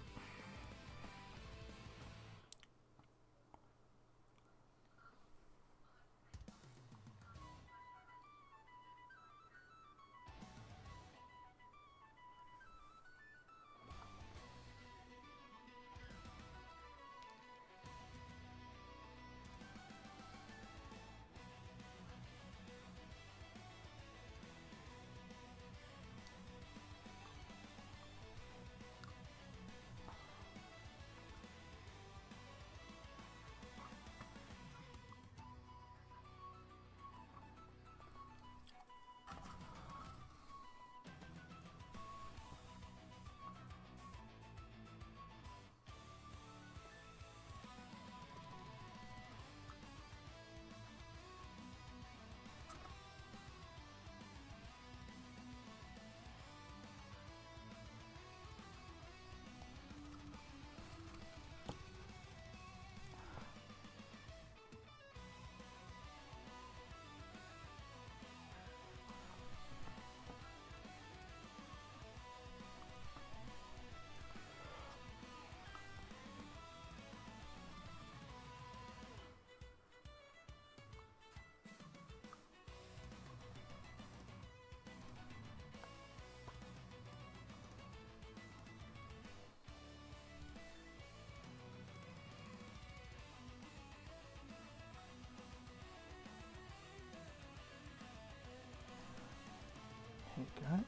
Okay.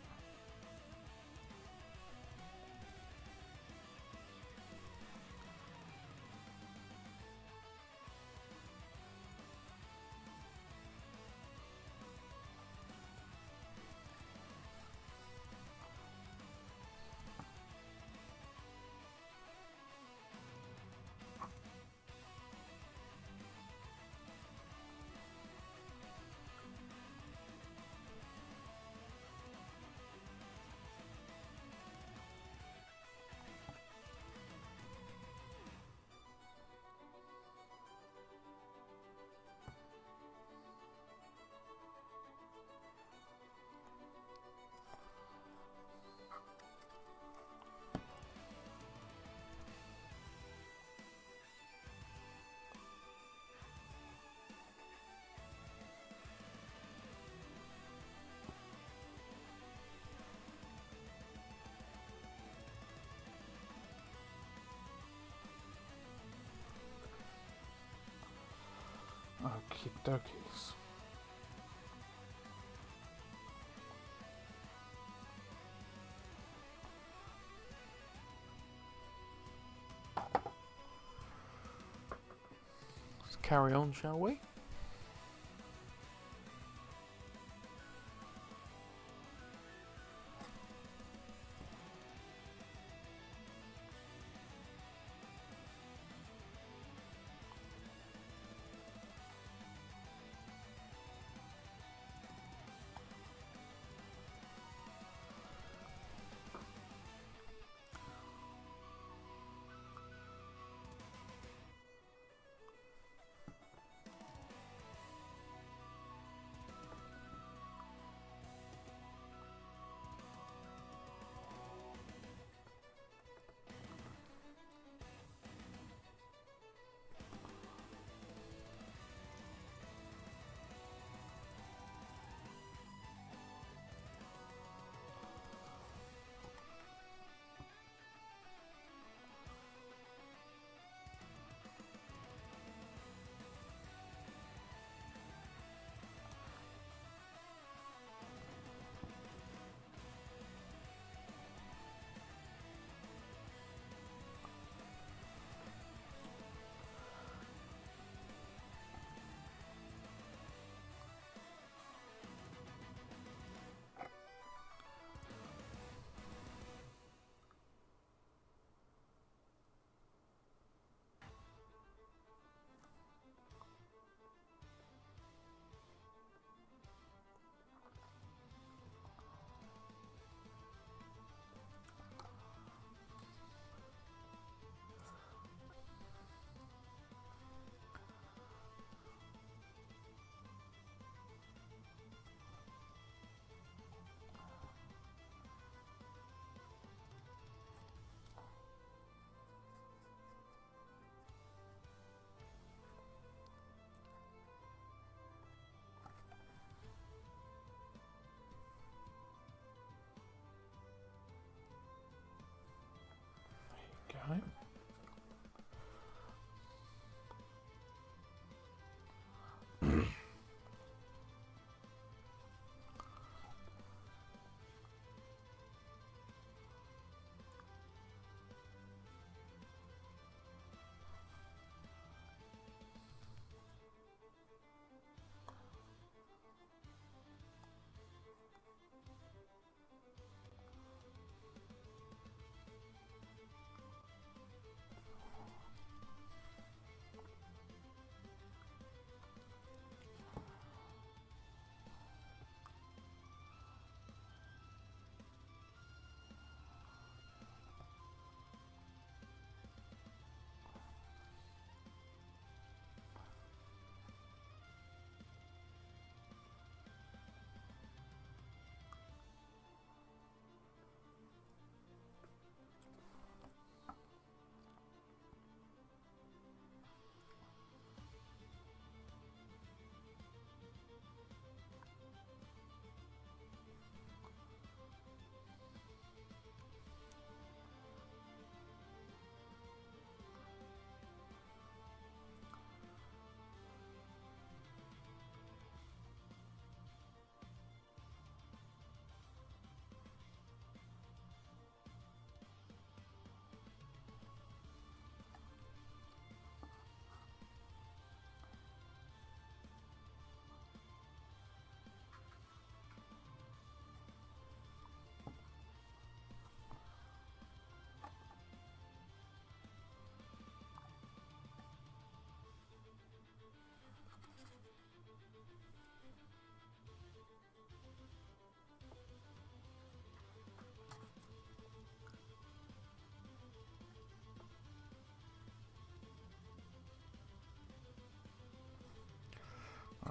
Okie dokies. Let's carry on, shall we?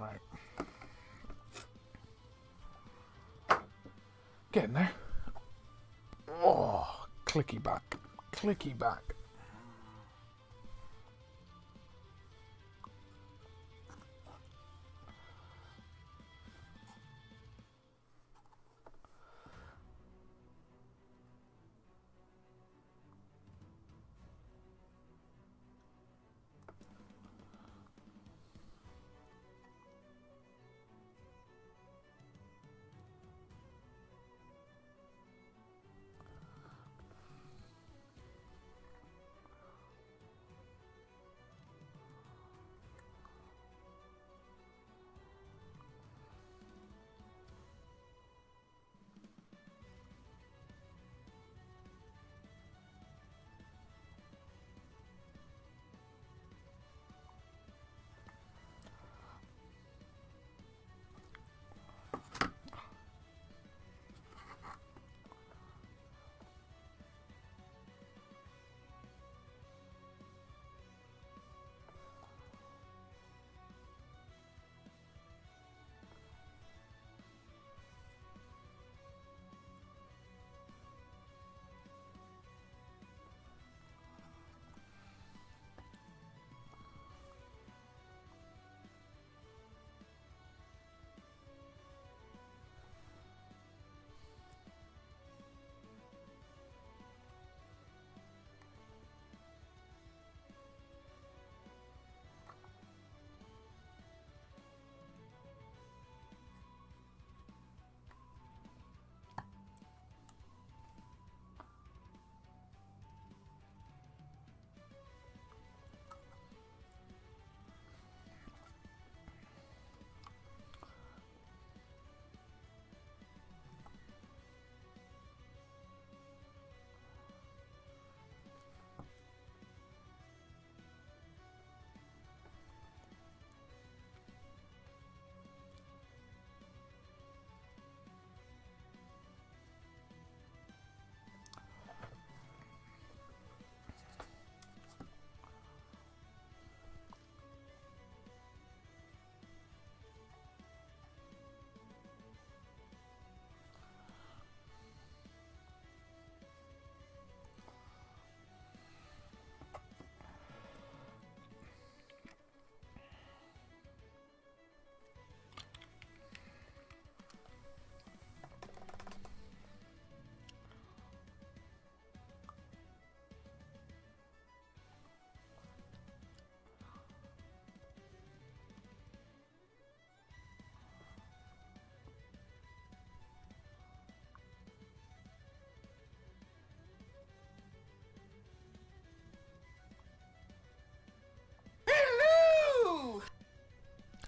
Right. Getting there. Oh, clicky back. Clicky back.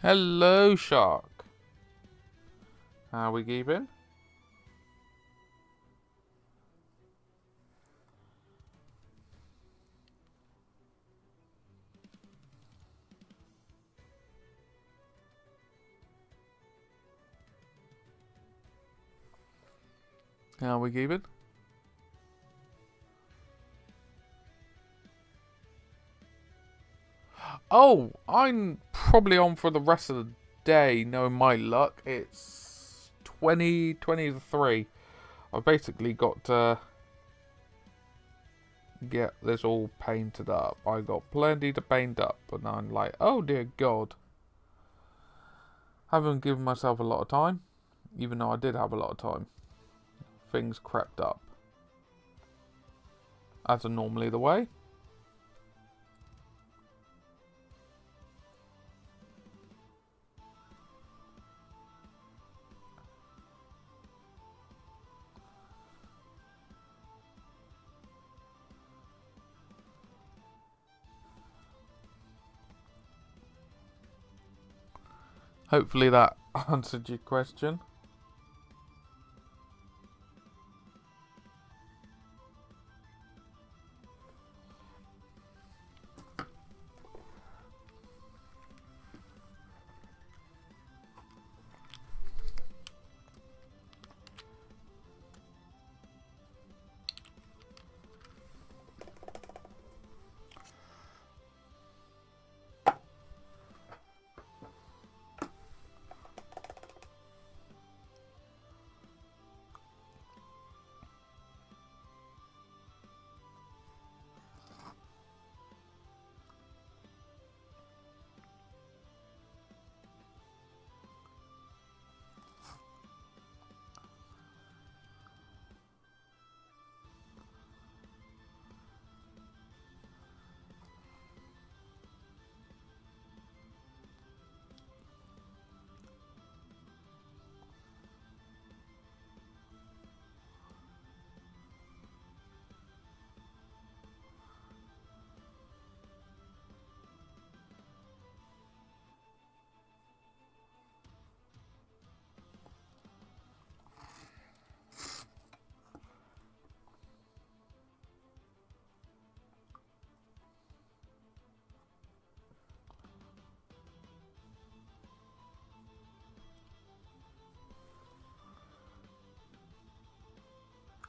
Hello, Shark. How we keeping? How we keeping? Oh, I'm probably on for the rest of the day, knowing my luck. It's 20 to 3. I've basically got to get this all painted up. I got plenty to paint up, and I'm like, oh dear God. Haven't given myself a lot of time, even though I did have a lot of time. Things crept up, as are normally the way. Hopefully that answered your question.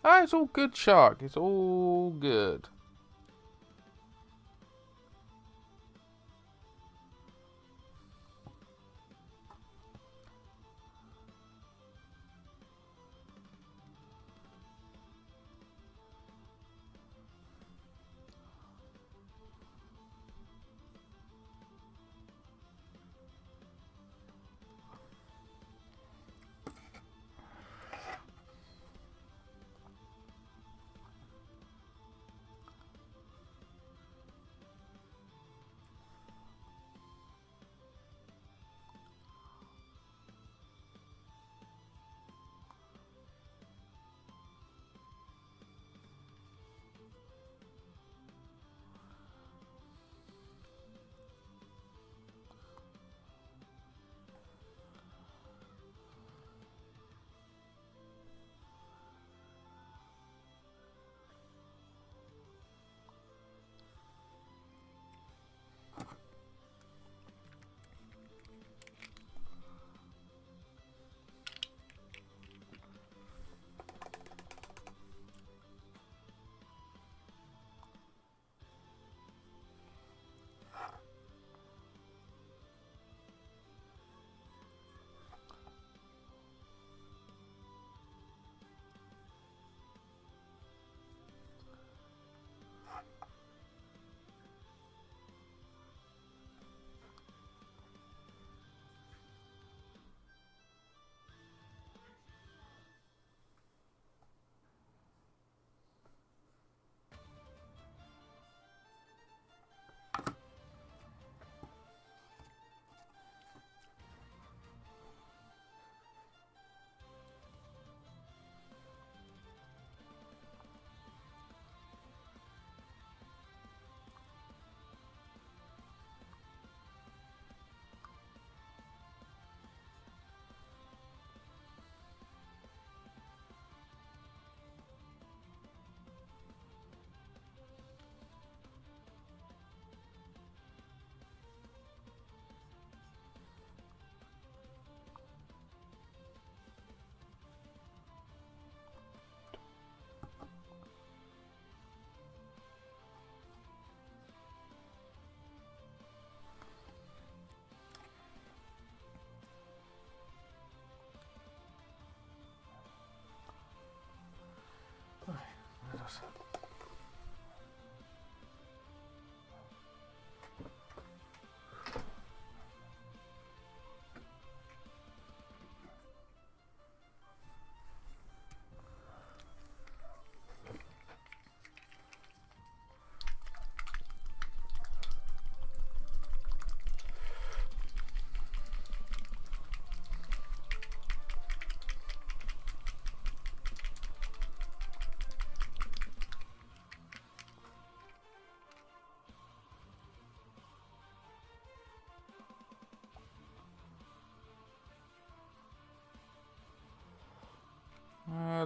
Ah, it's all good, Shark. It's all good.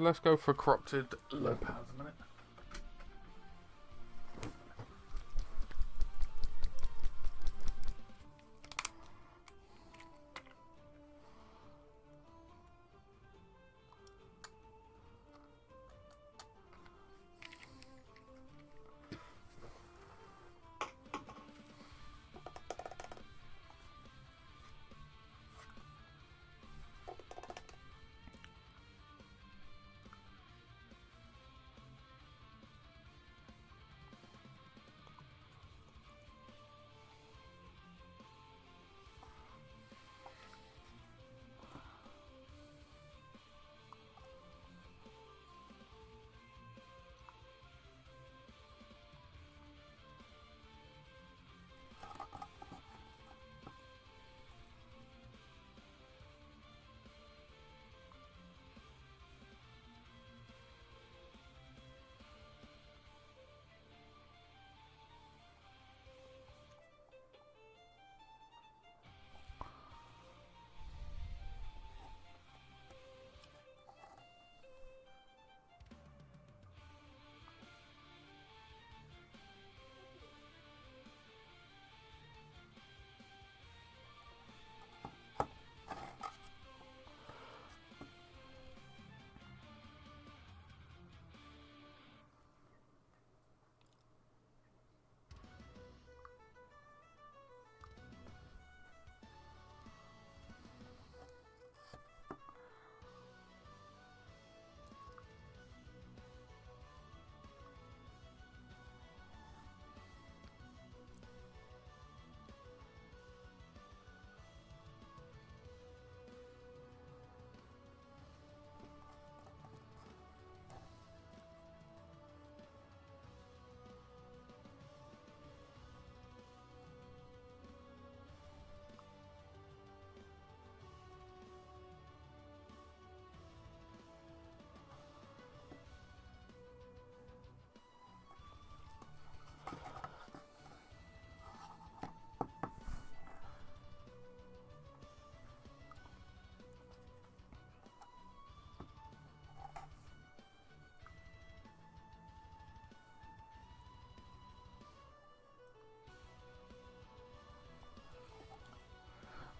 Let's go for corrupted low powers a minute.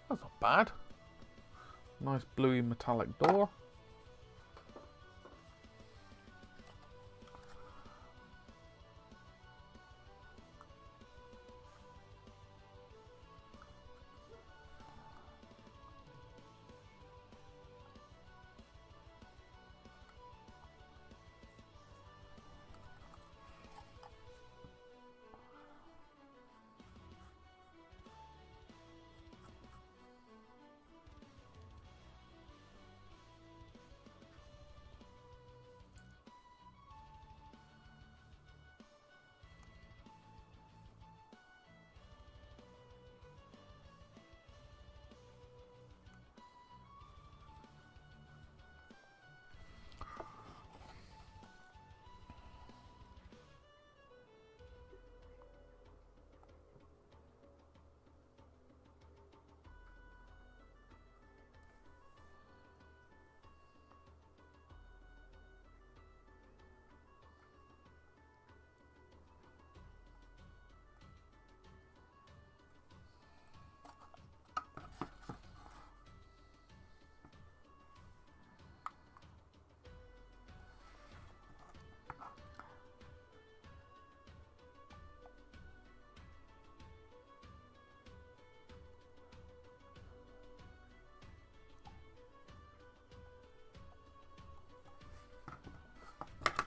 That's not bad. Nice bluey metallic door.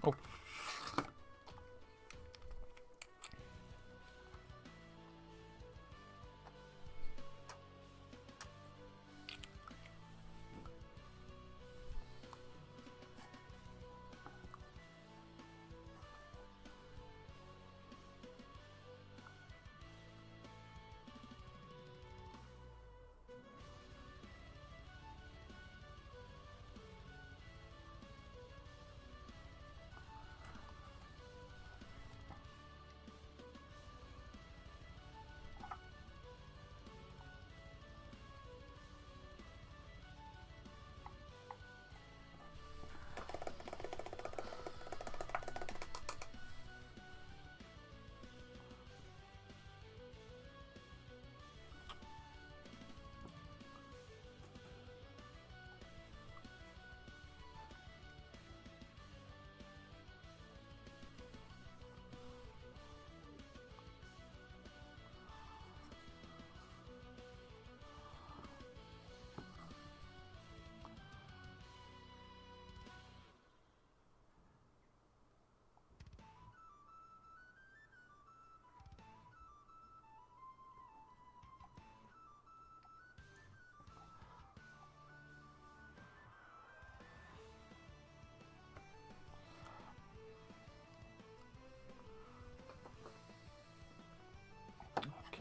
Oh.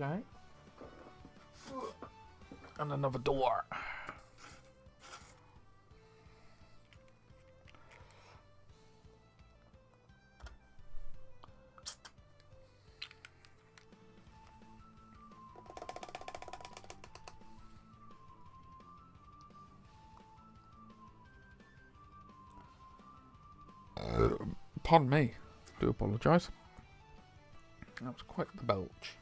Okay. And another door. Pardon me. Do apologise. That was quite the belch.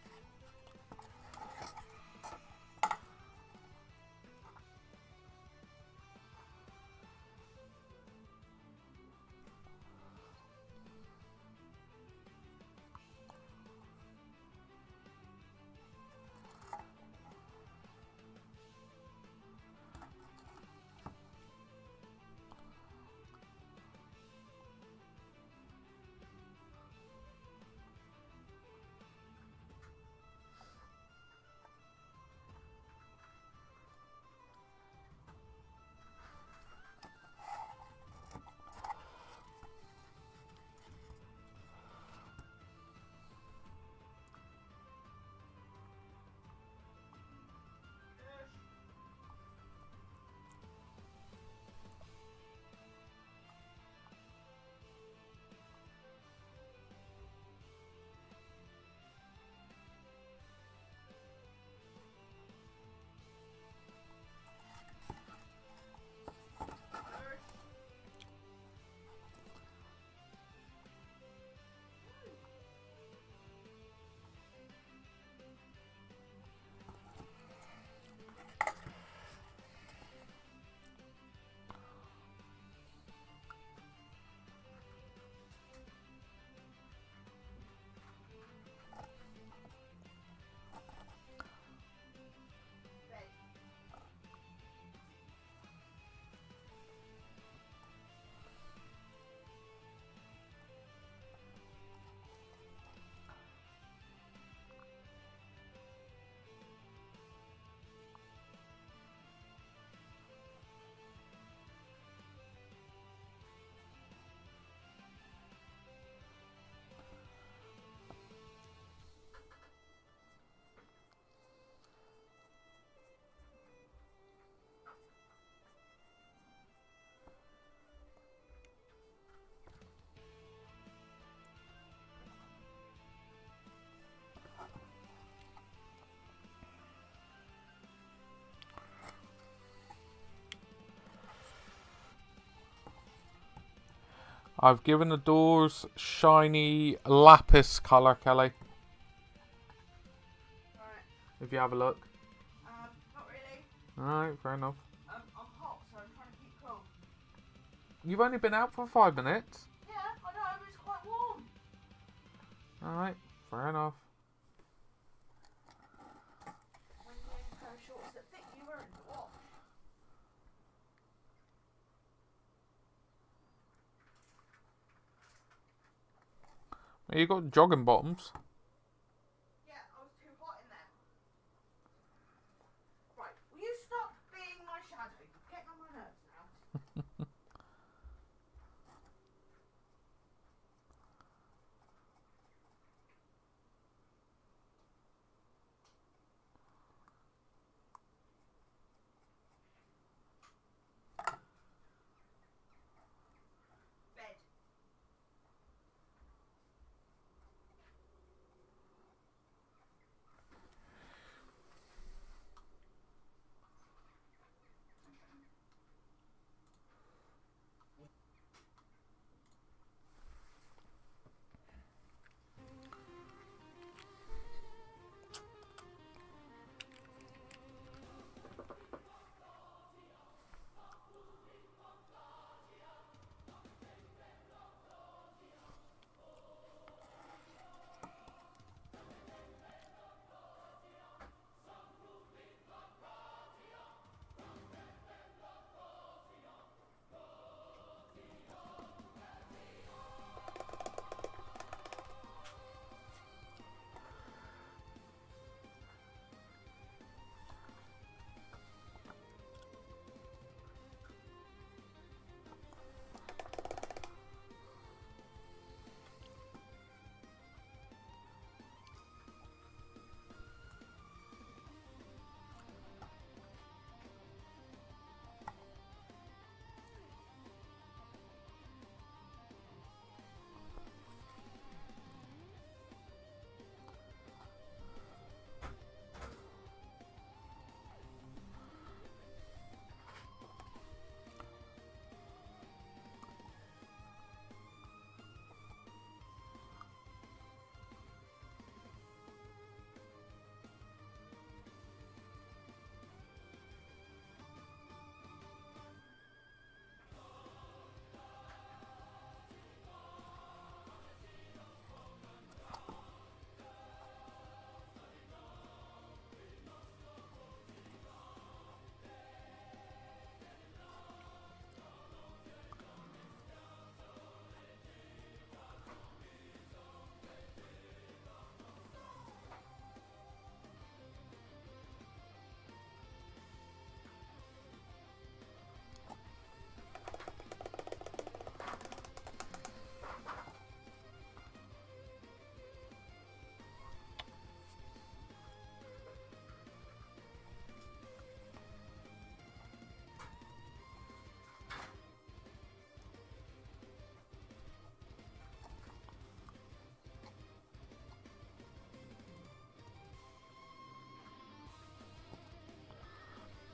I've given the doors shiny lapis colour, Kelly. Right. If you have a look. Not really. Alright, fair enough. I'm hot, so I'm trying to keep cool. You've only been out for 5 minutes. Yeah, I know, but it's quite warm. Alright, fair enough. When you're in a pair of shorts that fit you, we're in the wash. You got jogging bottoms. Yeah, I was too hot in there. Right, will you stop being my shadow? You're getting on my nerves now. Bed.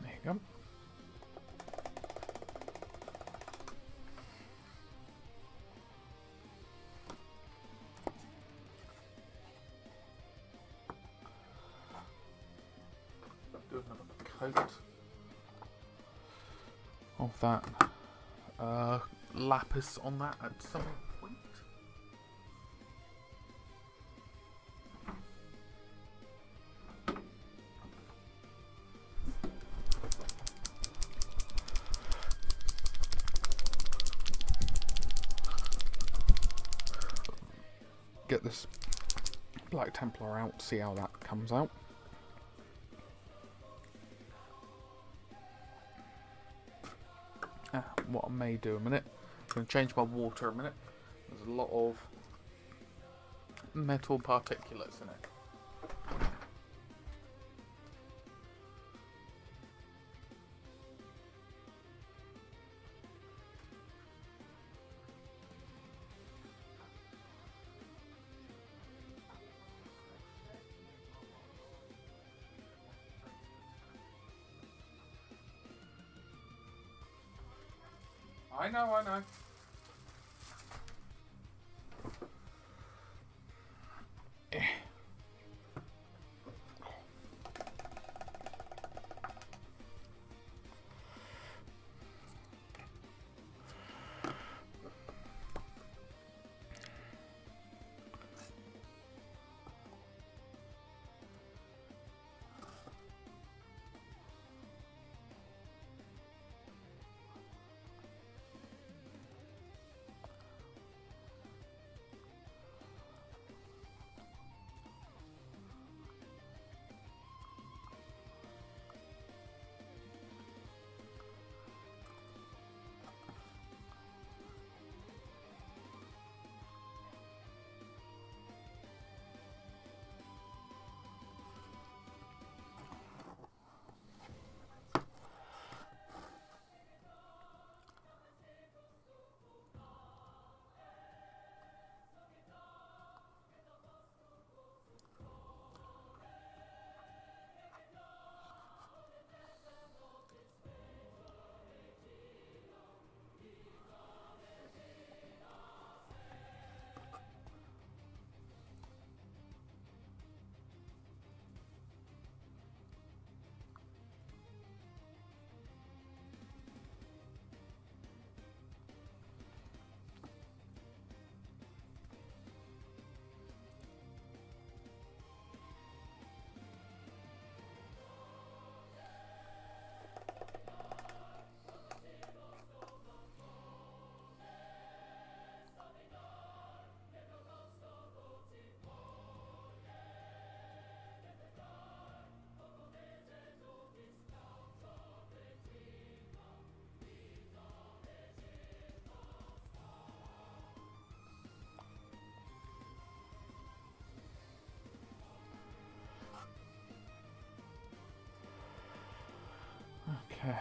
There you go. Do another coat of that lapis on that at some point. Get this Black Templar out, see how that comes out. What I may do a minute, I'm going to change my water a minute. There's a lot of metal particulates in it. I know. Okay.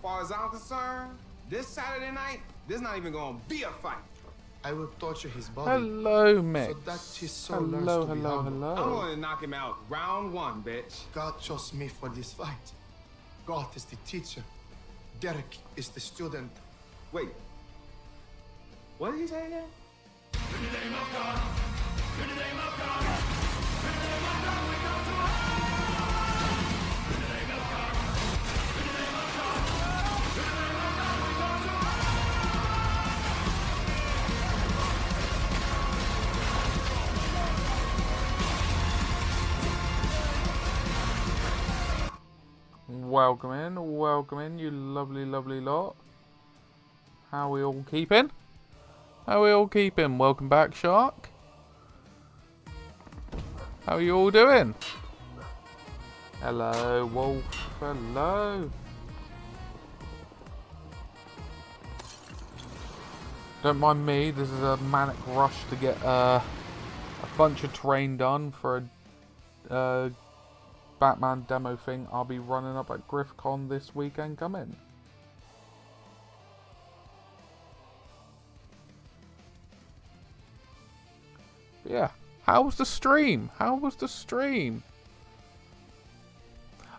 Far as I'm concerned, this Saturday night, there's not even gonna be a fight. I will torture his body. Hello, Mix. So that his soul learns Hello, to be hello, humble. I'm hello. gonna knock him out round one, bitch. God chose me for this fight. God is the teacher. Derek is the student. Wait. What did he say again? Welcome in, you lovely, lovely lot. How we all keeping? How we all keeping? Welcome back, Shark. How are you all doing? Hello, Wolf. Hello. Don't mind me, this is a manic rush to get a bunch of terrain done for a Batman demo thing I'll be running up at GriffCon this weekend coming. But yeah, how was the stream? How was the stream?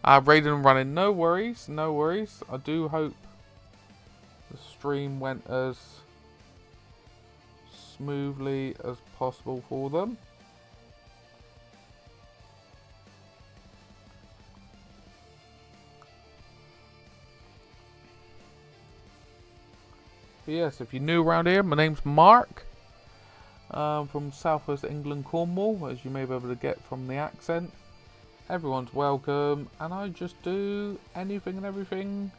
Raiden running, no worries, no worries. I do hope the stream went as smoothly as possible for them. But yes, if you're new around here, my name's Mark. From Southwest England, Cornwall, as you may be able to get from the accent. Everyone's welcome, and I just do anything and everything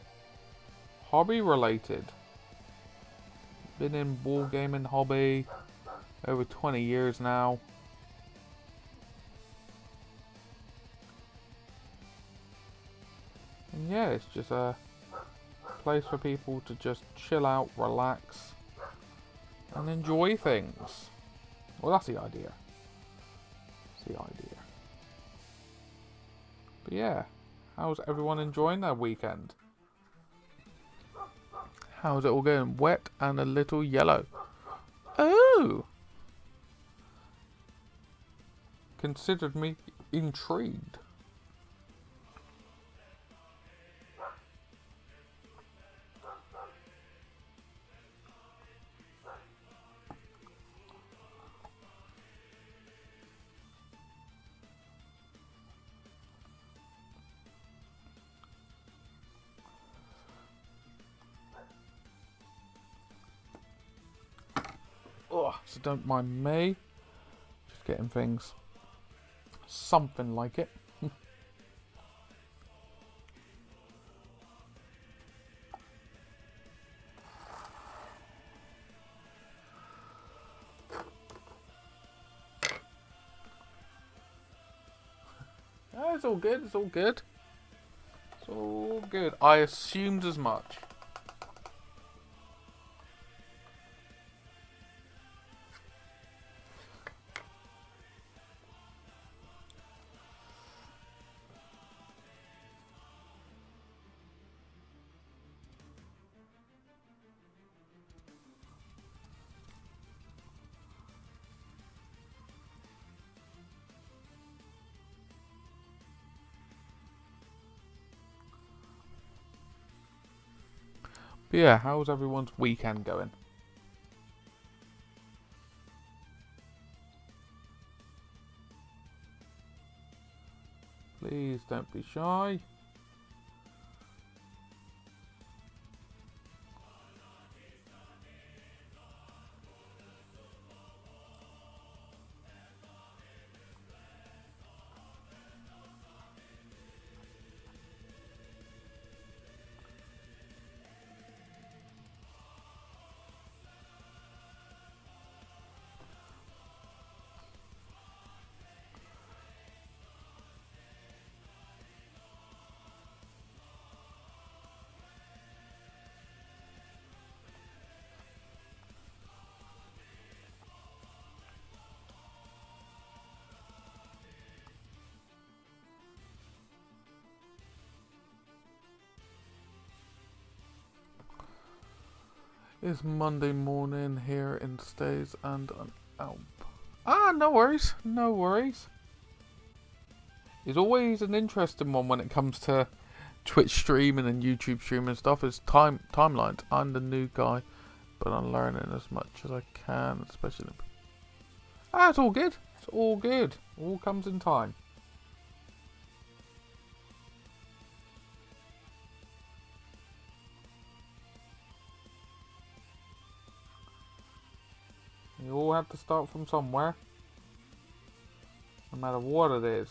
hobby related. Been in wargaming hobby over 20 years now. And yeah, it's just a place for people to just chill out, relax, and enjoy things. Well, that's the idea. That's the idea. But yeah, how's everyone enjoying their weekend? How's it all going? Wet and a little yellow. Oh! Considered me intrigued. Oh, so don't mind me. Just getting things something like it. It's all good, it's all good. It's all good. I assumed as much. But yeah, how's everyone's weekend going? Please don't be shy. It's Monday morning here in the States and no worries, no worries. It's always an interesting one when it comes to Twitch streaming and YouTube streaming and stuff. It's timelines. I'm the new guy, but I'm learning as much as I can, especially. It's all good. It's all good. All comes in time. You all have to start from somewhere, no matter what it is.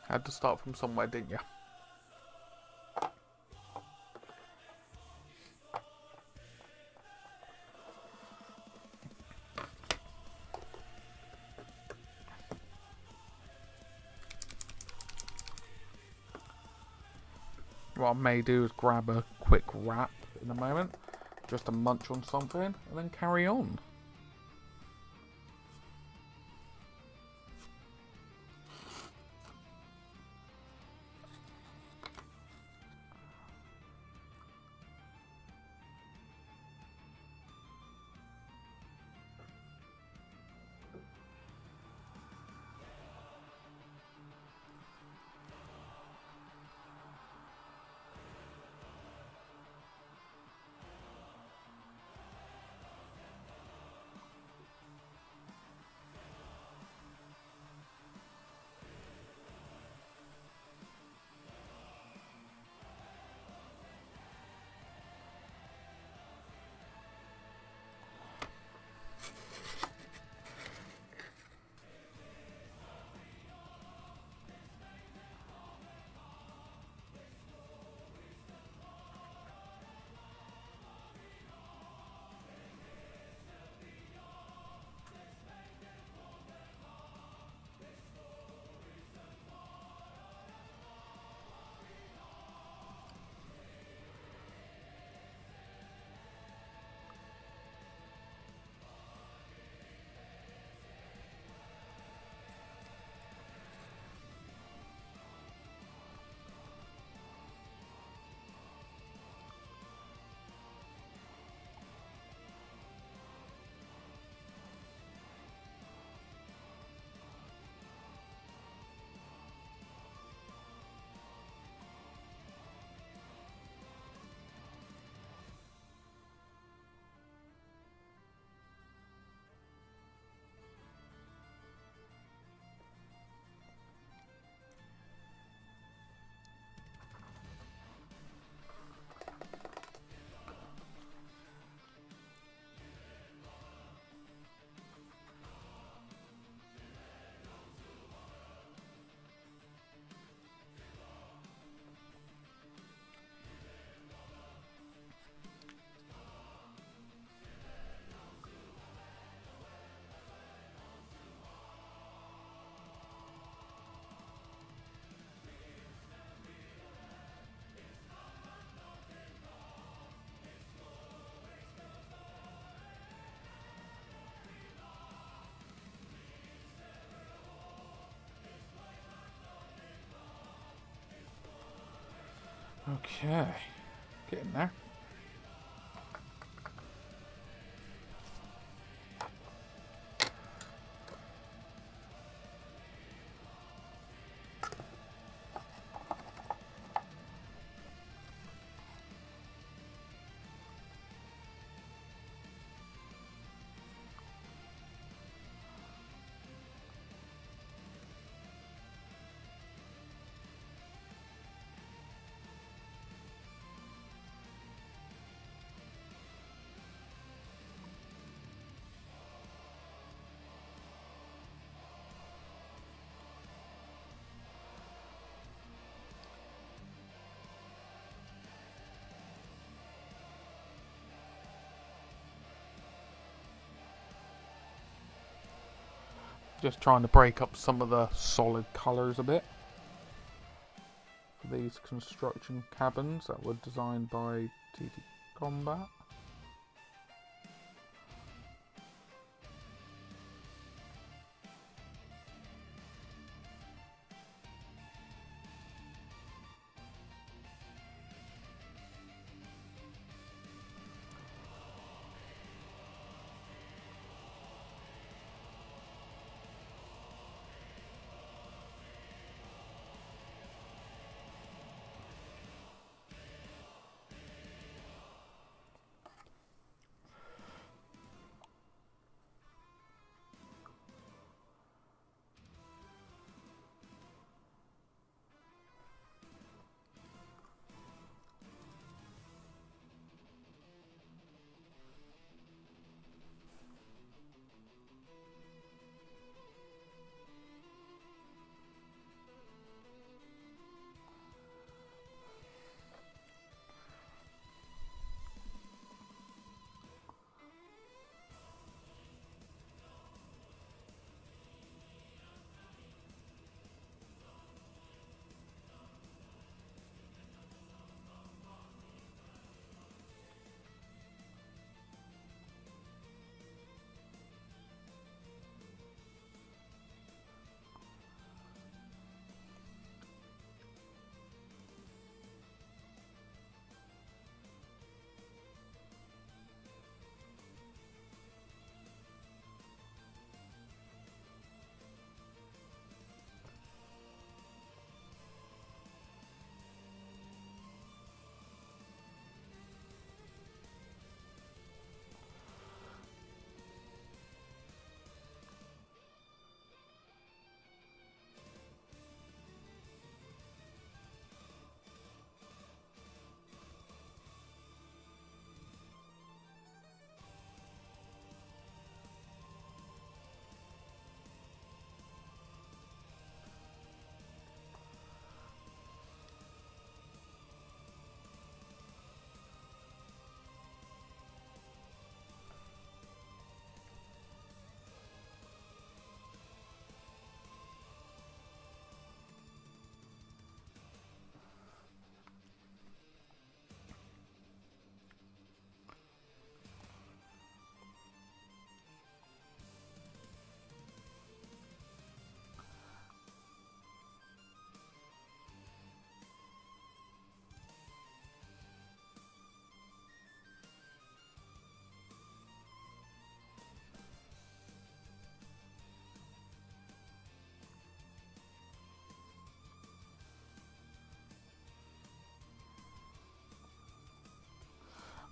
Had to start from somewhere, didn't you? What I may do is grab a quick wrap in a moment, just to munch on something, and then carry on. Okay, getting there. Just trying to break up some of the solid colours a bit for these construction cabins that were designed by TTCombat.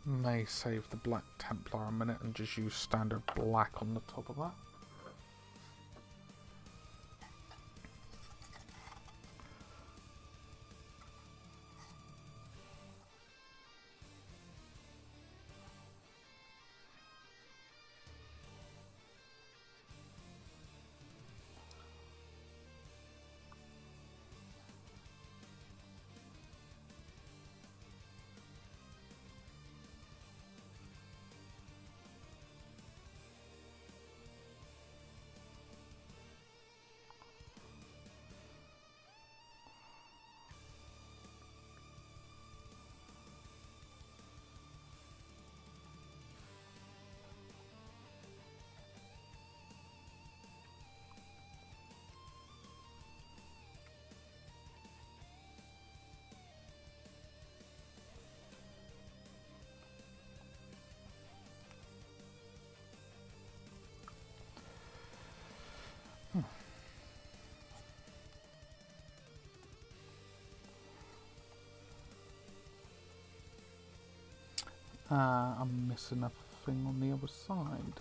May save the Black Templar a minute and just use standard black on the top of that. I'm missing a thing on the other side.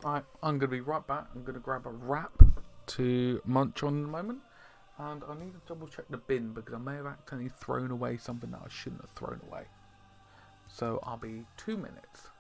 Alright, I'm going to be right back. I'm going to grab a wrap to munch on in a moment. And I need to double check the bin because I may have accidentally thrown away something that I shouldn't have thrown away. So I'll be 2 minutes.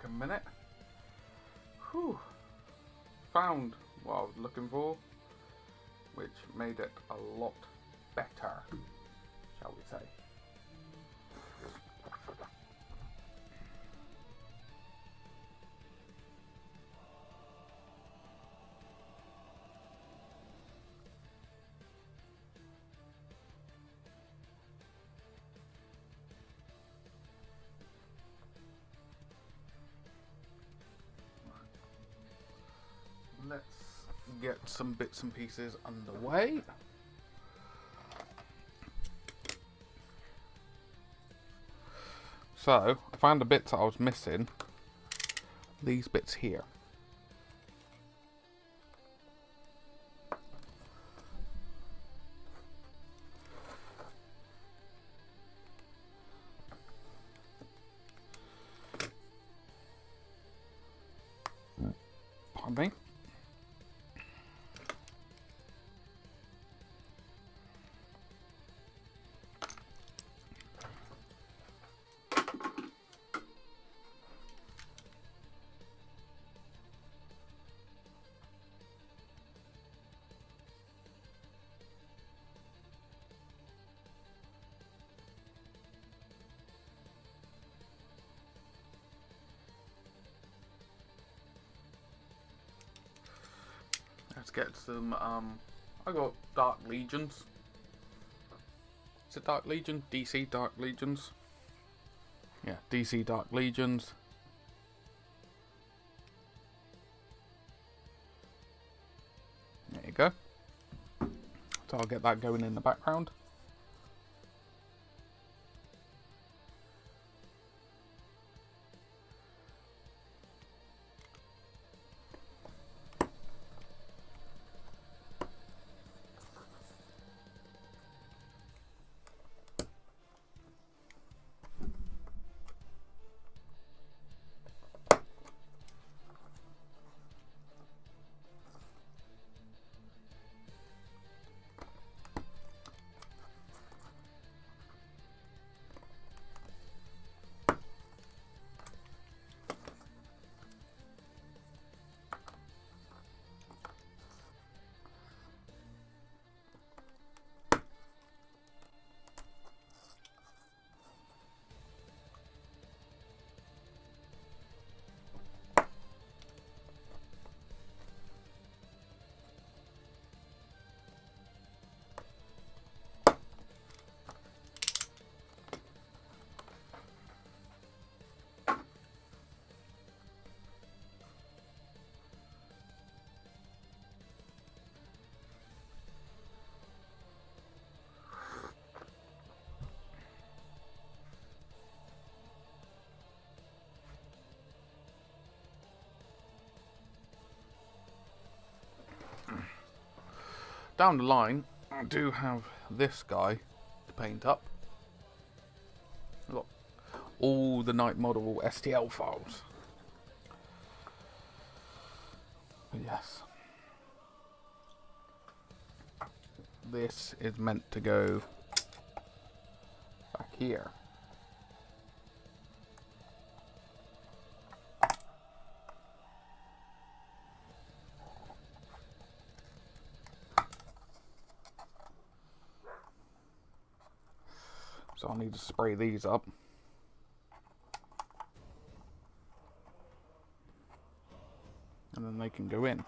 a minute. Whew. Found what I was looking for, which made it a lot better, shall we say. Let's get some bits and pieces underway. So, I found the bits that I was missing. These bits here. Pardon me. Let's get some, I got Dark Legions. Is it Dark Legion? DC Dark Legions? Yeah, DC Dark Legions. There you go. So I'll get that going in the background. Down the line, I do have this guy to paint up. Look, all the Night Model STL files. But yes, this is meant to go back here. So I'll need to spray these up. And then they can go in.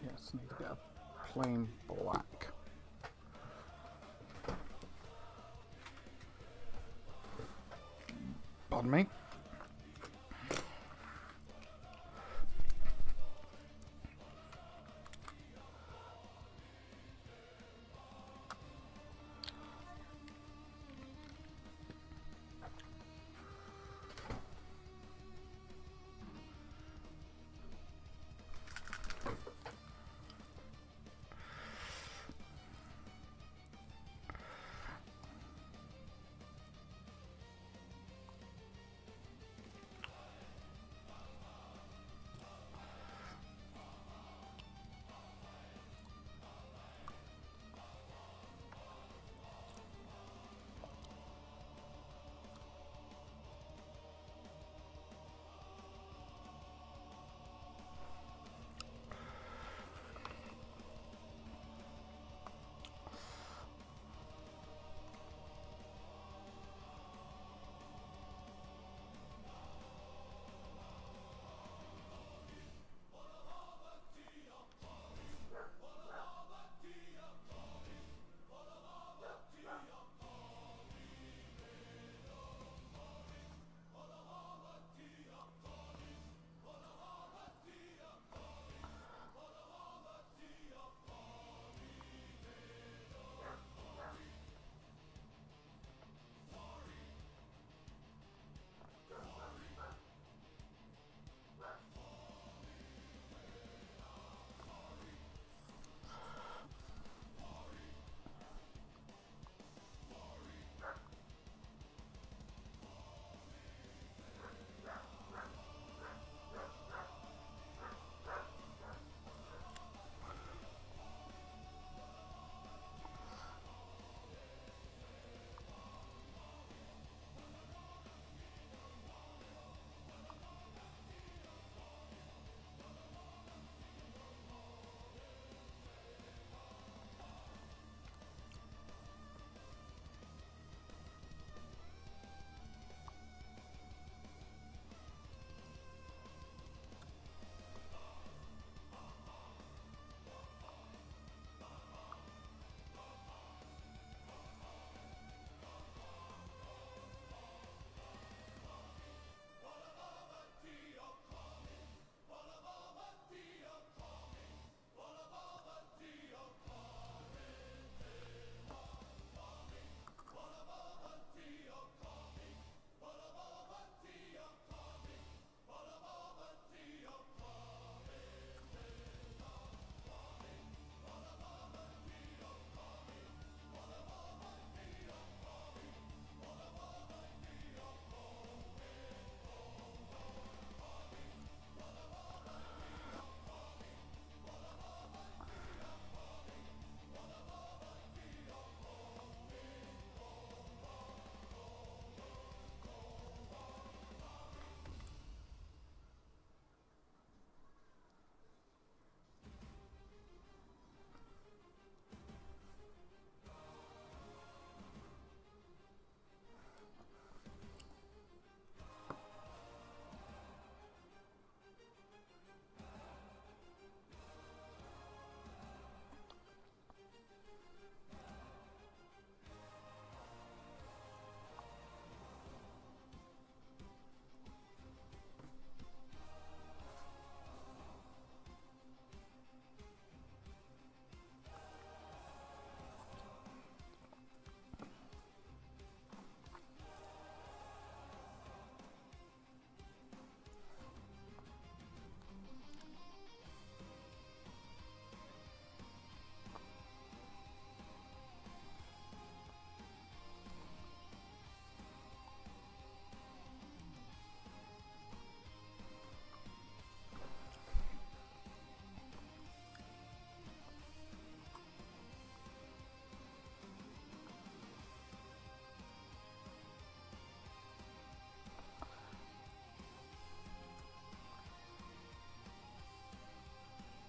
Yes, need to get a plain black. Pardon me.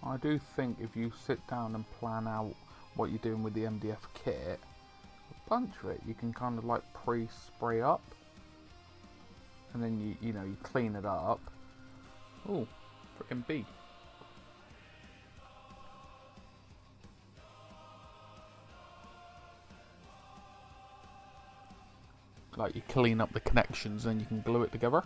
I do think if you sit down and plan out what you're doing with the MDF kit, a bunch of it you can kind of like pre-spray up, and then you know you clean it up. Oh, freaking bee! Like you clean up the connections and you can glue it together.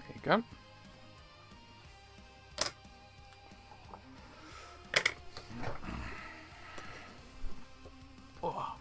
There you go. Oh.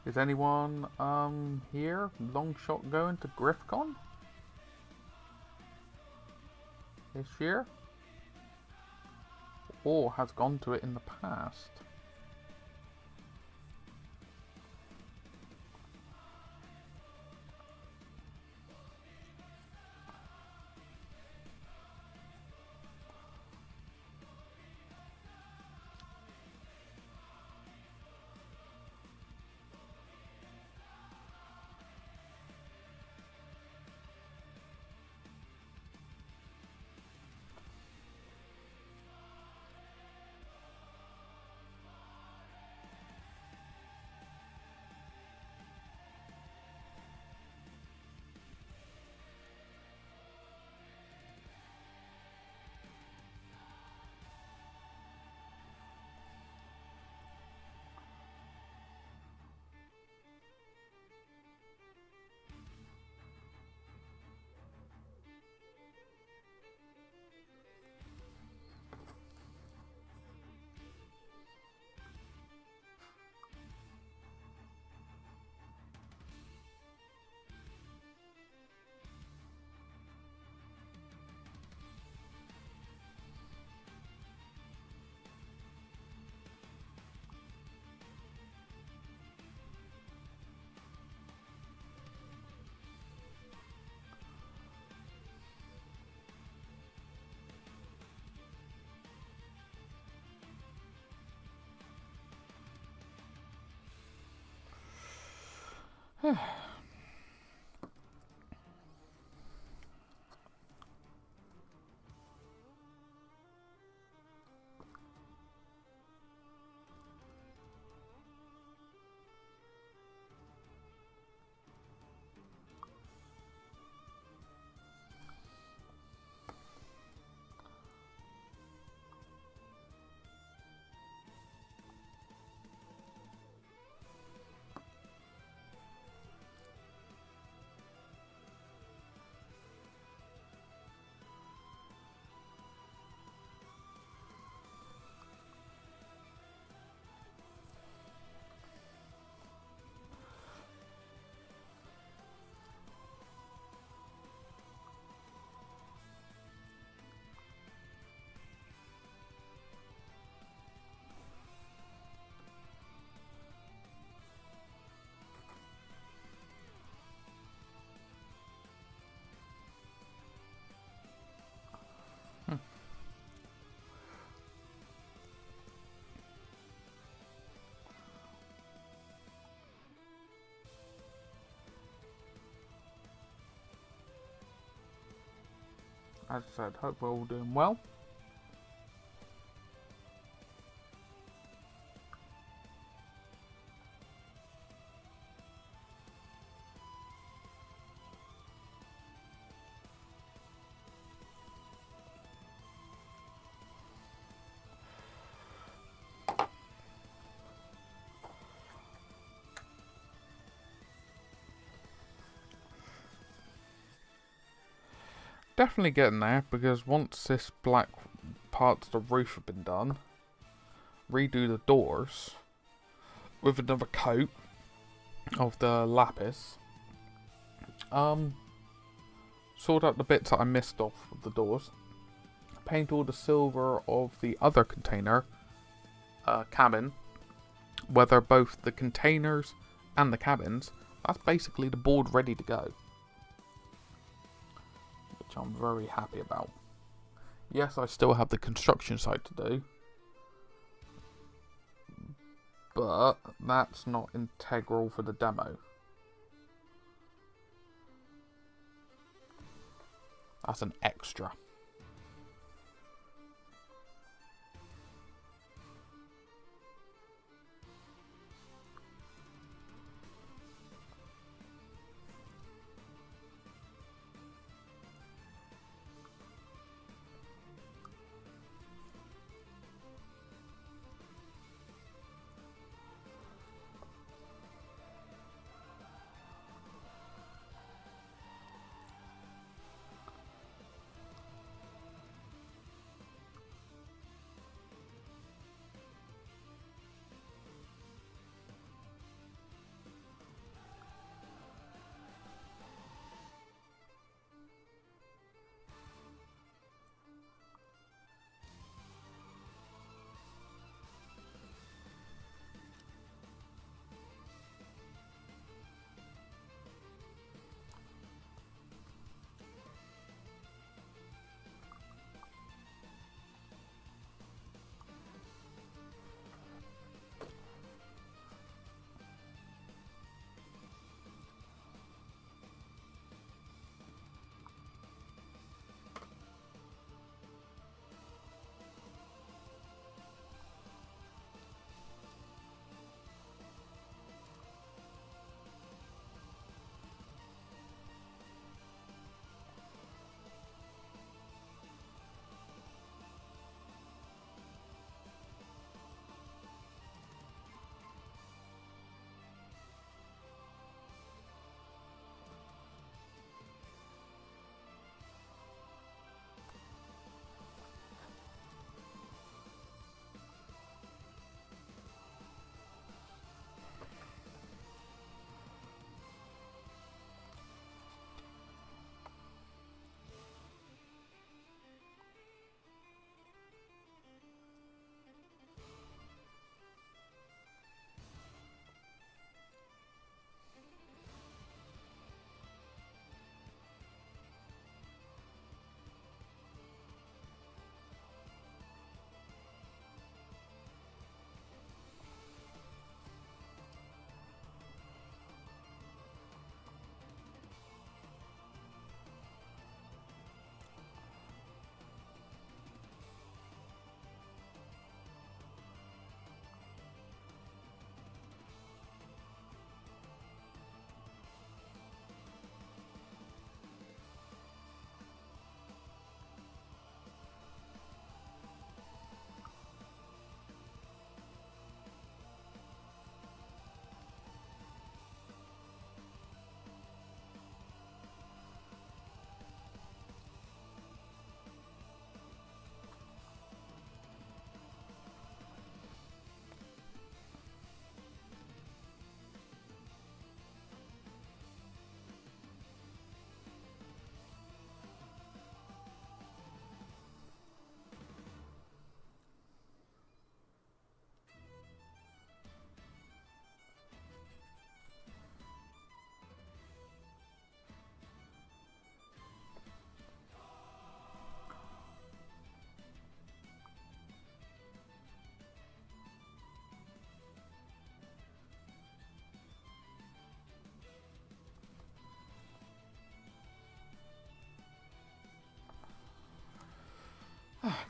Is anyone here long shot going to GriffCon this year? Or has gone to it in the past? As I said, hope we're all doing well. Definitely getting there, because once this black parts of the roof have been done, redo the doors with another coat of the lapis, sort out the bits that I missed off of the doors, paint all the silver of the other container cabin, whether both the containers and the cabins. That's basically the board ready to go, which I'm very happy about. Yes, I still have the construction site to do, but that's not integral for the demo. That's an extra.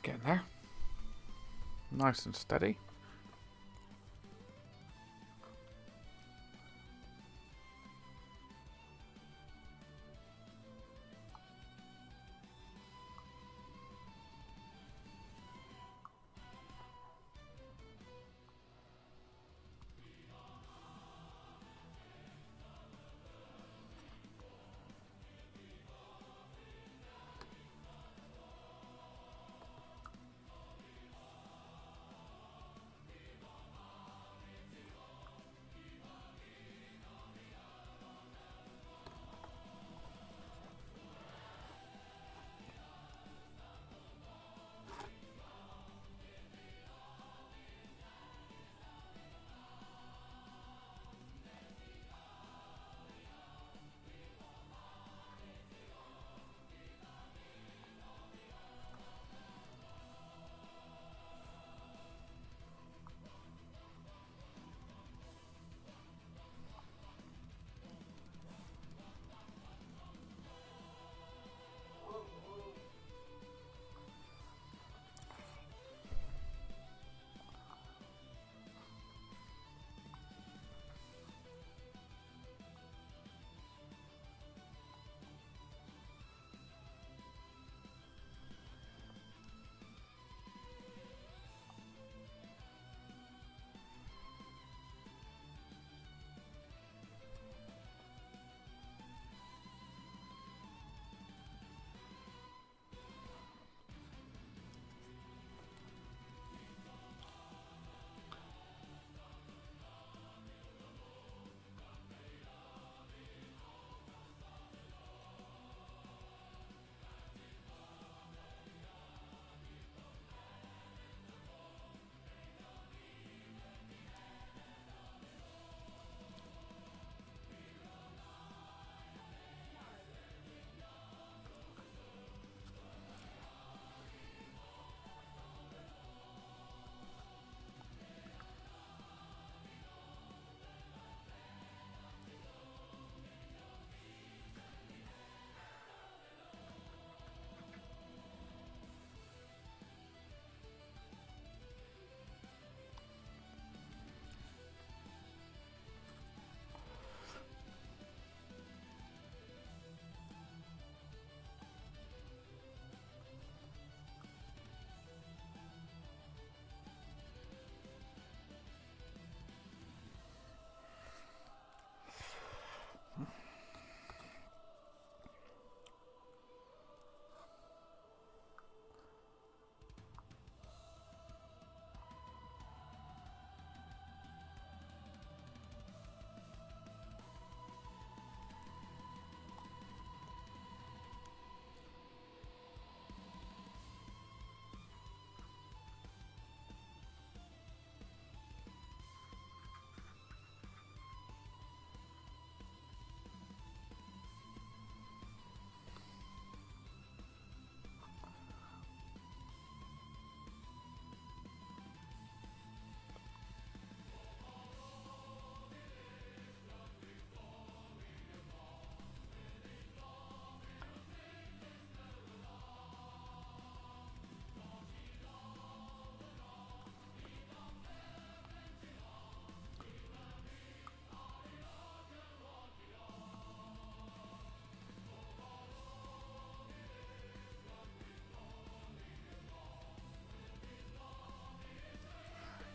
Getting there. Nice and steady.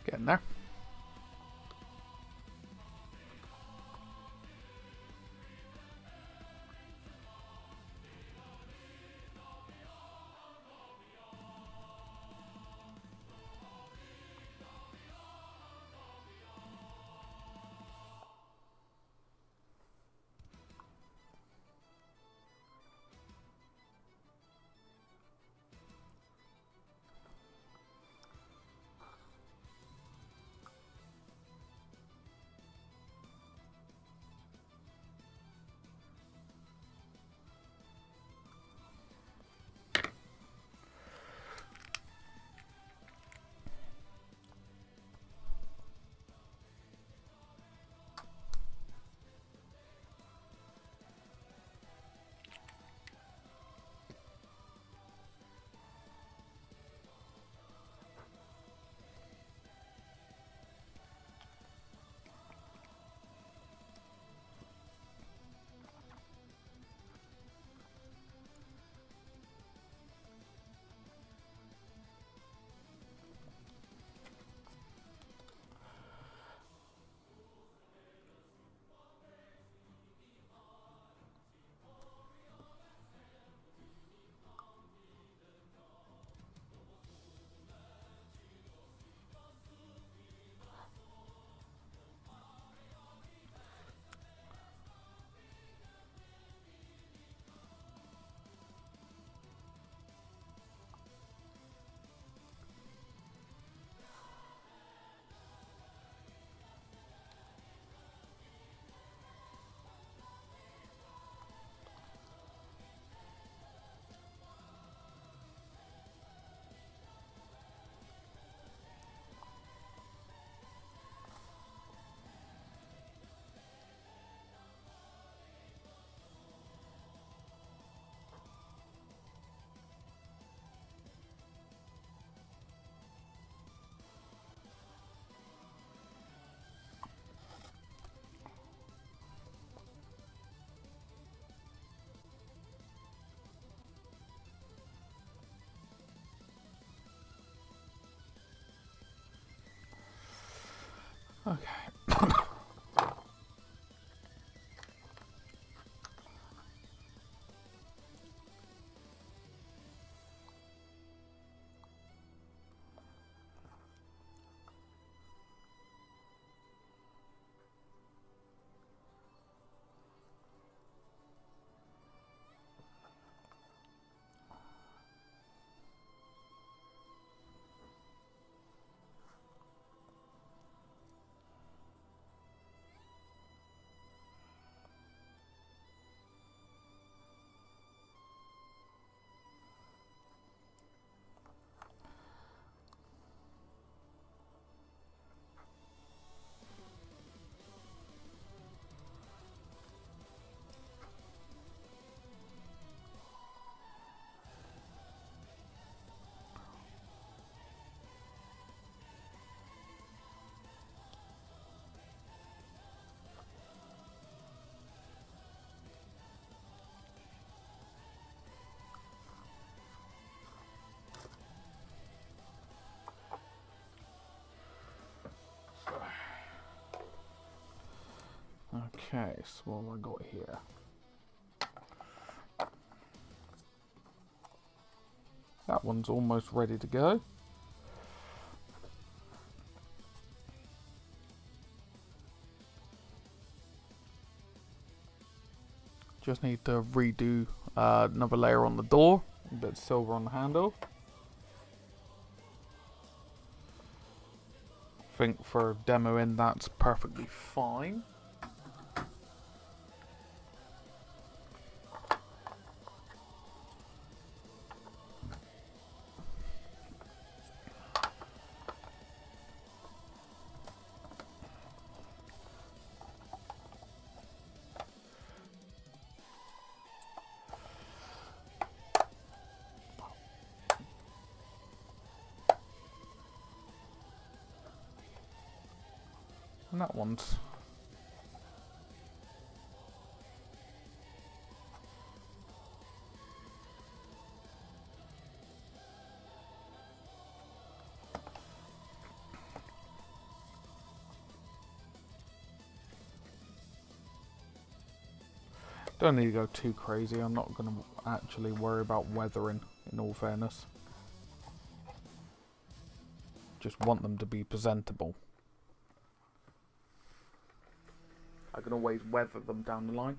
Getting there. Okay. Okay, so what have I got here? That one's almost ready to go. Just need to redo another layer on the door, a bit of silver on the handle. I think for demoing that's perfectly fine. And that one's don't need to go too crazy. I'm not going to actually worry about weathering, in all fairness. Just want them to be presentable. I can always weather them down the line.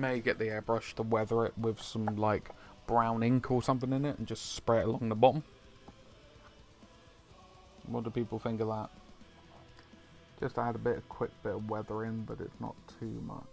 may get the airbrush to weather it with some like brown ink or something in it and just spray it along the bottom. What do people think of that? Just add a quick bit of weathering, but it's not too much.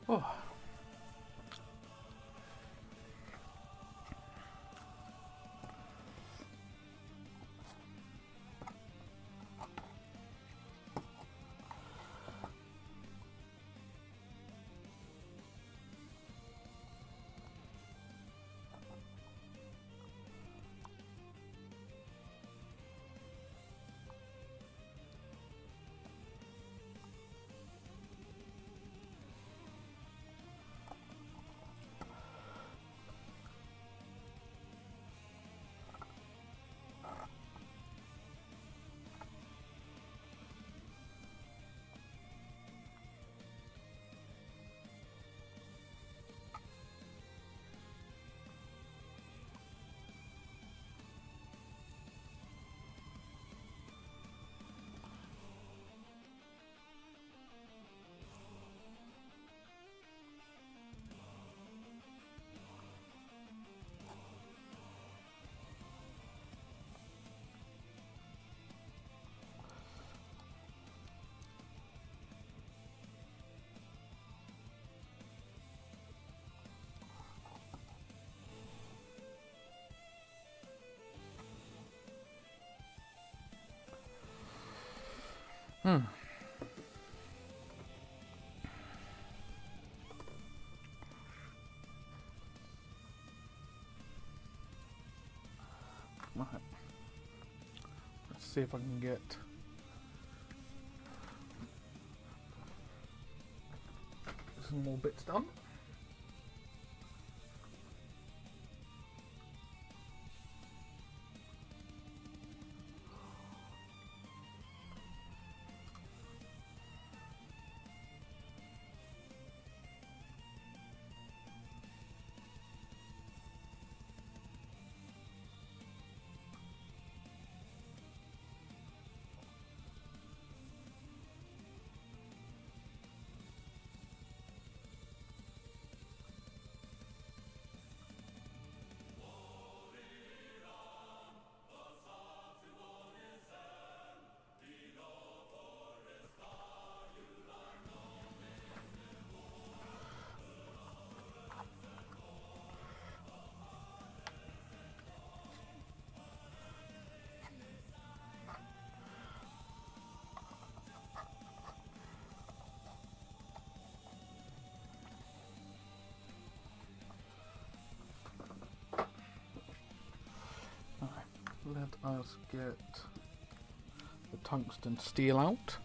Oh. Hmm. Right. Let's see if I can get some more bits done. Let us get the tungsten steel out.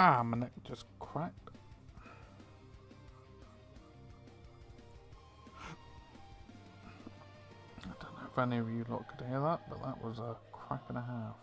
Ah, my neck just cracked. I don't know if any of you lot could hear that, but that was a crack and a half.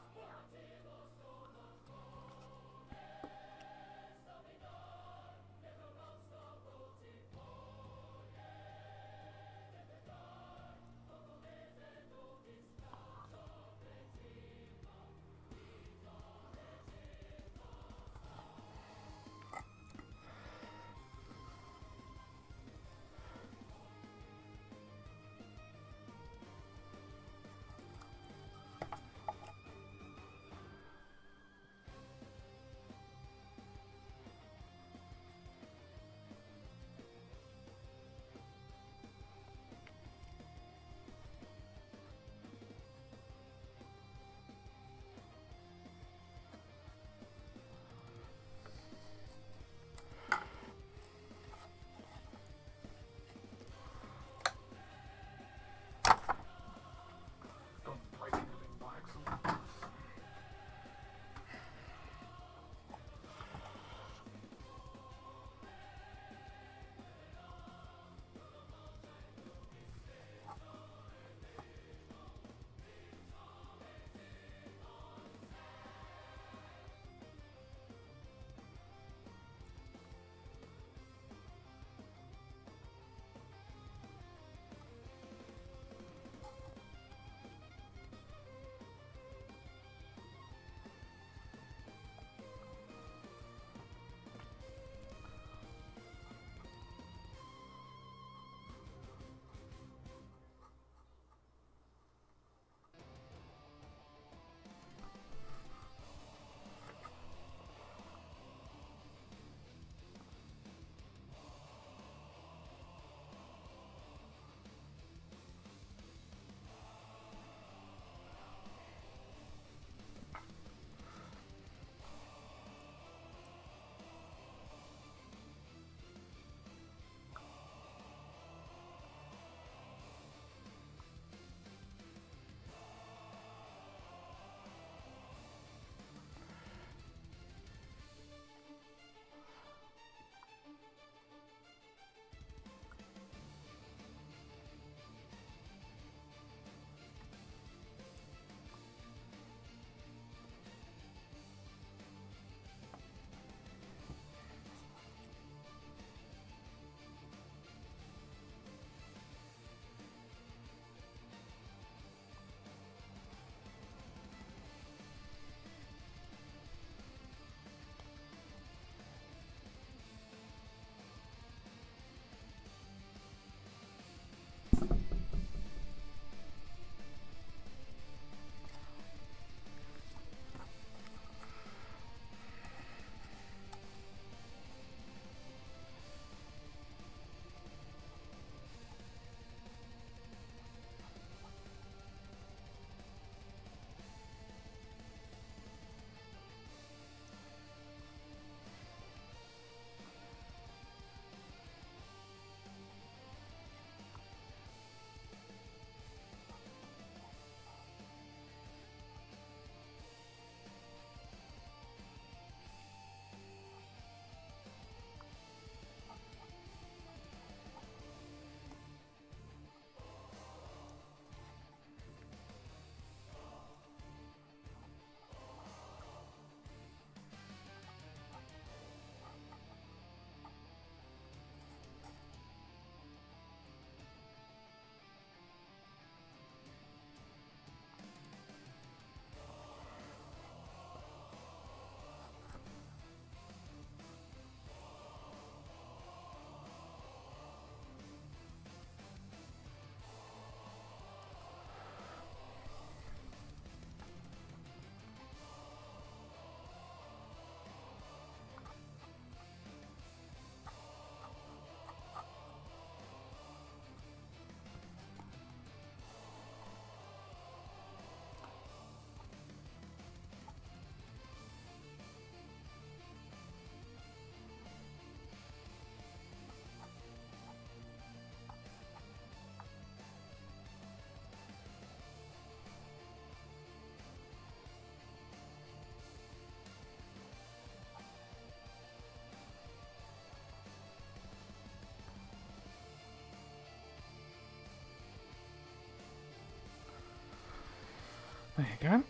There you go.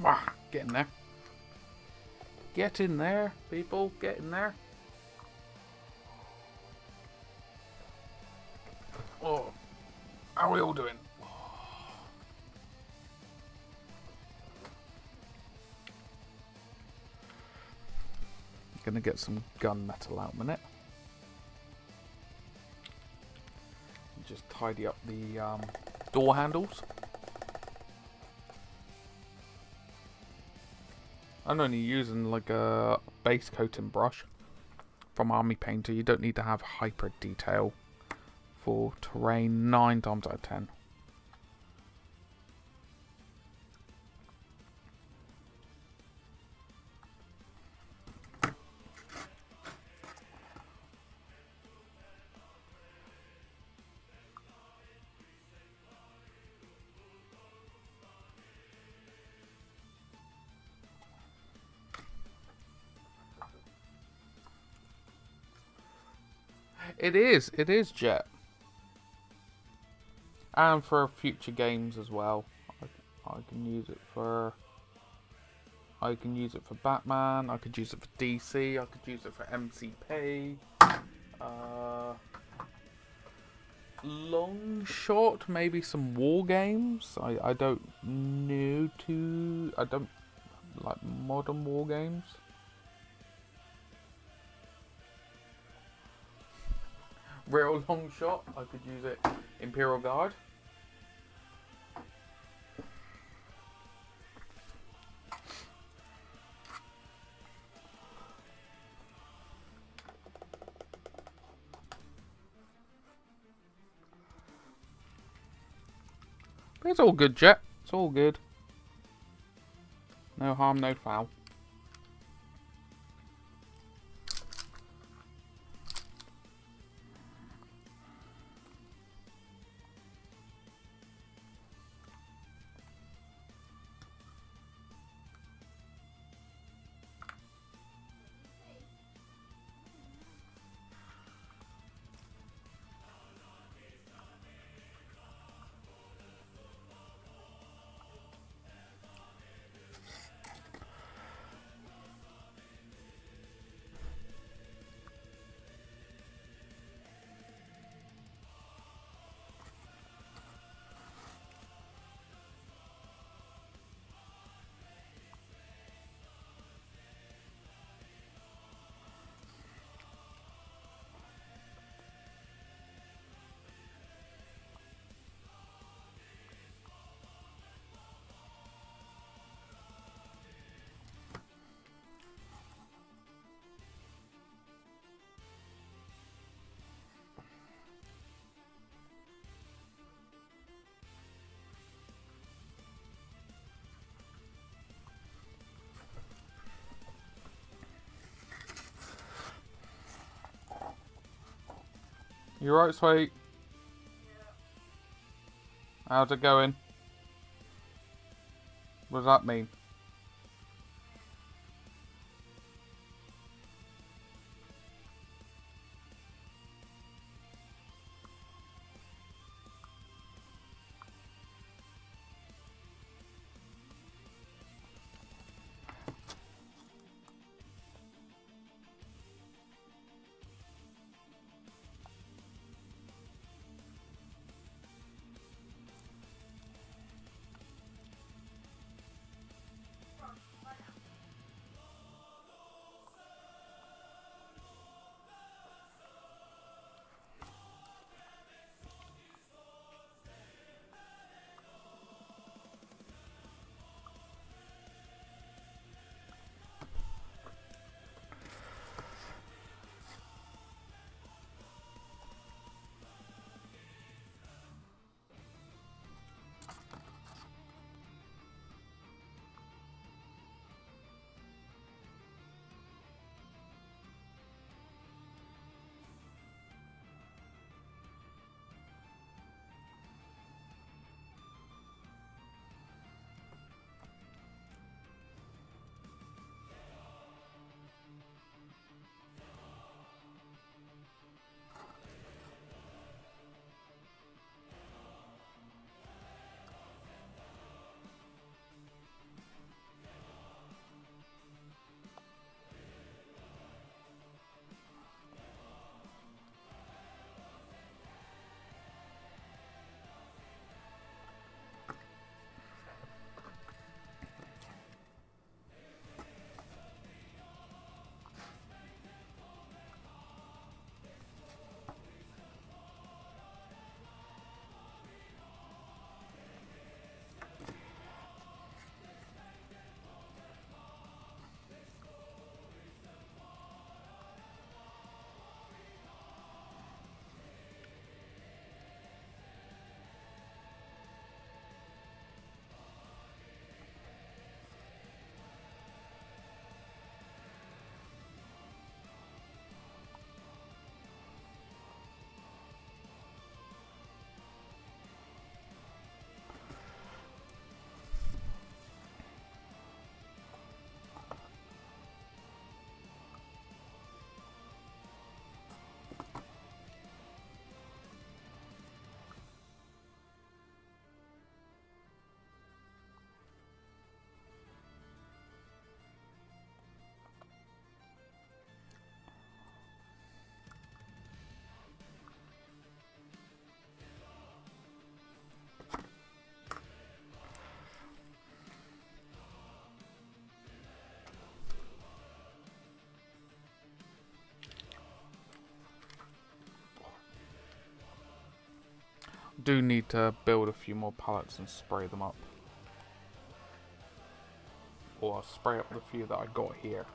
Ah, get in there. Get in there, people. Get in there. Oh, how are we all doing? Gonna get some gunmetal out in a minute. Just tidy up the door handles. I'm only using like a base coating brush from Army Painter. You don't need to have hyper detail for terrain 9 times out of 10. It is Jet. And for future games as well. I can use it for Batman, I could use it for DC, I could use it for MCP. Long shot, maybe some war games. I don't like modern war games. Real long shot, I could use it Imperial Guard. But it's all good, Jet. It's all good. No harm, no foul. You right, sweet? How's it going? What does that mean? do need to build a few more pallets and spray them up. Or I'll spray up the few that I got here.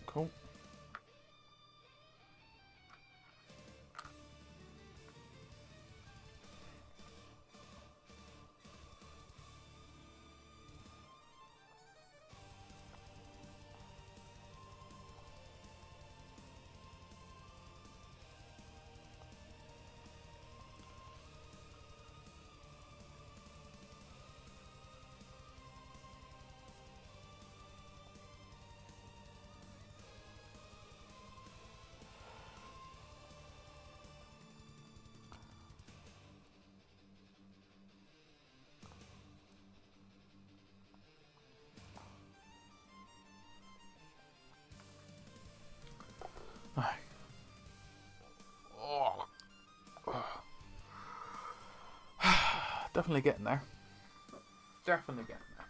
Cool. Oh. Definitely getting there. Definitely getting there.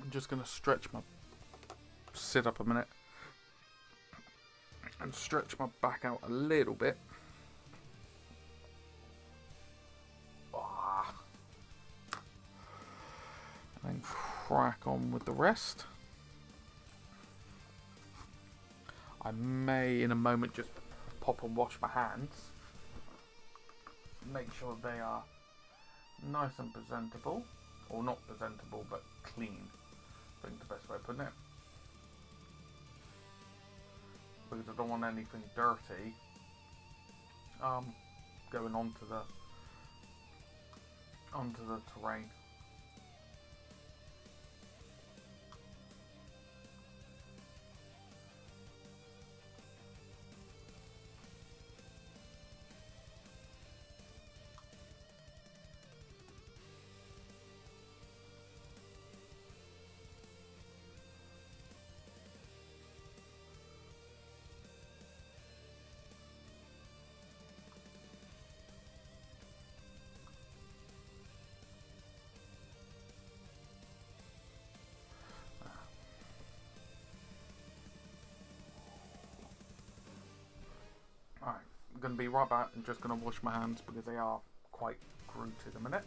I'm just gonna sit up a minute and stretch my back out a little bit. And then crack on with the rest. I may in a moment just pop and wash my hands. Make sure they are nice and presentable. Or not presentable, but clean. I think the best way of putting it. Because I don't want anything dirty going onto the terrain. Alright, I'm going to be right back and just going to wash my hands because they are quite crude in a minute.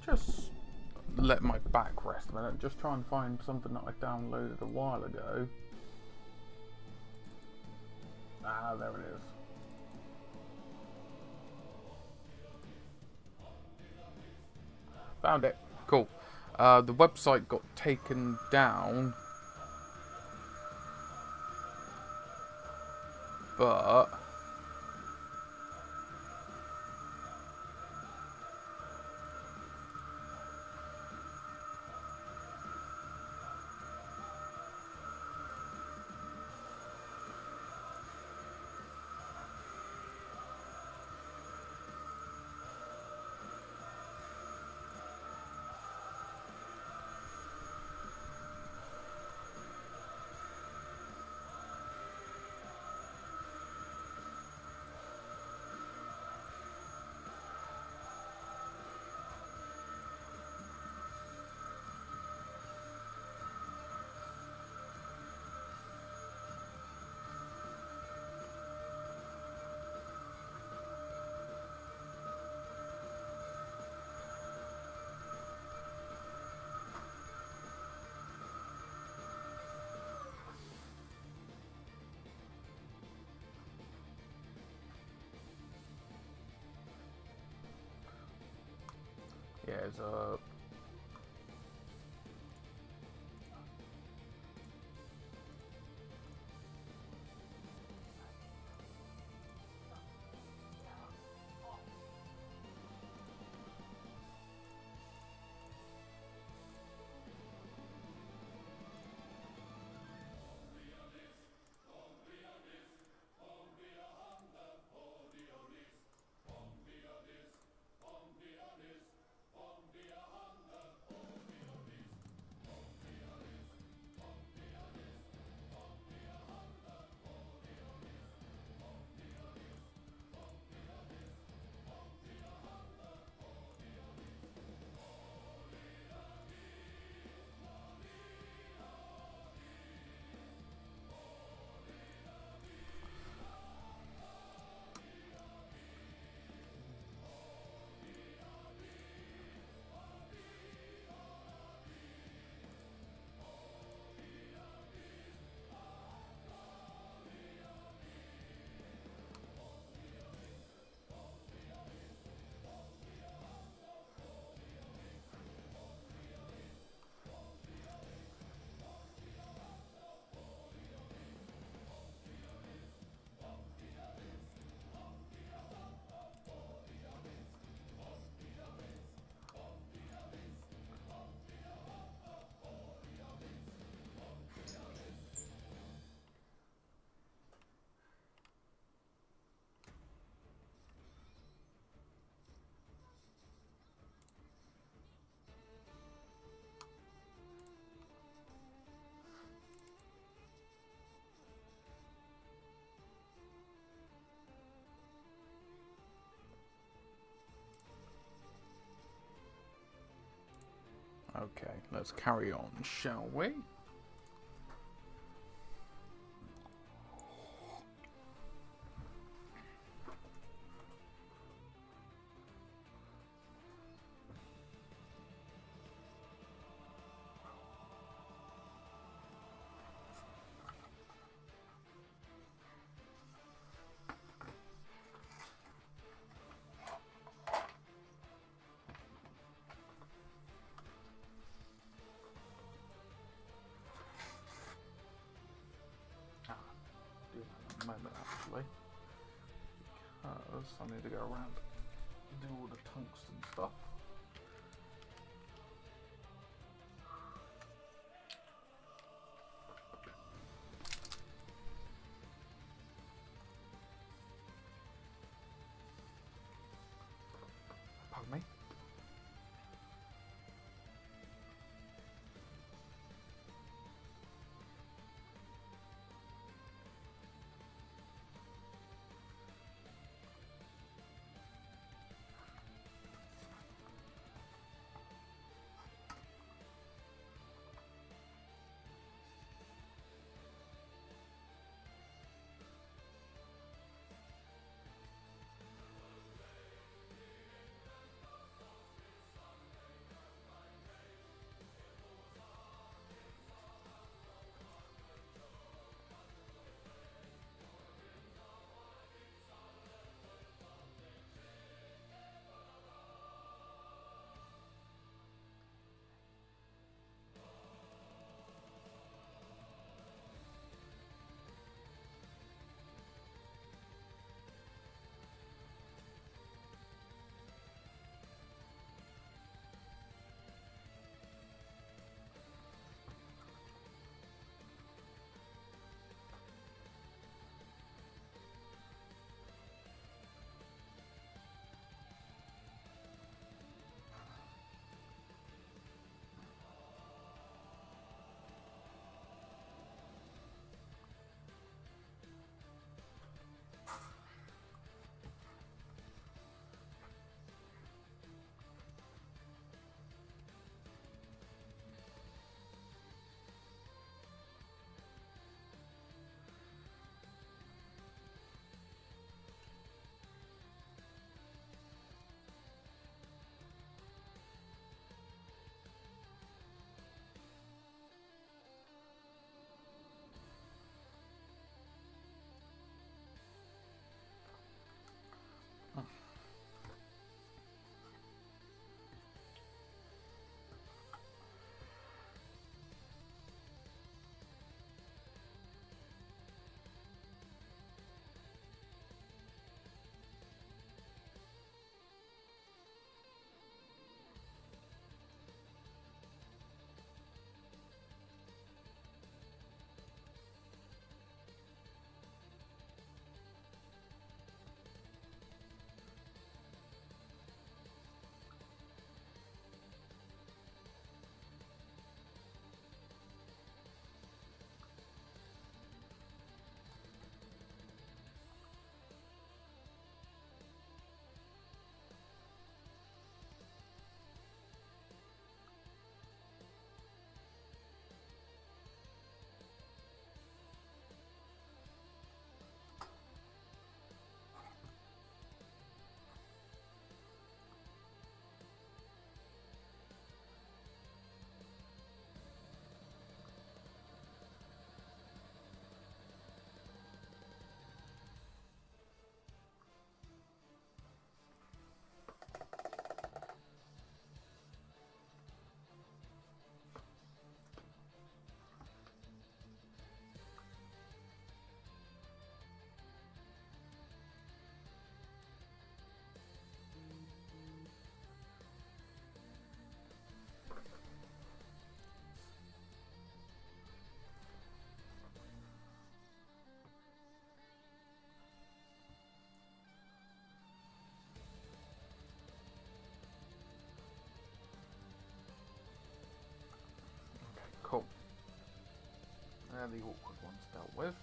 Just let my back rest a minute. Just try and find something that I downloaded a while ago. Ah, there it is. Found it. Cool. The website got taken down, but yeah, it's okay. Let's carry on, shall we? Moment actually, because I need to go around and do all the tungsten stuff. Pardon me. the awkward ones dealt with.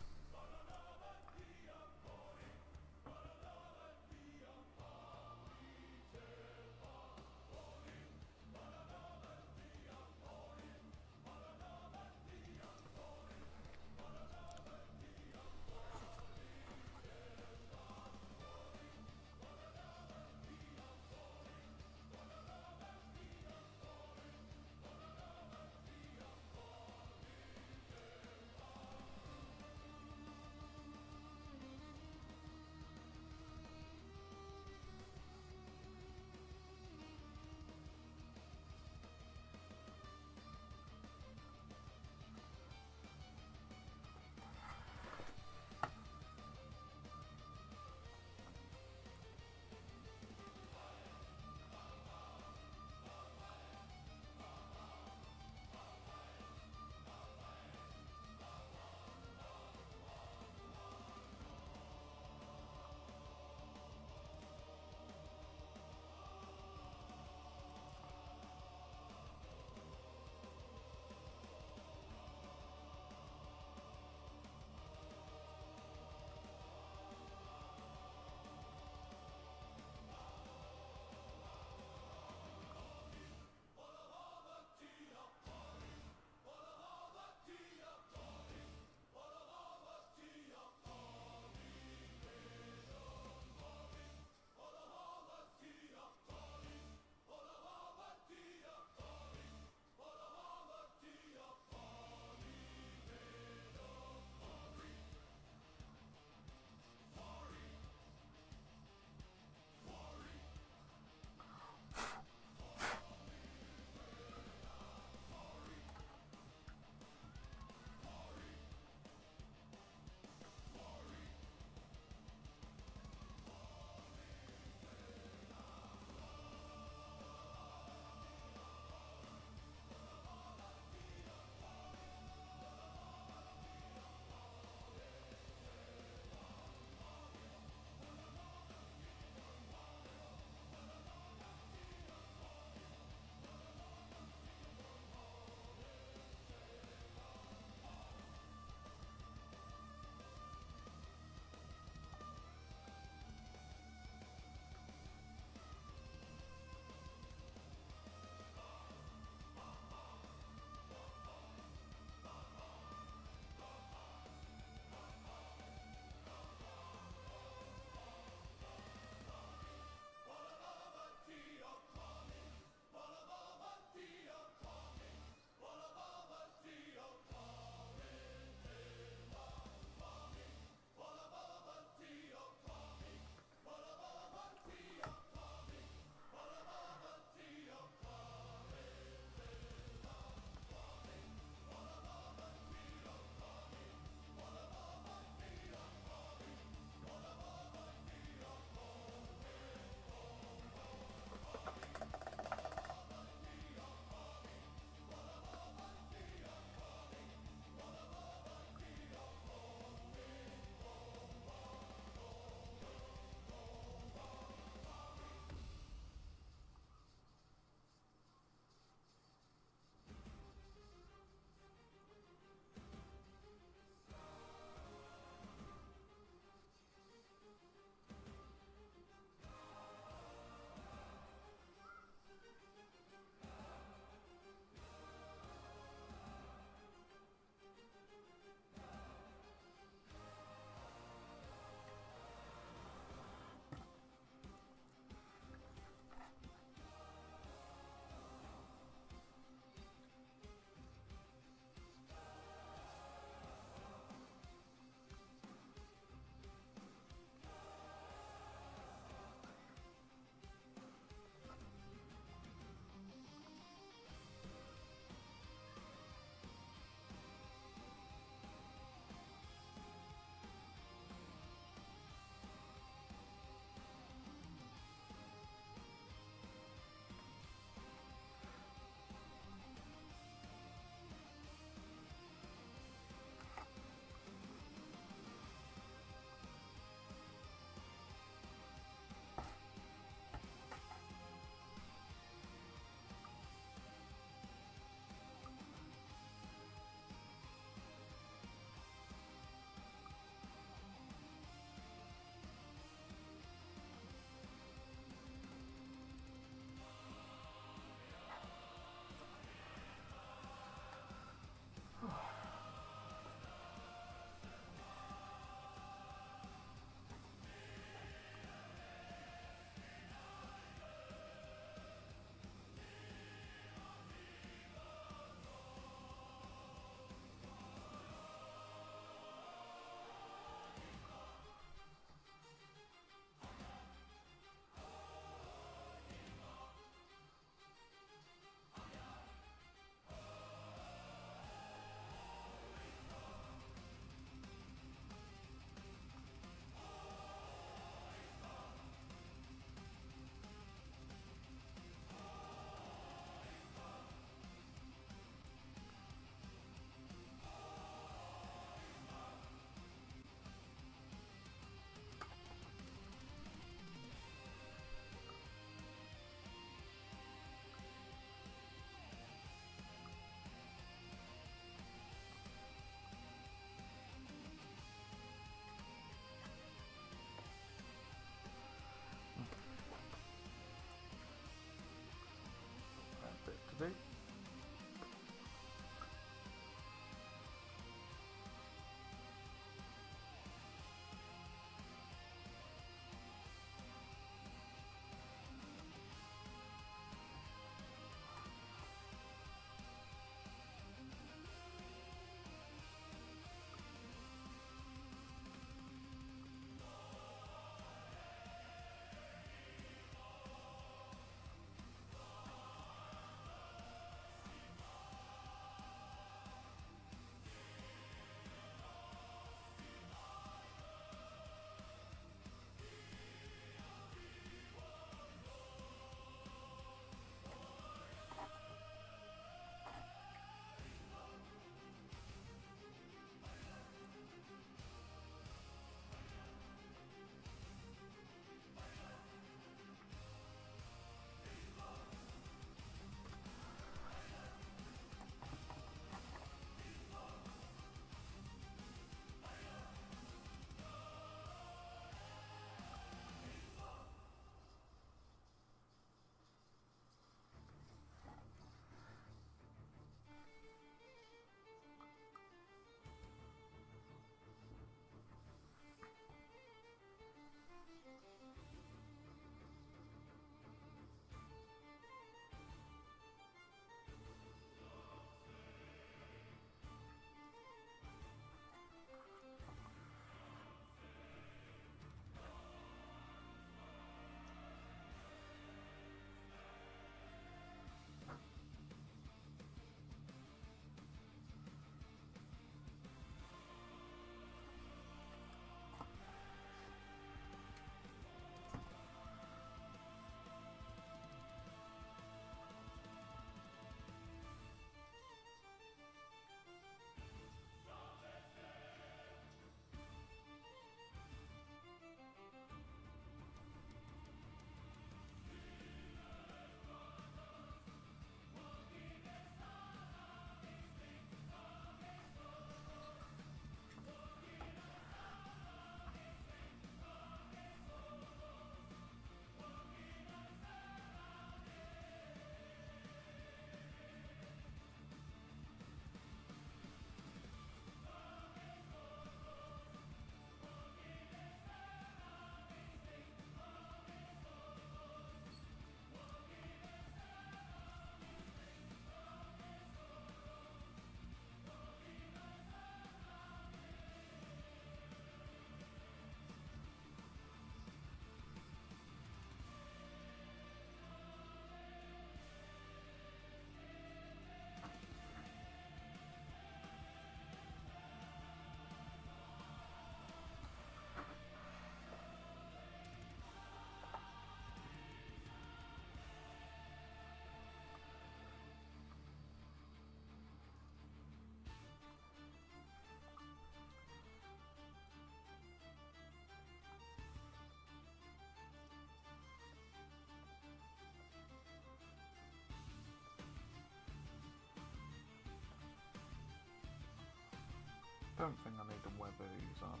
don't think I need to weather these up.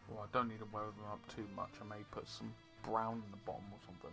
Well, I don't need to weather them up too much. I may put some brown in the bottom or something.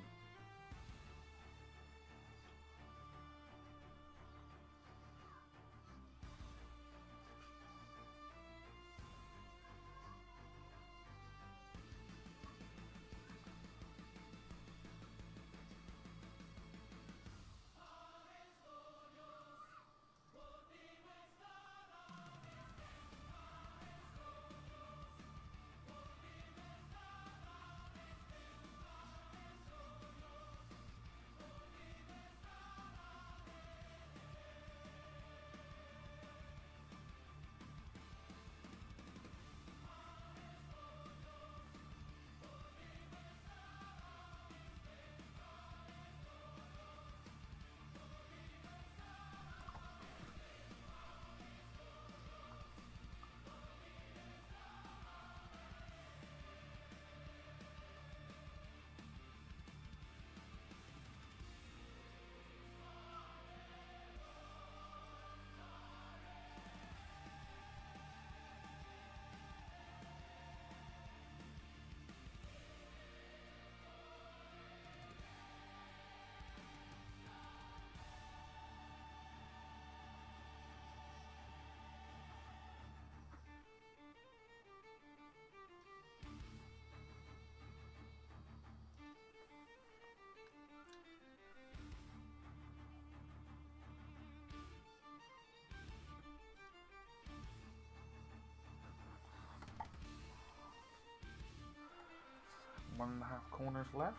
One and a half corners left.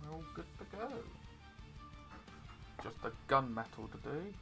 We're all good to go. Just the gunmetal to do.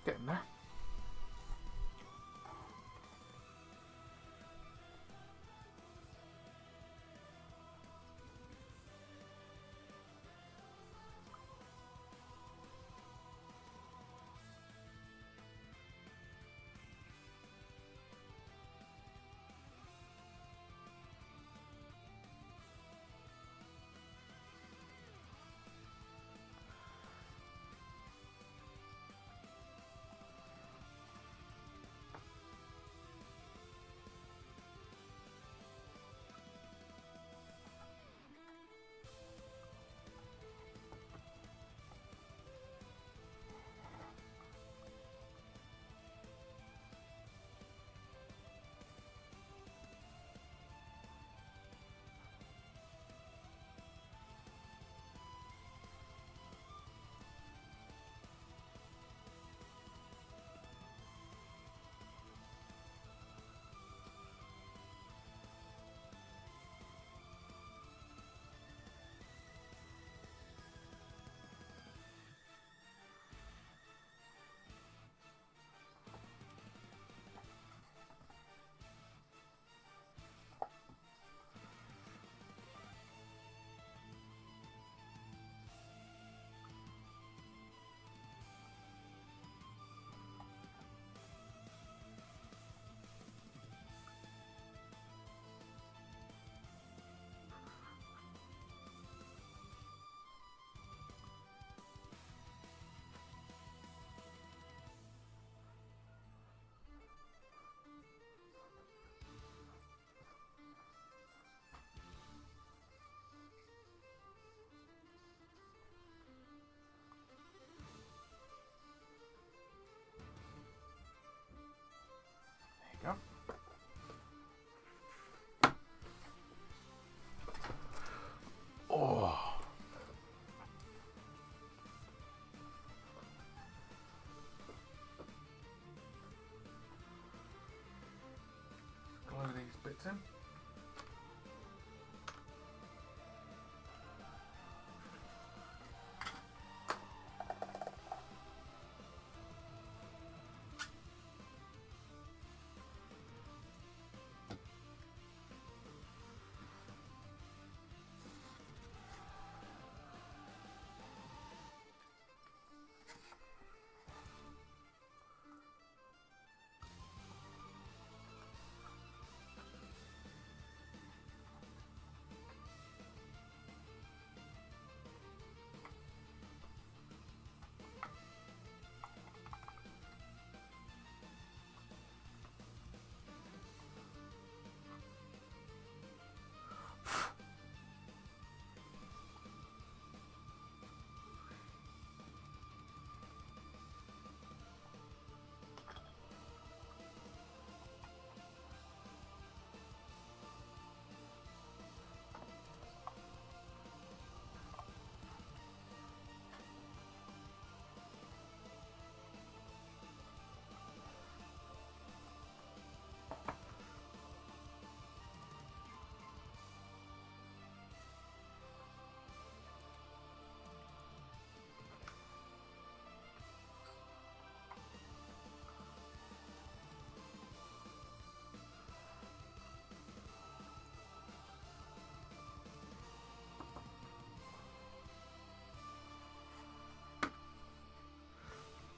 Getting there.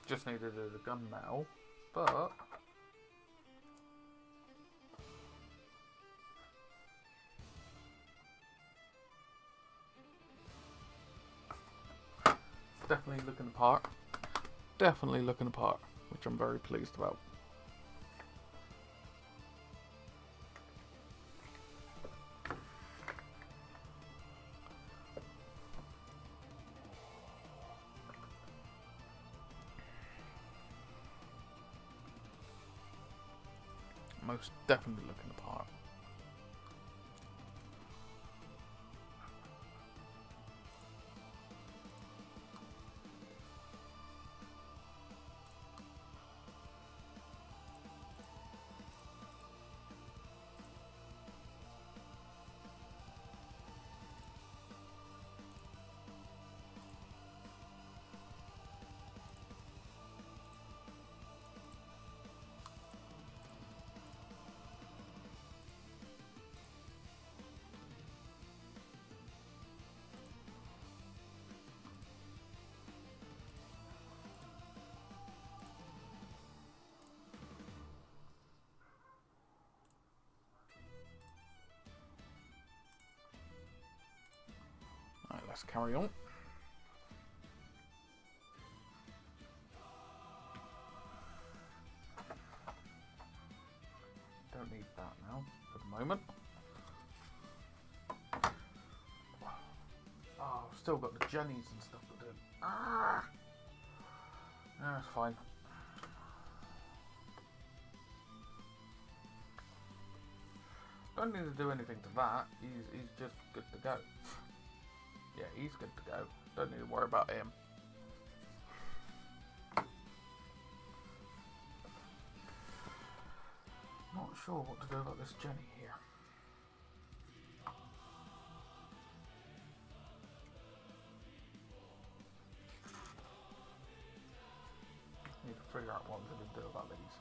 Just needed a gunmetal, but definitely looking the part. Definitely looking the part, which I'm very pleased about. Most definitely looking the part. Right, let's carry on. Don't need that now for the moment. Oh, I've still got the jennies and stuff to do. Ah! That's fine. Don't need to do anything to that. He's just good to go. Yeah, he's good to go. Don't need to worry about him. Not sure what to do about this Jenny here. Need to figure out what I'm going to do about these.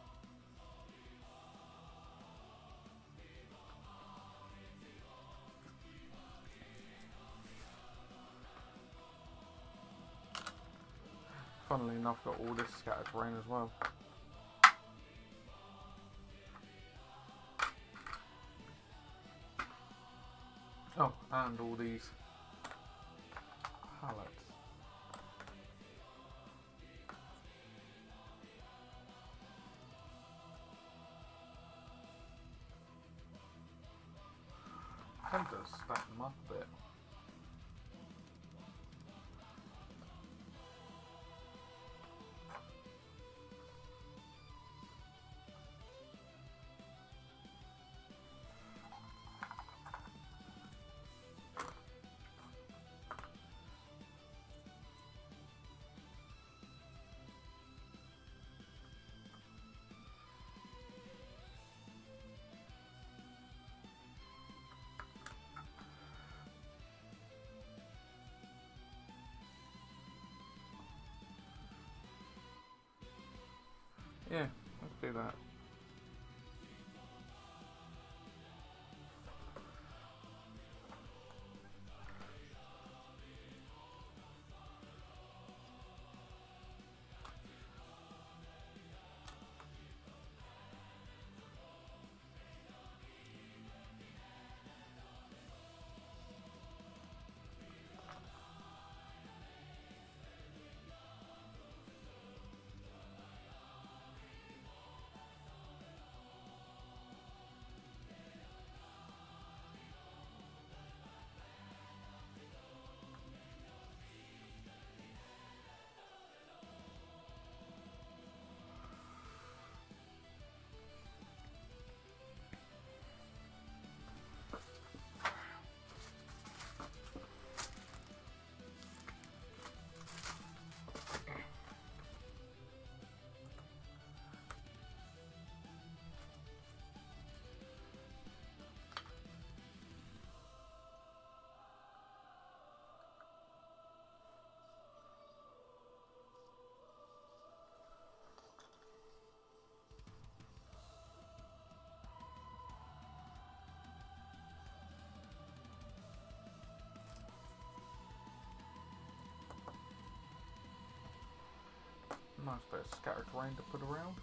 Funnily enough, got all this scattered terrain as well. Oh, and all these pallets. I tend to stack them up a bit. Yeah, let's do that. Nice bit of scattered terrain to put around.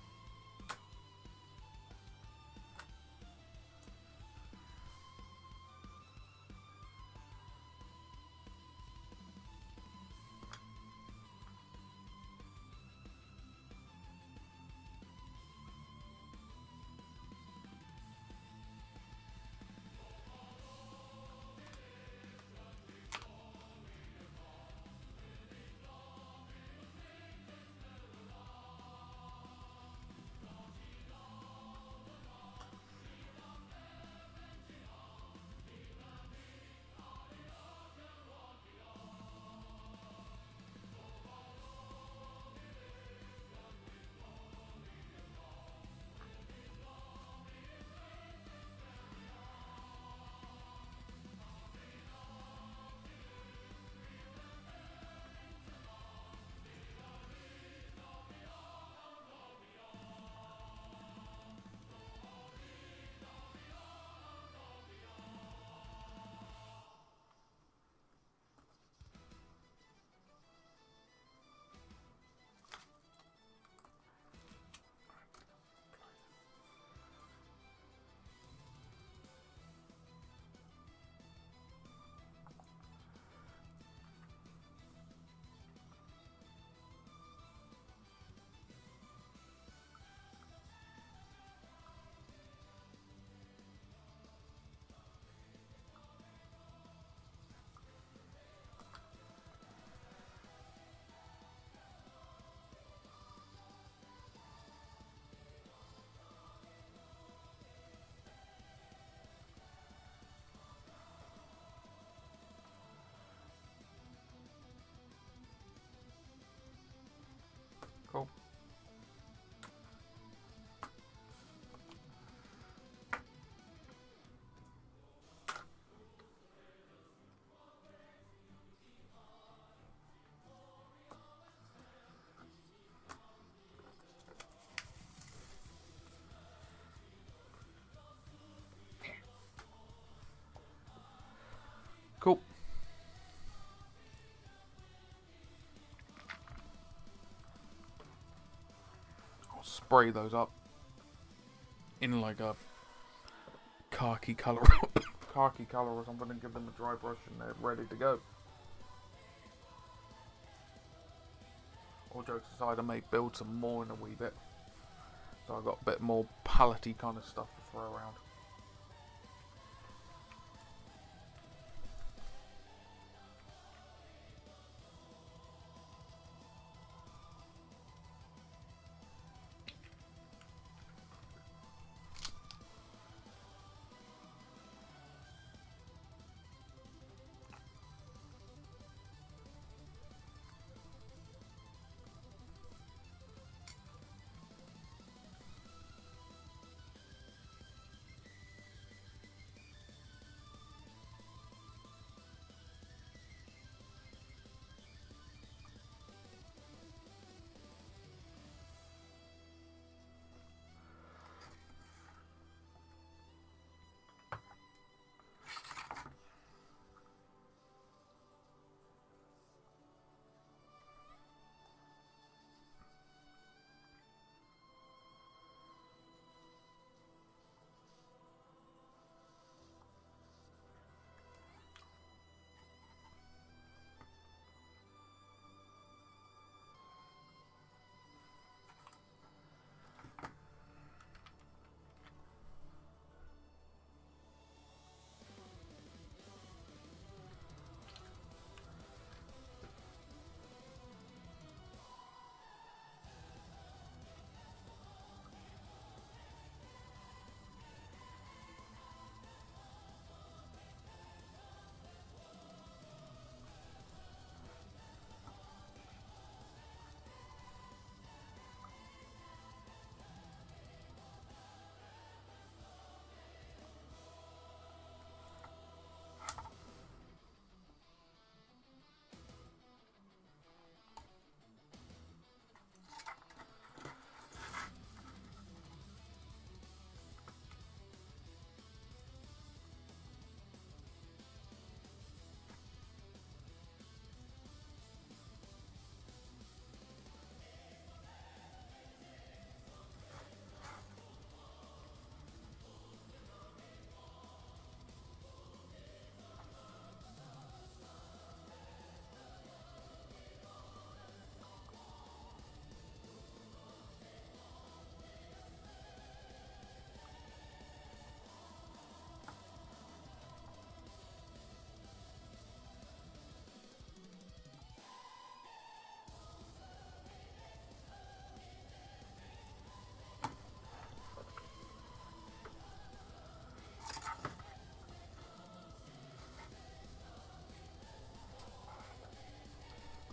Cool. Cool. I'll spray those up in like a khaki colour khaki colour or something and give them a dry brush and they're ready to go. All jokes aside, I may build some more in a wee bit. So I've got a bit more palette-y kind of stuff to throw around.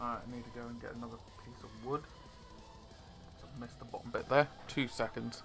I need to go and get another piece of wood. I missed the bottom bit there. 2 seconds.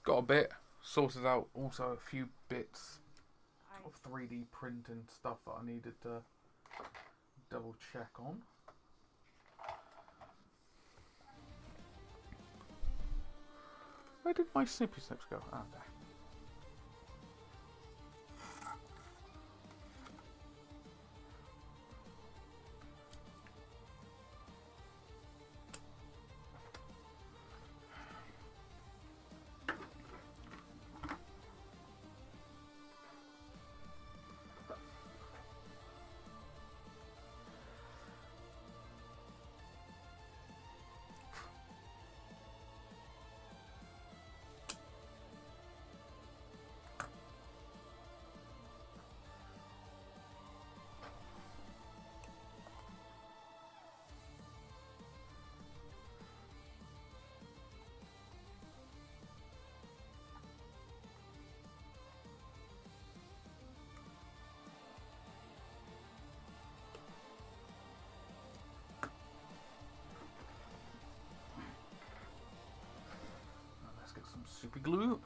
got a bit sorted out. Also, a few bits of 3D printing stuff that I needed to double check on. Where did my snippy snips go? Ah, there. Let's get some super glue.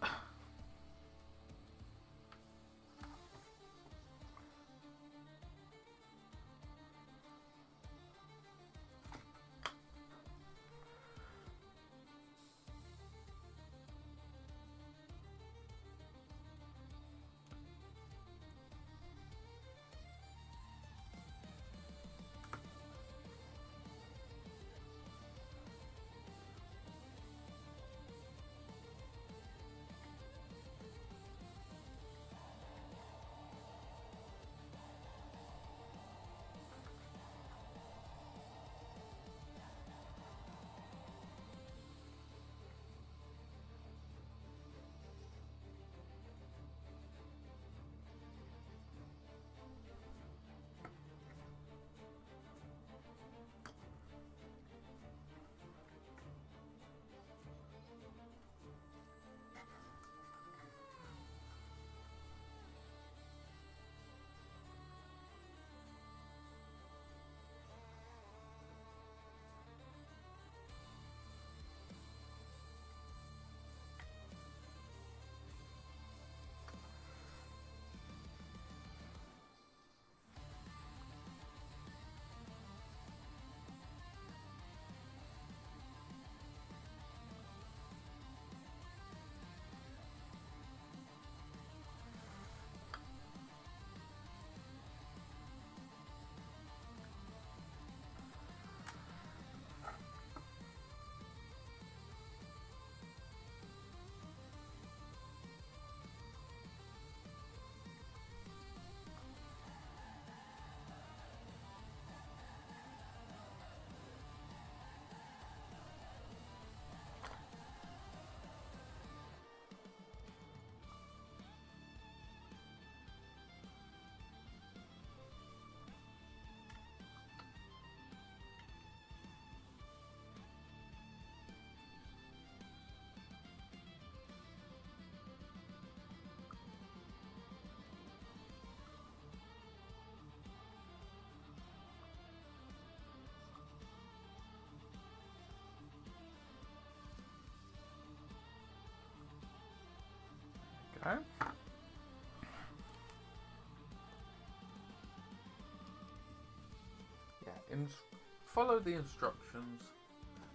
Okay. Yeah, follow the instructions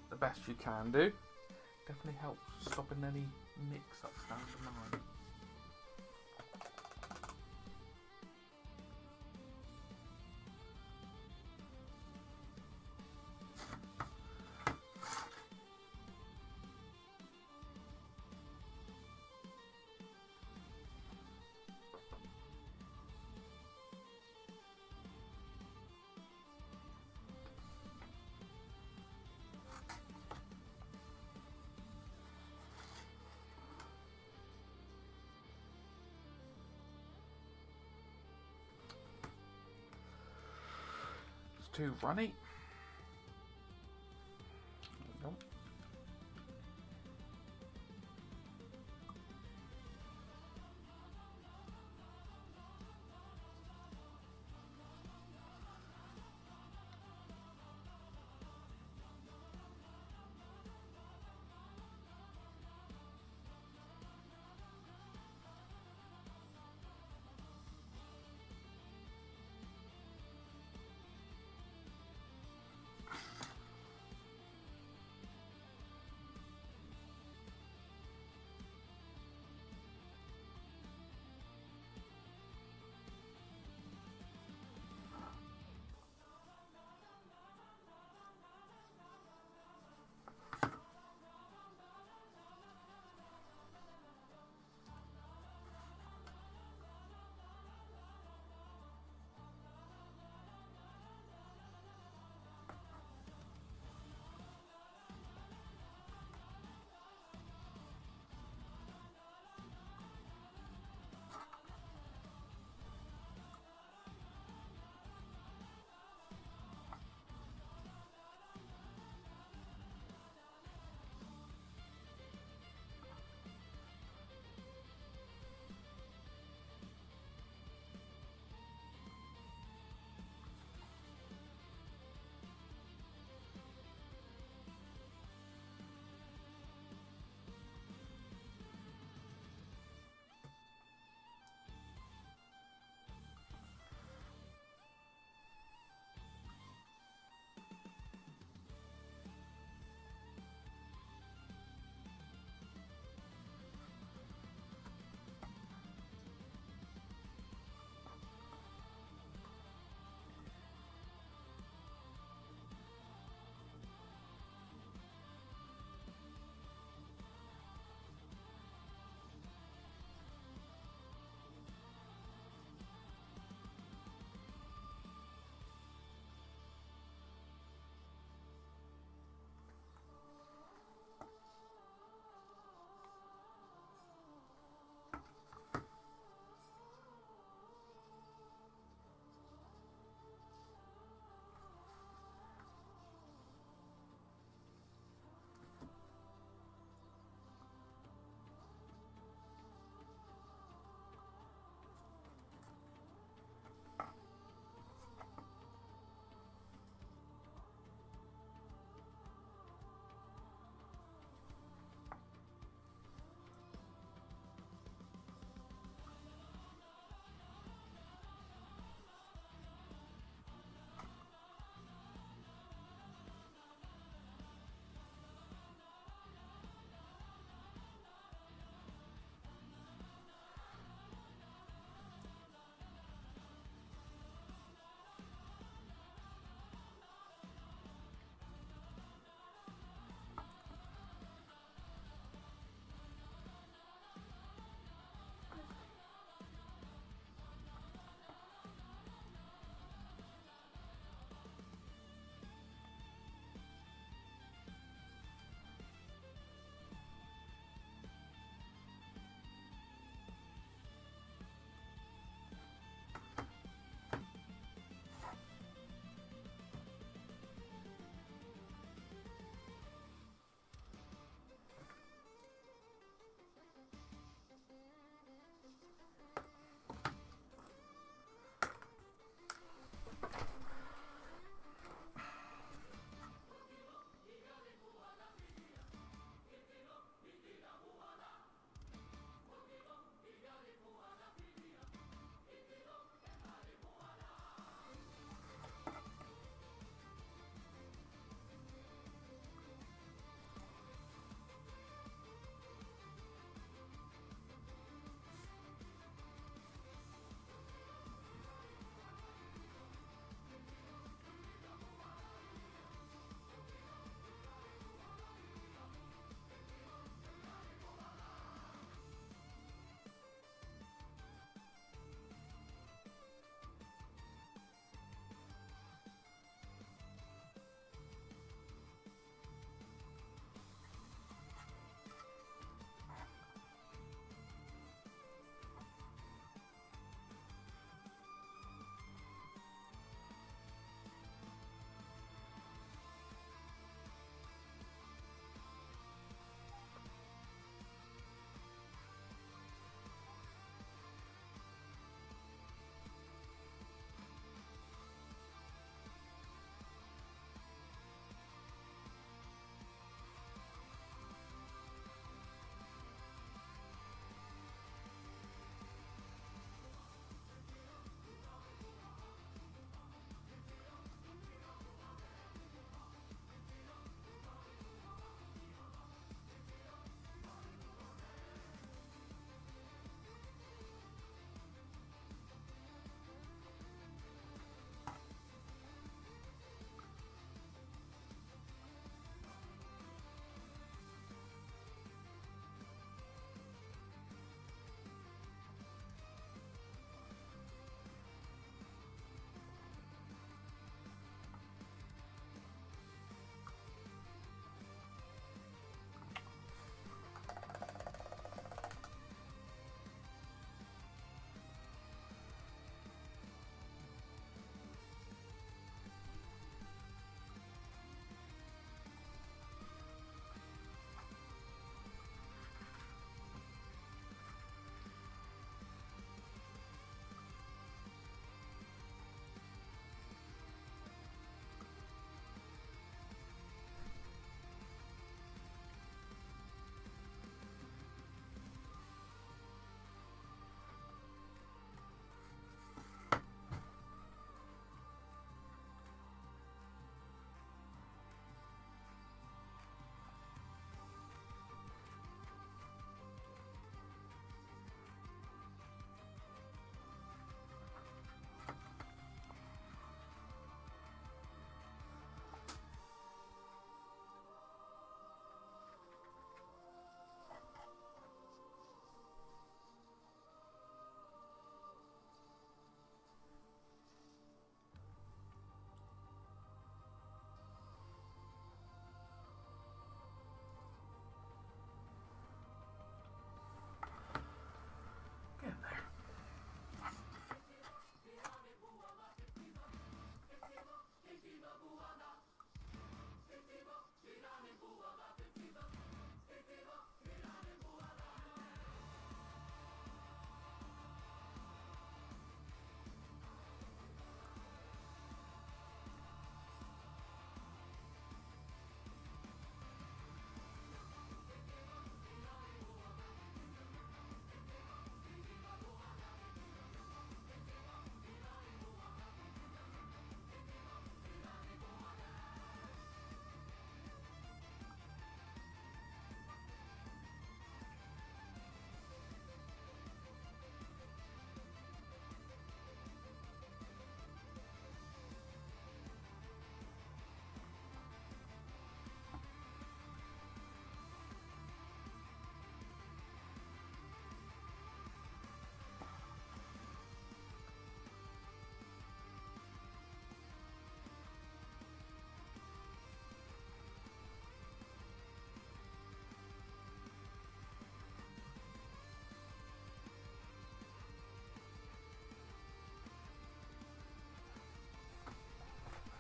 the best you can do. Definitely helps stopping any mix-ups down the line. Too runny. Nope.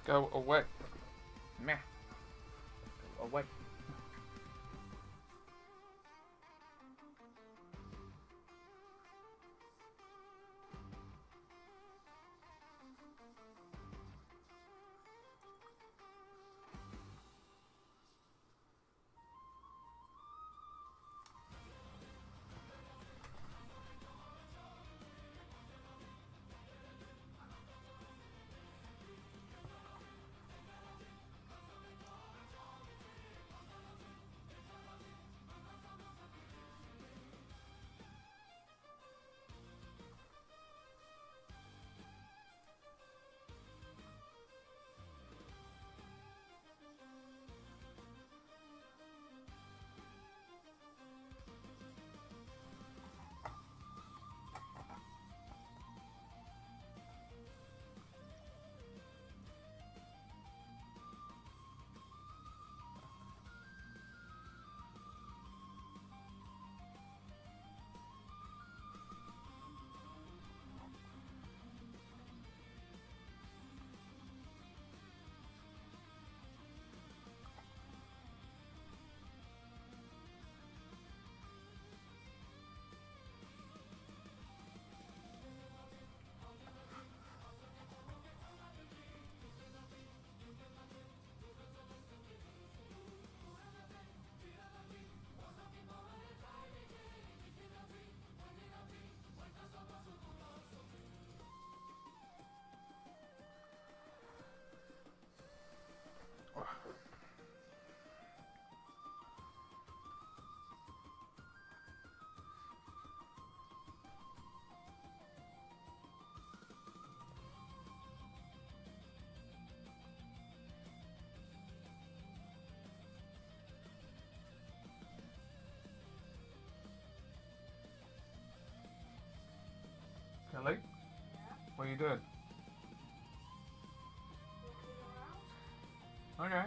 Go away. Meh. Go away. Kelly? What are you doing? Okay.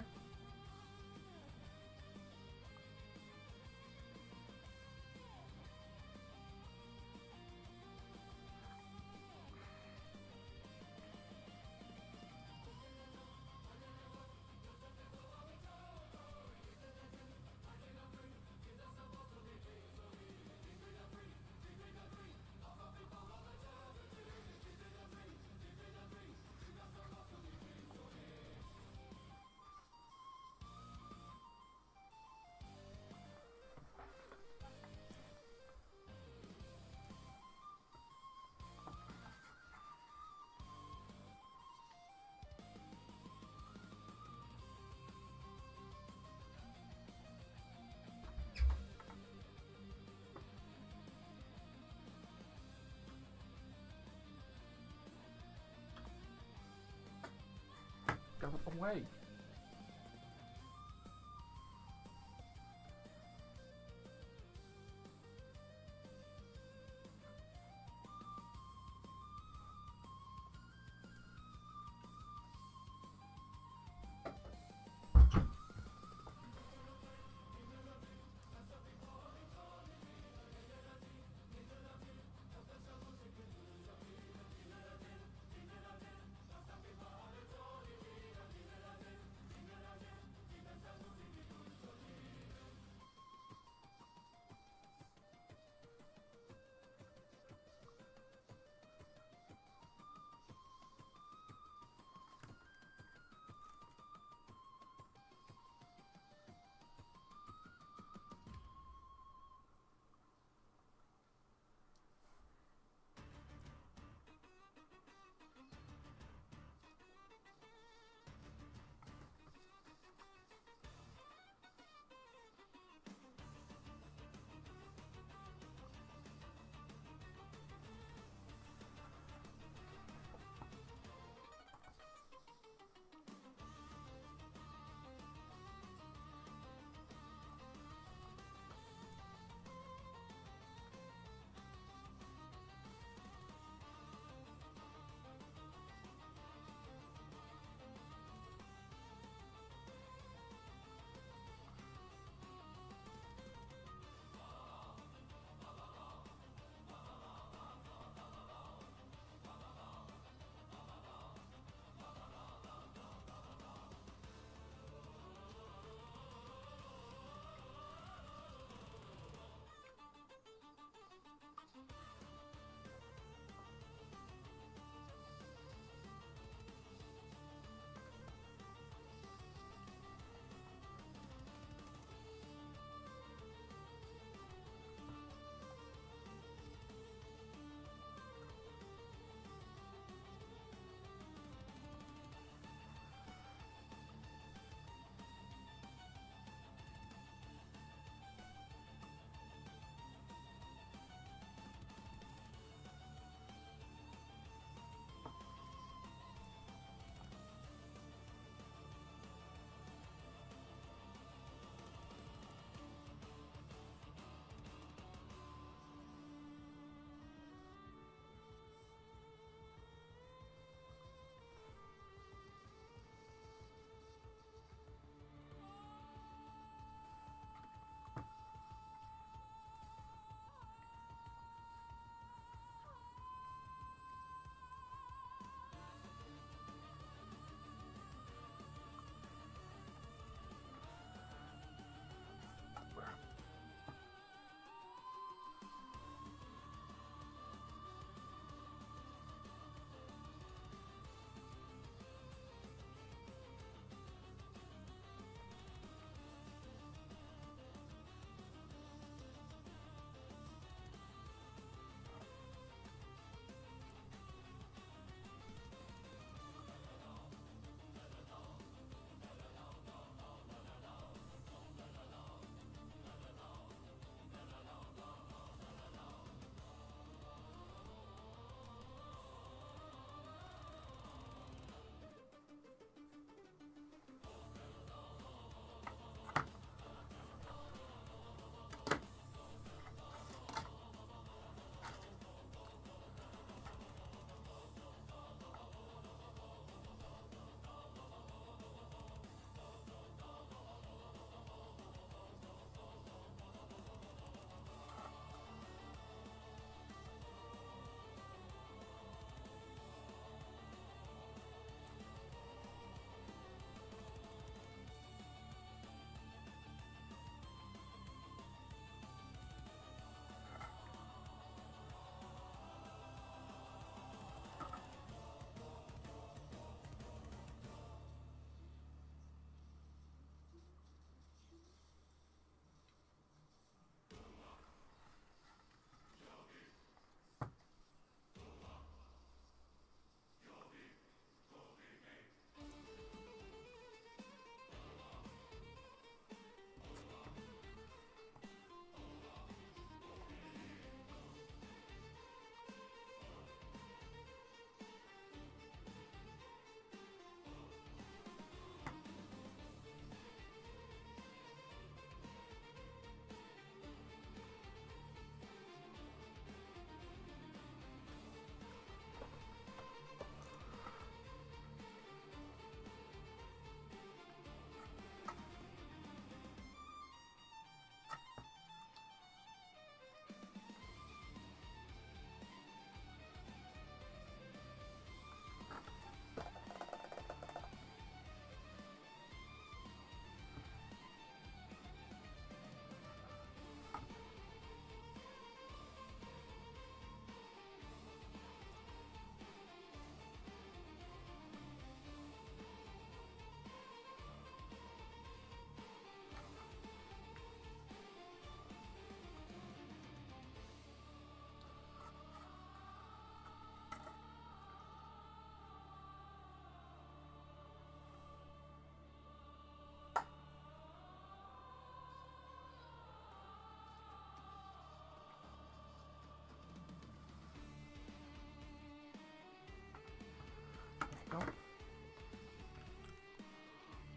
Go away.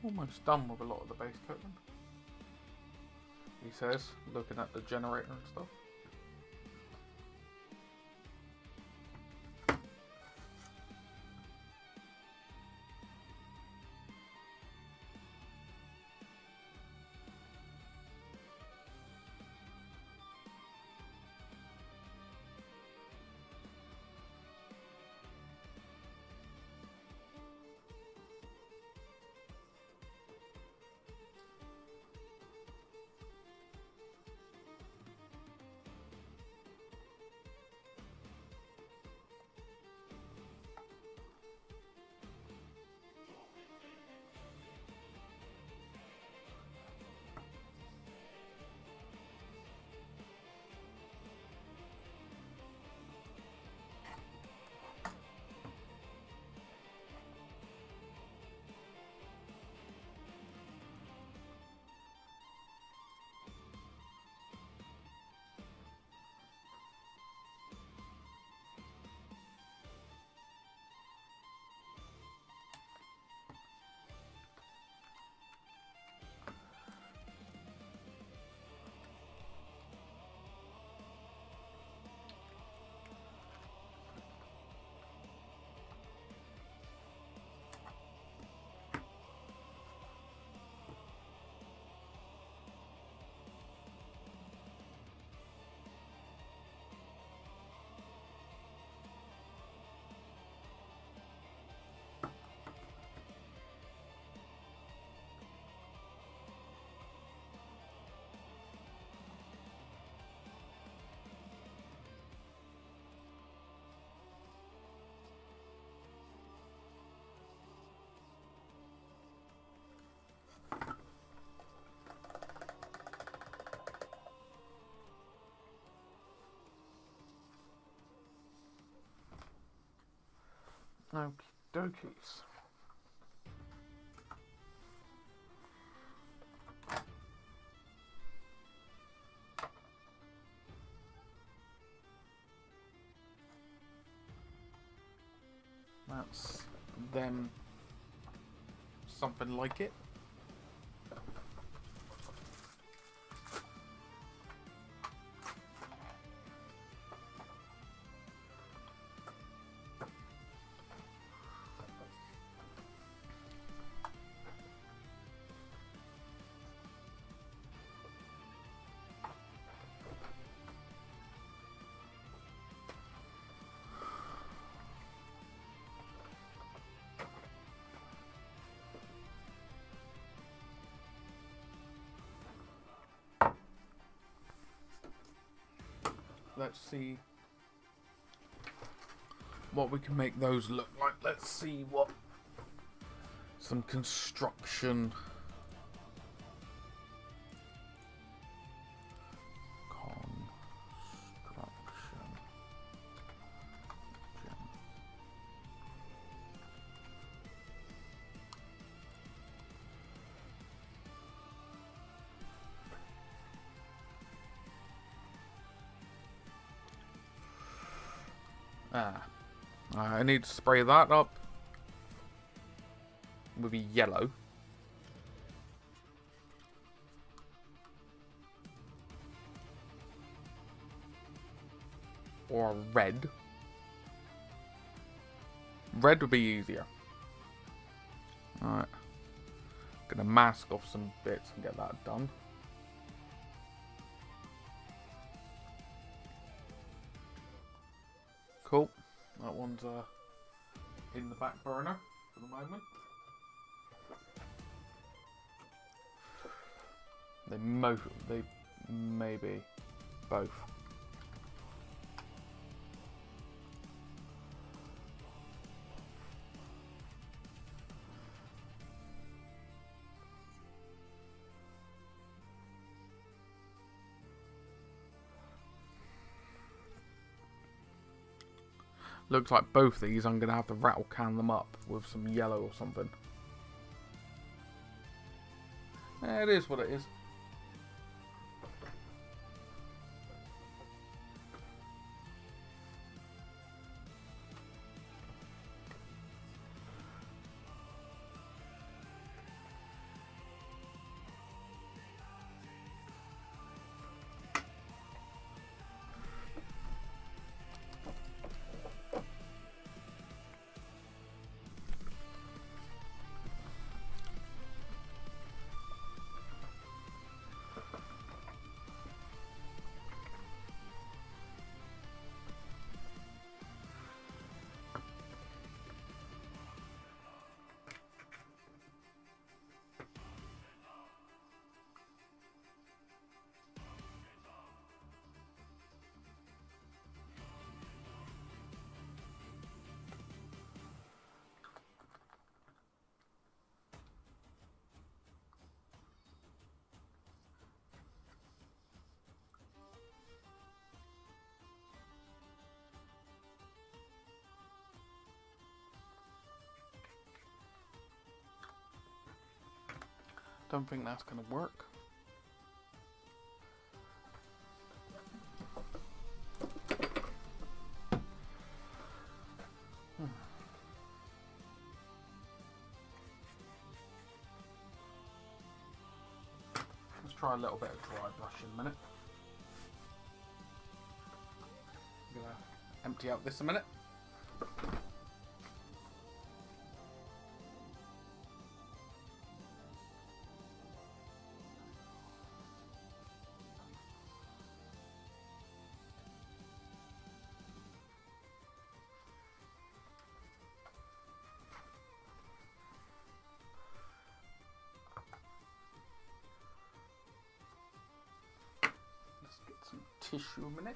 Almost done with a lot of the base coating, he says, looking at the generator and stuff. Okie dokies. That's them, something like it. Let's see what we can make those look like. Let's see what some construction. I need to spray that up with a yellow. Or a red. Red would be easier. Alright. Gonna mask off some bits and get that done. Cool. That one's in the back burner for the moment. They may be both. Looks like both these I'm going to have to rattle can them up with some yellow or something. It is what it is. Don't think that's going to work. Let's try a little bit of dry brush in a minute. I'm going to empty out this a minute. Tissue a minute.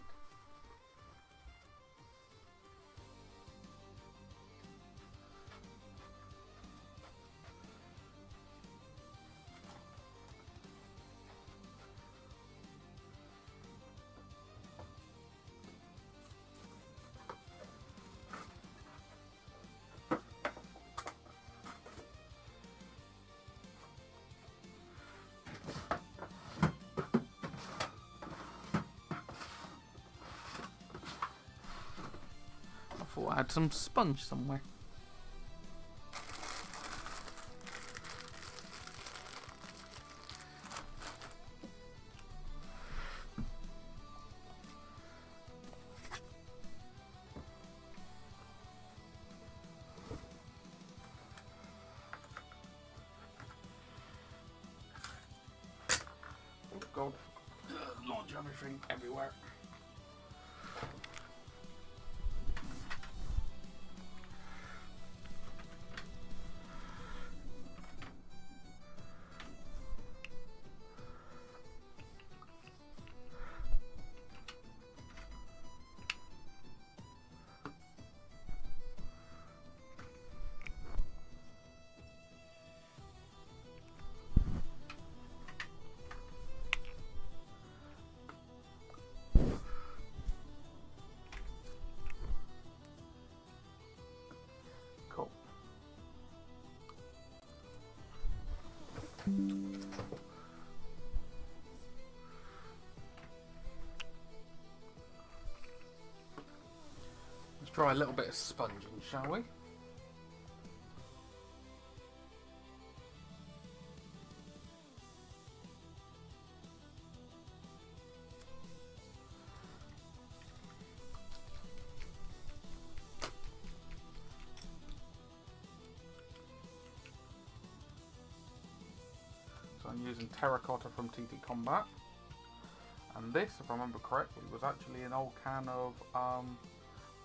I had some sponge somewhere. Oh God, launch everything everywhere. Let's try a little bit of sponging, shall we? I'm using terracotta from TTCombat, and this, if I remember correctly, was actually an old can of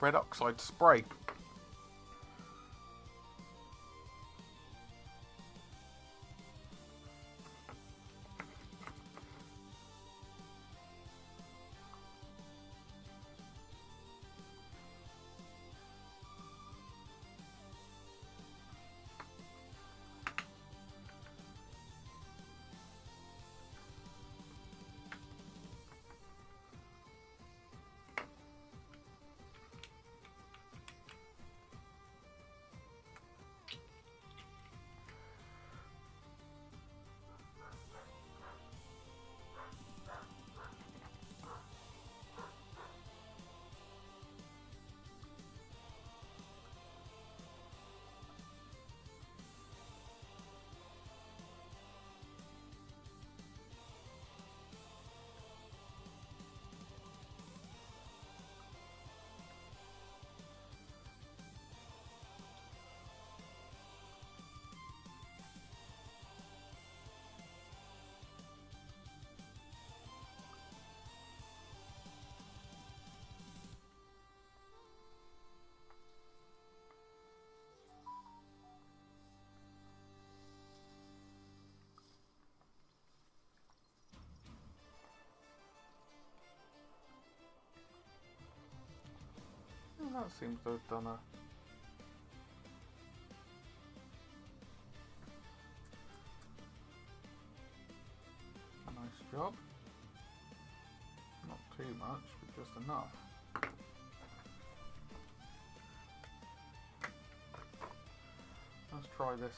red oxide spray. That seems to have done a nice job. Not too much, but just enough. Let's try this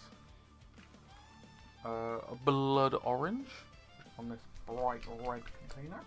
a blood orange on this bright red container.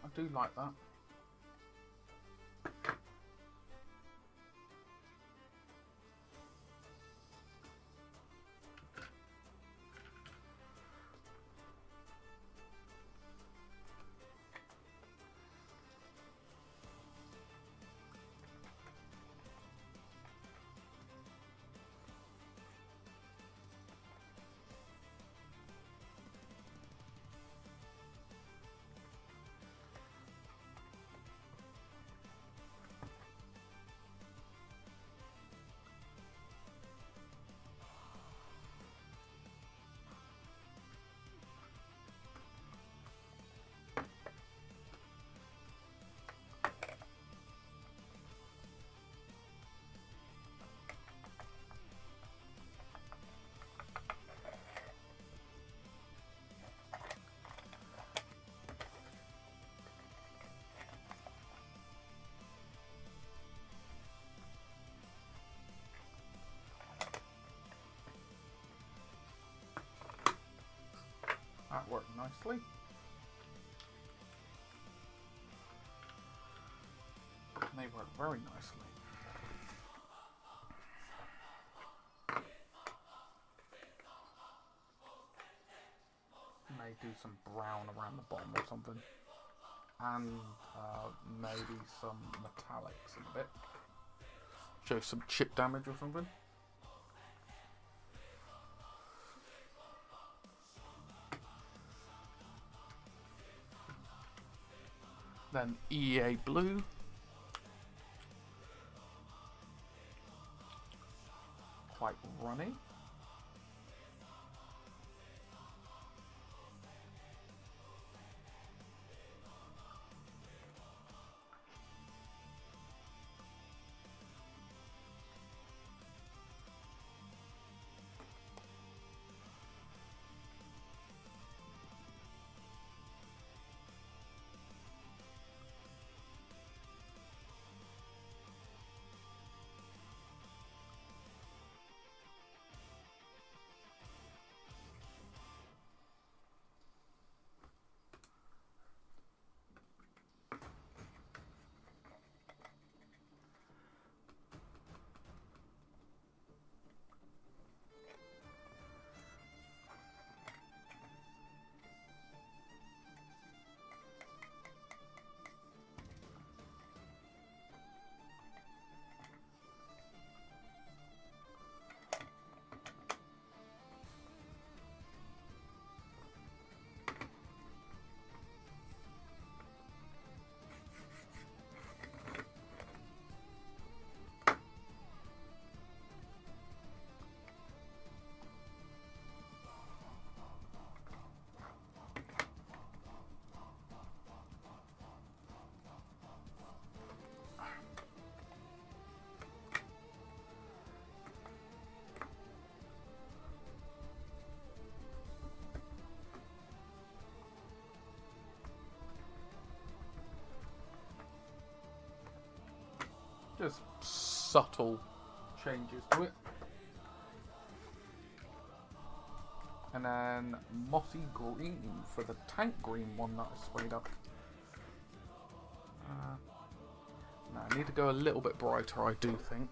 I do like that. That worked nicely. They work very nicely. May do some brown around the bottom or something. And maybe some metallics in a bit. Show some chip damage or something. Then EA blue. Quite runny. Just subtle changes to it. And then mossy green for the tank green one that I sprayed up. No, I need to go a little bit brighter, I do think.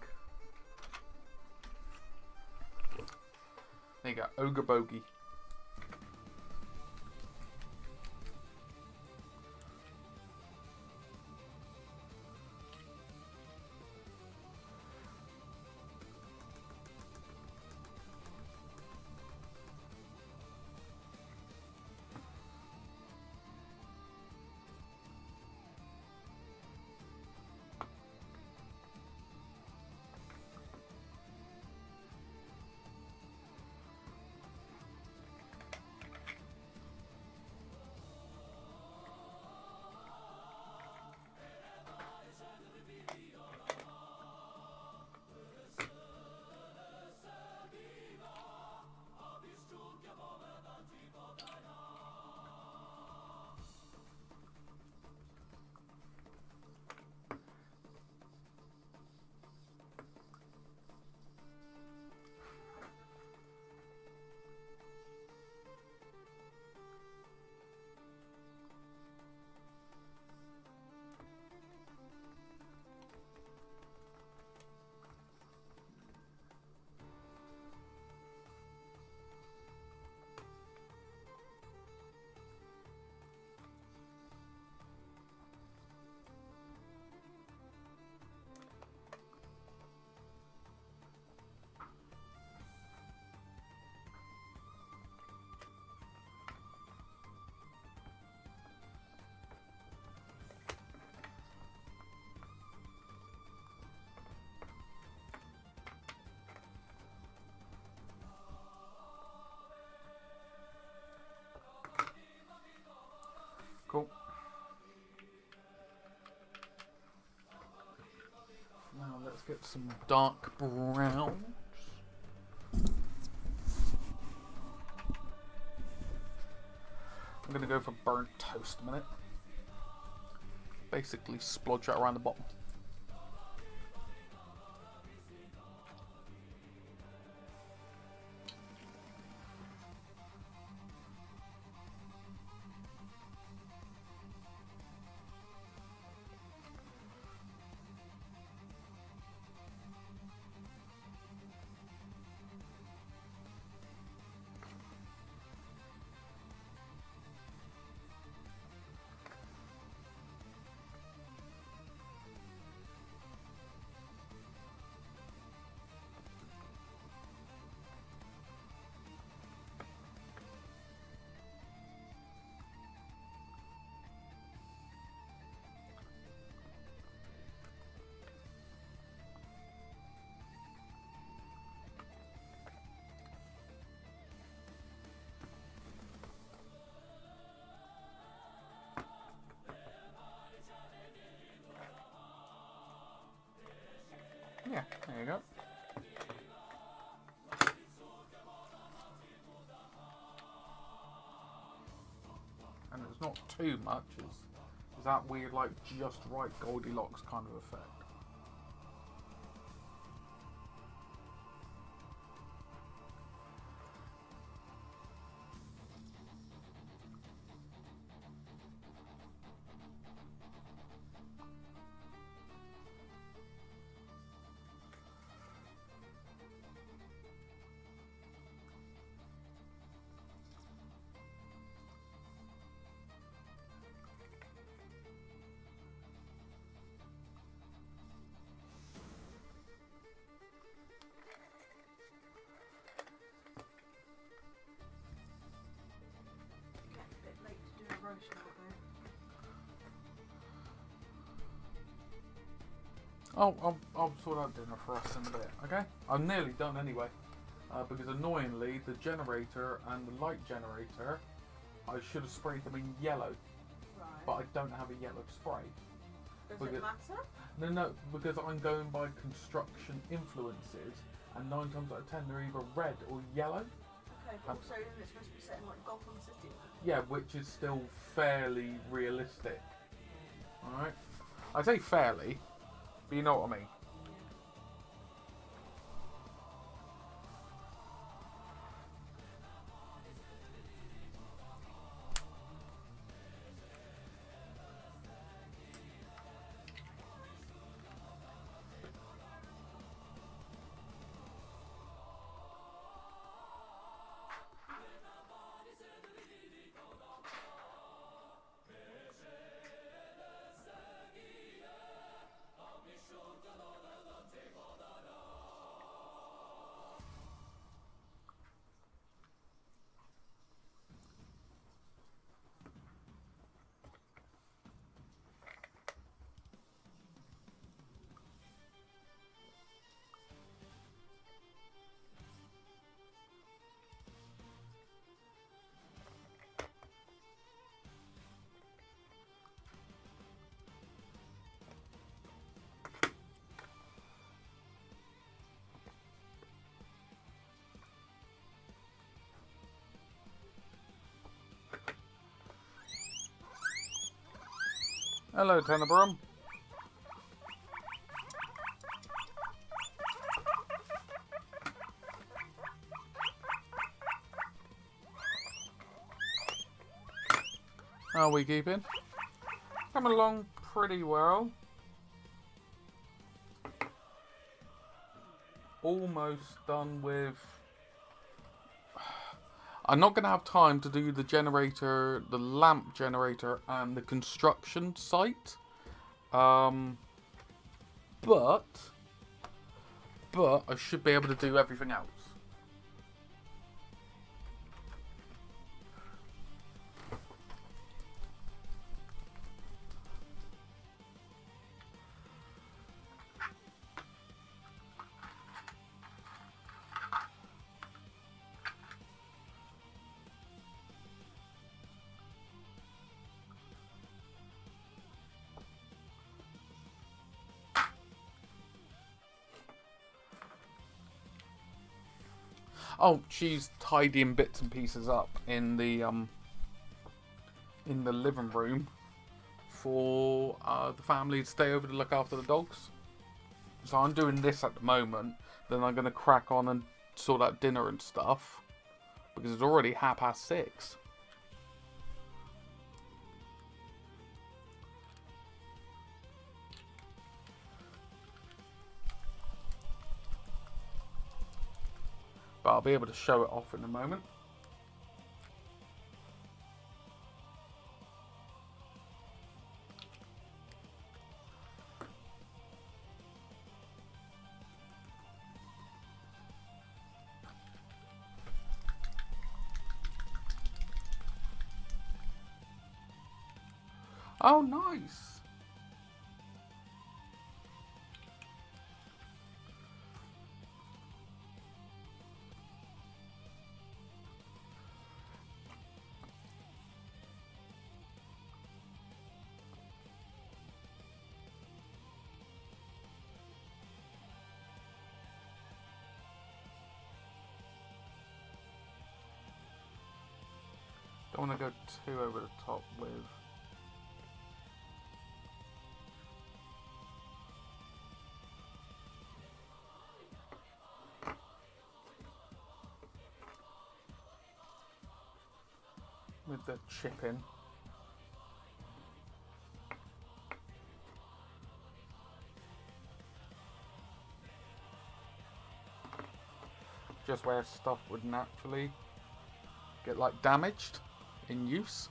There you go, Ogre Bogey. Cool. Now let's get some dark browns. I'm going to go for burnt toast a minute. Basically splodge it around the bottom. Yeah, there you go. And it's not too much, it's that weird, like, just right Goldilocks kind of effect. I'll sort out dinner for us in a bit, okay? I'm nearly done anyway. Because annoyingly, the generator and the light generator, I should have sprayed them in yellow. Right. But I don't have a yellow spray. Does it matter? No, because I'm going by construction influences, and 9 times out of 10 they're either red or yellow. Okay, but also isn't it supposed to be set in like Gotham City? Yeah, which is still fairly realistic. Alright? I say fairly, but you know what I mean. Hello, Tenebrum. How are we keeping? Coming along pretty well. Almost done with... I'm not going to have time to do the generator, the lamp generator, and the construction site. But I should be able to do everything else. Oh, she's tidying bits and pieces up in the living room for the family to stay over to look after the dogs. So I'm doing this at the moment. Then I'm going to crack on and sort out dinner and stuff because it's already 6:30. But I'll be able to show it off in a moment. Oh, nice. Don't want to go too over the top with... with the chipping. Just where stuff would naturally get like damaged in use.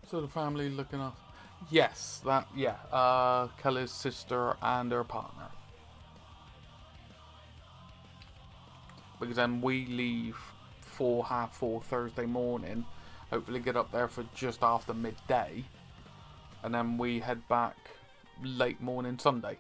So the family looking up. Yes, that, yeah. Kelly's sister and her partner. Because then we leave for 4:30 Thursday morning. Hopefully get up there for just after midday. And then we head back late morning Sunday.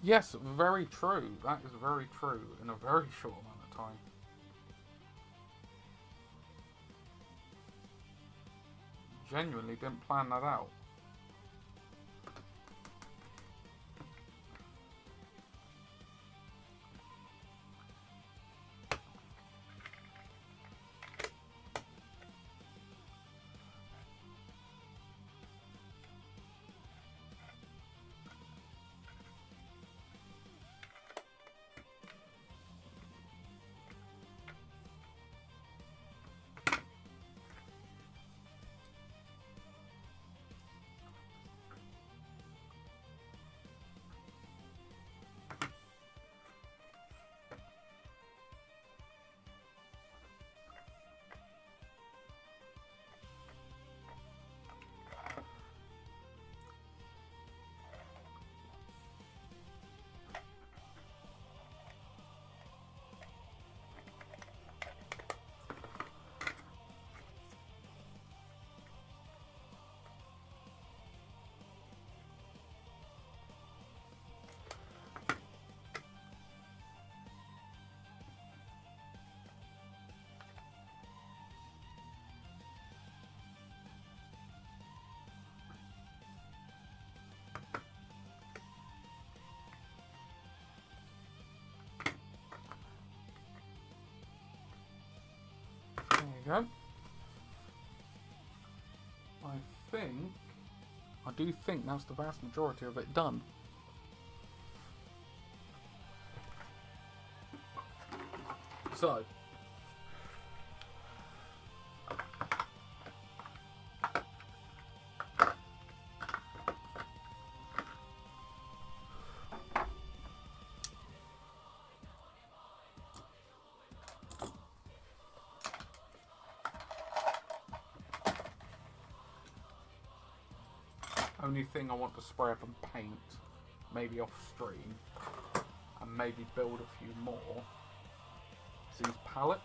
Yes, very true. That is very true in a very short amount of time. Genuinely didn't plan that out. There you go. I do think that's the vast majority of it done. So, only thing I want to spray up and paint, maybe off stream, and maybe build a few more, is these pallets.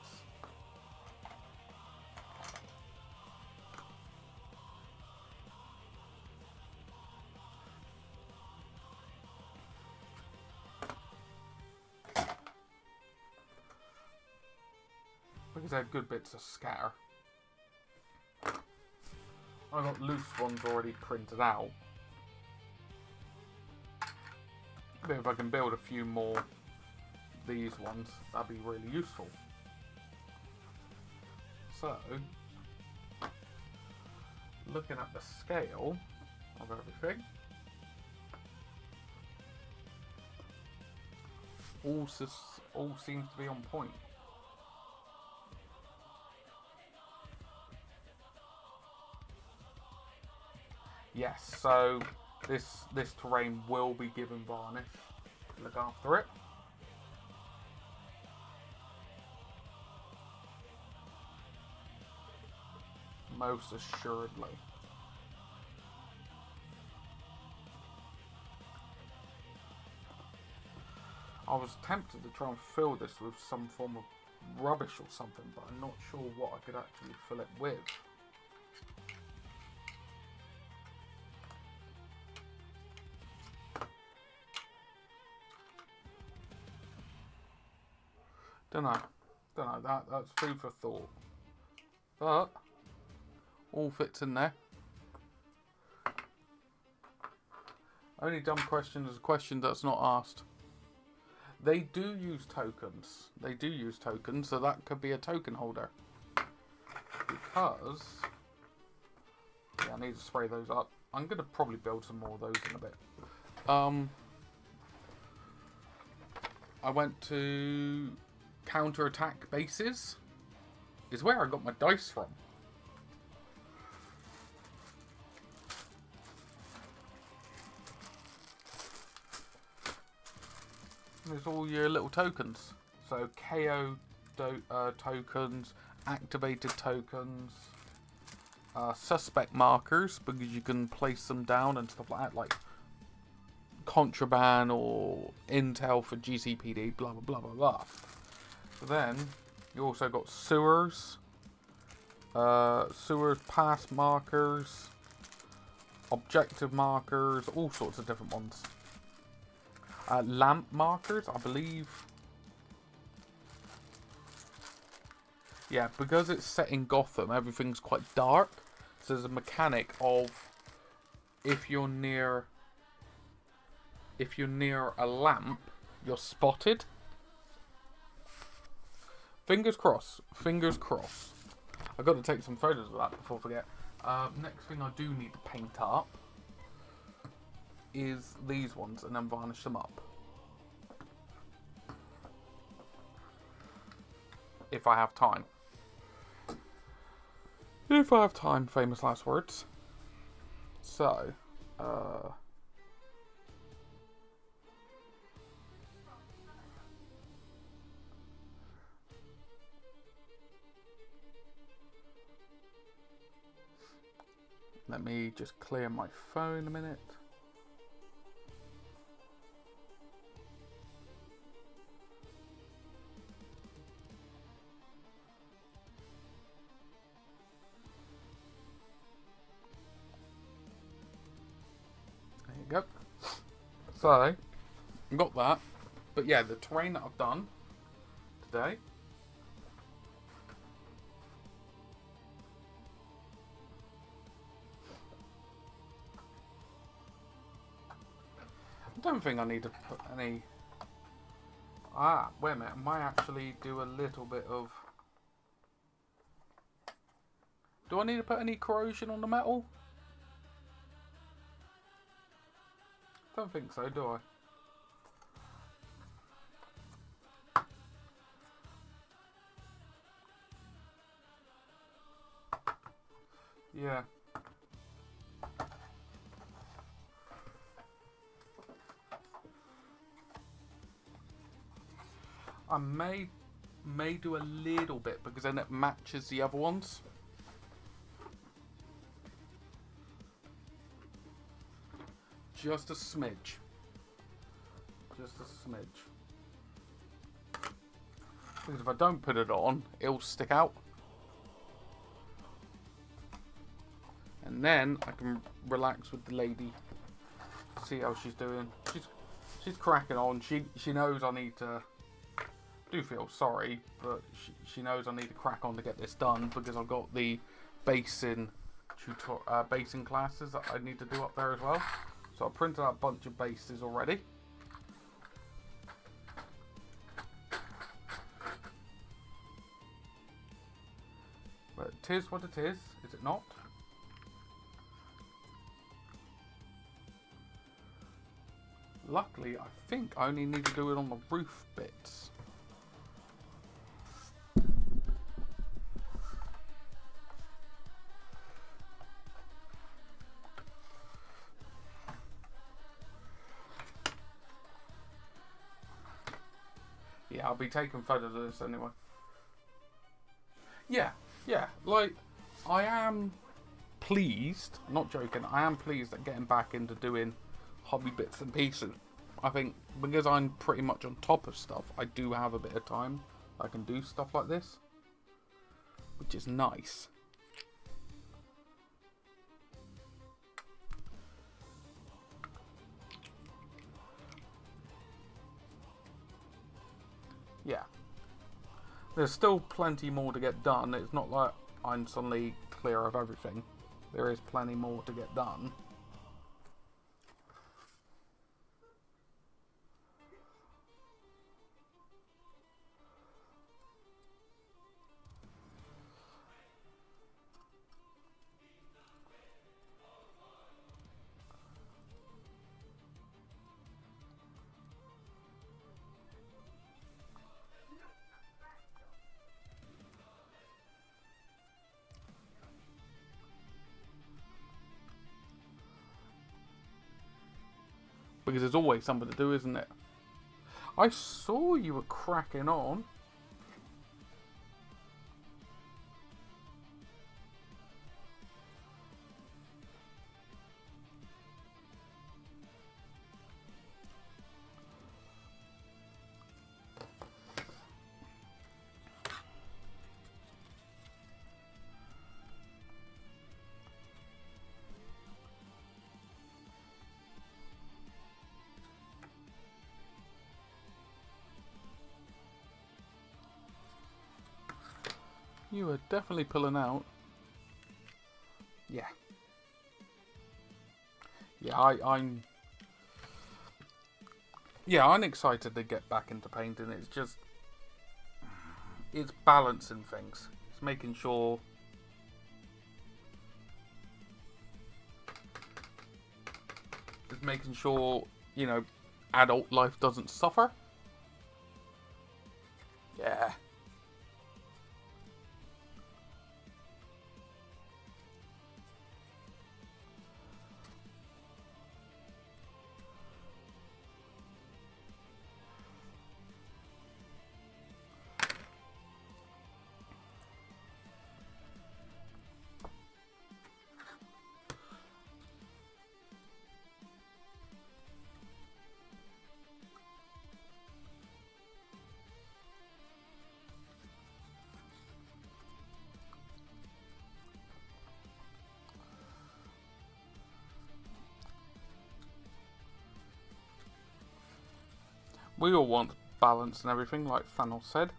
Because they're good bits of scatter. I've got loose ones already printed out. But if I can build a few more these ones, that'd be really useful. So, looking at the scale of everything, all seems to be on point. Yes, so this terrain will be given varnish. Look after it. Most assuredly. I was tempted to try and fill this with some form of rubbish or something, but I'm not sure what I could actually fill it with. Don't know. That's food for thought. But all fits in there. Only dumb question is a question that's not asked. They do use tokens. So that could be a token holder. Because yeah, I need to spray those up. I'm gonna probably build some more of those in a bit. I went to counterattack bases. Is where I got my dice from. There's all your little tokens. So KO tokens, activated tokens, suspect markers, because you can place them down and stuff like that, like contraband or intel for GCPD, blah blah blah blah blah. But then you also got sewers, pass markers, objective markers, all sorts of different ones. lamp markers, I believe. Yeah, because it's set in Gotham, everything's quite dark. So there's a mechanic of if you're near a lamp, you're spotted. Fingers crossed. Fingers crossed. I've got to take some photos of that before I forget. Next thing I do need to paint up is these ones and then varnish them up. If I have time. If I have time, famous last words. So, let me just clear my phone a minute. There you go. So, I got that. But yeah, the terrain that I've done today. I don't think I need to put any... Ah, wait a minute. I might actually do a little bit of... Do I need to put any corrosion on the metal? Don't think so, do I? Yeah. I may do a little bit because then it matches the other ones. Just a smidge. Just a smidge. Because if I don't put it on, it'll stick out. And then I can relax with the lady. See how she's doing. She's cracking on. She knows I need to... I do feel sorry, but she knows I need to crack on to get this done because I've got the basing classes that I need to do up there as well. So I printed out a bunch of bases already. But it is what it is it not? Luckily, I think I only need to do it on the roof bits. Yeah, I'll be taking photos of this anyway. Yeah, like, I am pleased, not joking, I am pleased at getting back into doing hobby bits and pieces. I think because I'm pretty much on top of stuff, I do have a bit of time. I can do stuff like this, which is nice. Yeah. There's still plenty more to get done. It's not like I'm suddenly clear of everything. There is plenty more to get done. Because there's always something to do, isn't it? I saw you were cracking on. You are definitely pulling out. Yeah. Yeah, I'm excited to get back into painting. It's just, it's balancing things. It's making sure you know, adult life doesn't suffer. Yeah. We all want balance and everything, like Thanos said.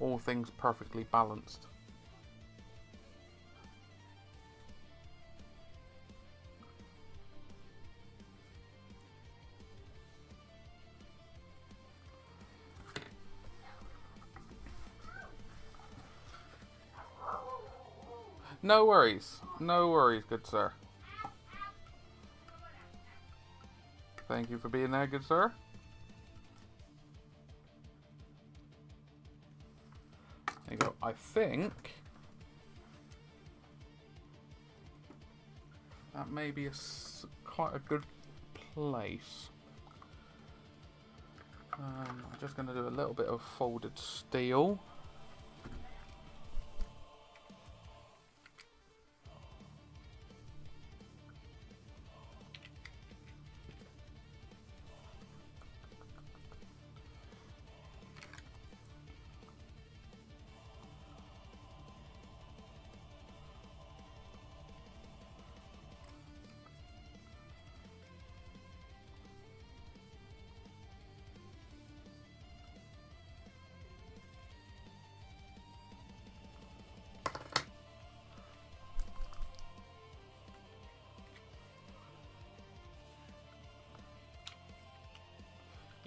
All things perfectly balanced. No worries, good sir. Thank you for being there, good sir. There you go. I think that may be quite a good place. I'm just going to do a little bit of folded steel.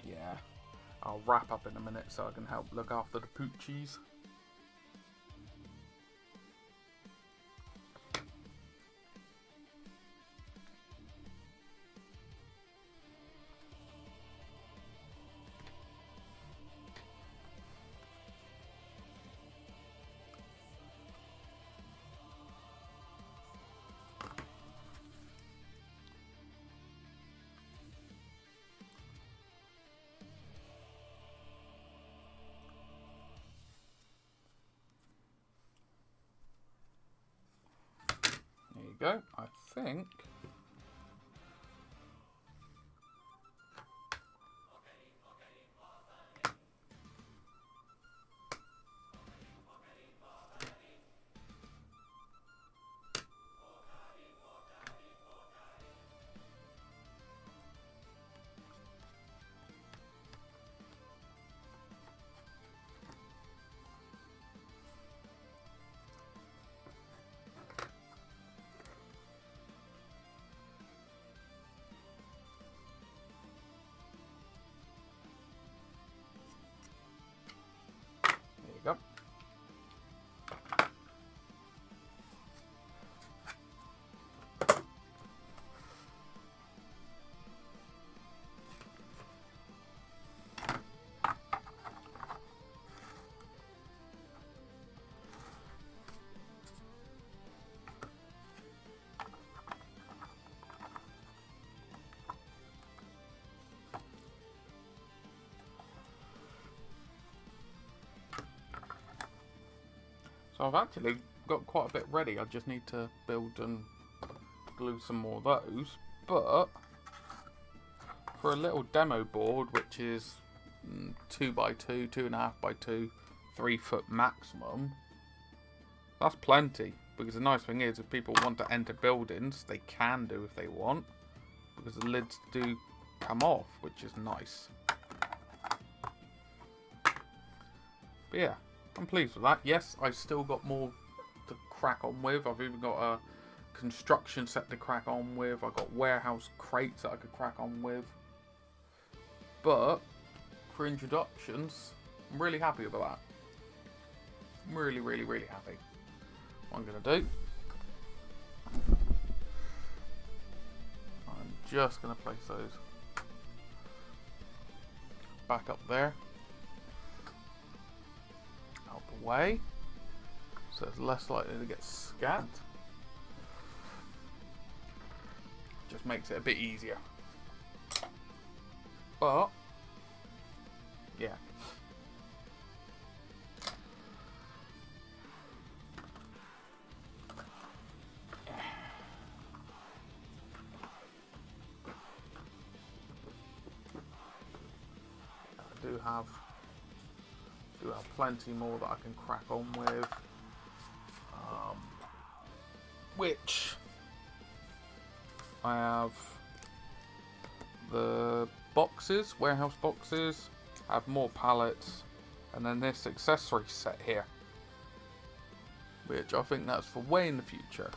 Yeah, I'll wrap up in a minute so I can help look after the poochies. Go. I think Yep. So I've actually got quite a bit ready. I just need to build and glue some more of those, but for a little demo board, which is 2x2, 2.5x2, 3 foot maximum, that's plenty. Because the nice thing is, if people want to enter buildings, they can do if they want, because the lids do come off, which is nice. But yeah, I'm pleased with that. Yes, I've still got more to crack on with. I've even got a construction set to crack on with. I've got warehouse crates that I could crack on with. But for introductions, I'm really happy with that. I'm really, really, really happy. What I'm going to do, I'm just going to place those back up there, out the way, so it's less likely to get scanned. Just makes it a bit easier. But yeah, I do have plenty more that I can crack on with, which I have the boxes, warehouse boxes, have more pallets, and then this accessory set here, which I think that's for way in the future,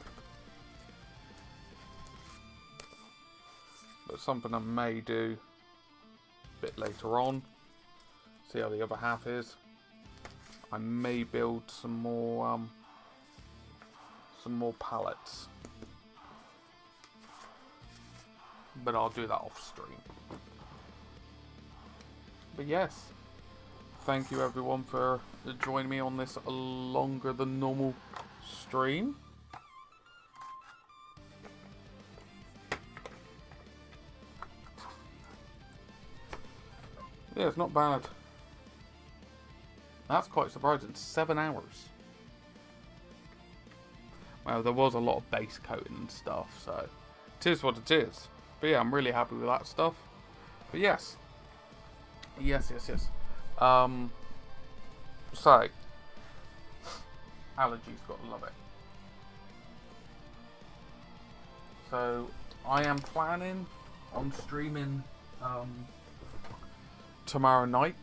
but something I may do a bit later on. See how the other half is. I may build some more pallets, but I'll do that off stream. But yes, thank you everyone for joining me on this longer than normal stream. Yeah, it's not bad. That's quite surprising. 7 hours. Well, there was a lot of base coating and stuff, so it is what it is. But yeah, I'm really happy with that stuff. But yes. Yes. So, allergies, gotta love it. So, I am planning on streaming tomorrow night,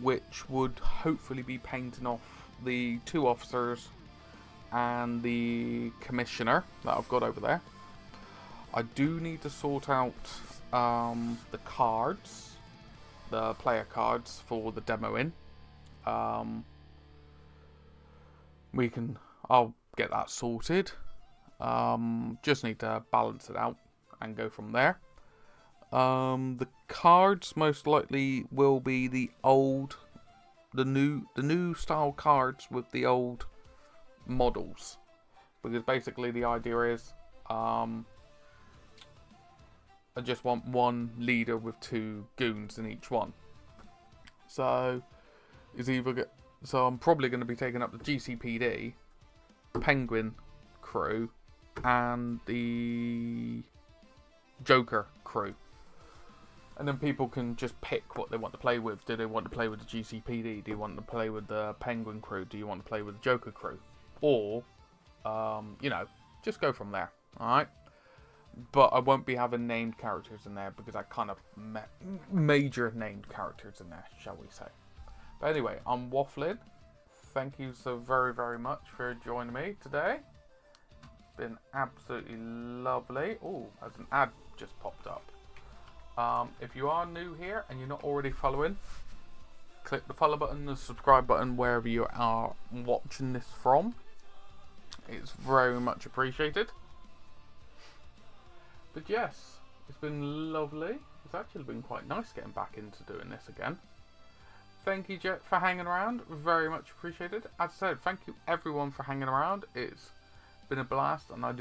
which would hopefully be painting off the 2 officers and the commissioner that I've got over there. I do need to sort out the cards, the player cards for the demo in. I'll get that sorted. Just need to balance it out and go from there. The cards most likely will be the new style cards with the old models, because basically the idea is I just want one leader with 2 goons in each one. So I'm probably going to be taking up the GCPD, Penguin crew, and the Joker crew. And then people can just pick what they want to play with. Do they want to play with the GCPD? Do you want to play with the Penguin crew? Do you want to play with the Joker crew? Or, just go from there. Alright? But I won't be having named characters in there, because I kind of major named characters in there, shall we say. But anyway, I'm waffling. Thank you so very, very much for joining me today. It's been absolutely lovely. Oh, as an ad just popped up. If you are new here and you're not already following, click the follow button, the subscribe button, wherever you are watching this from. It's very much appreciated. But yes, it's been lovely. It's actually been quite nice getting back into doing this again. Thank you, Jet, for hanging around. Very much appreciated. As I said, thank you everyone for hanging around. It's been a blast, and I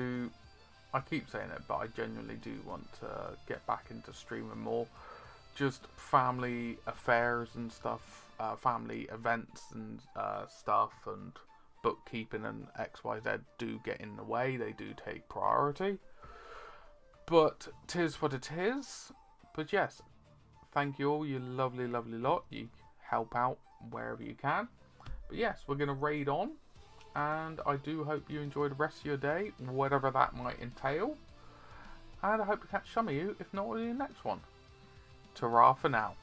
keep saying it, but I genuinely do want to get back into streaming more. Just family affairs and stuff, family events and stuff, and bookkeeping and XYZ do get in the way. They do take priority. But 'tis what it is. But yes, thank you all, you lovely, lovely lot. You help out wherever you can. But yes, we're going to raid on. And I do hope you enjoy the rest of your day, whatever that might entail. And I hope to catch some of you, if not in the next one. Ta-ra for now.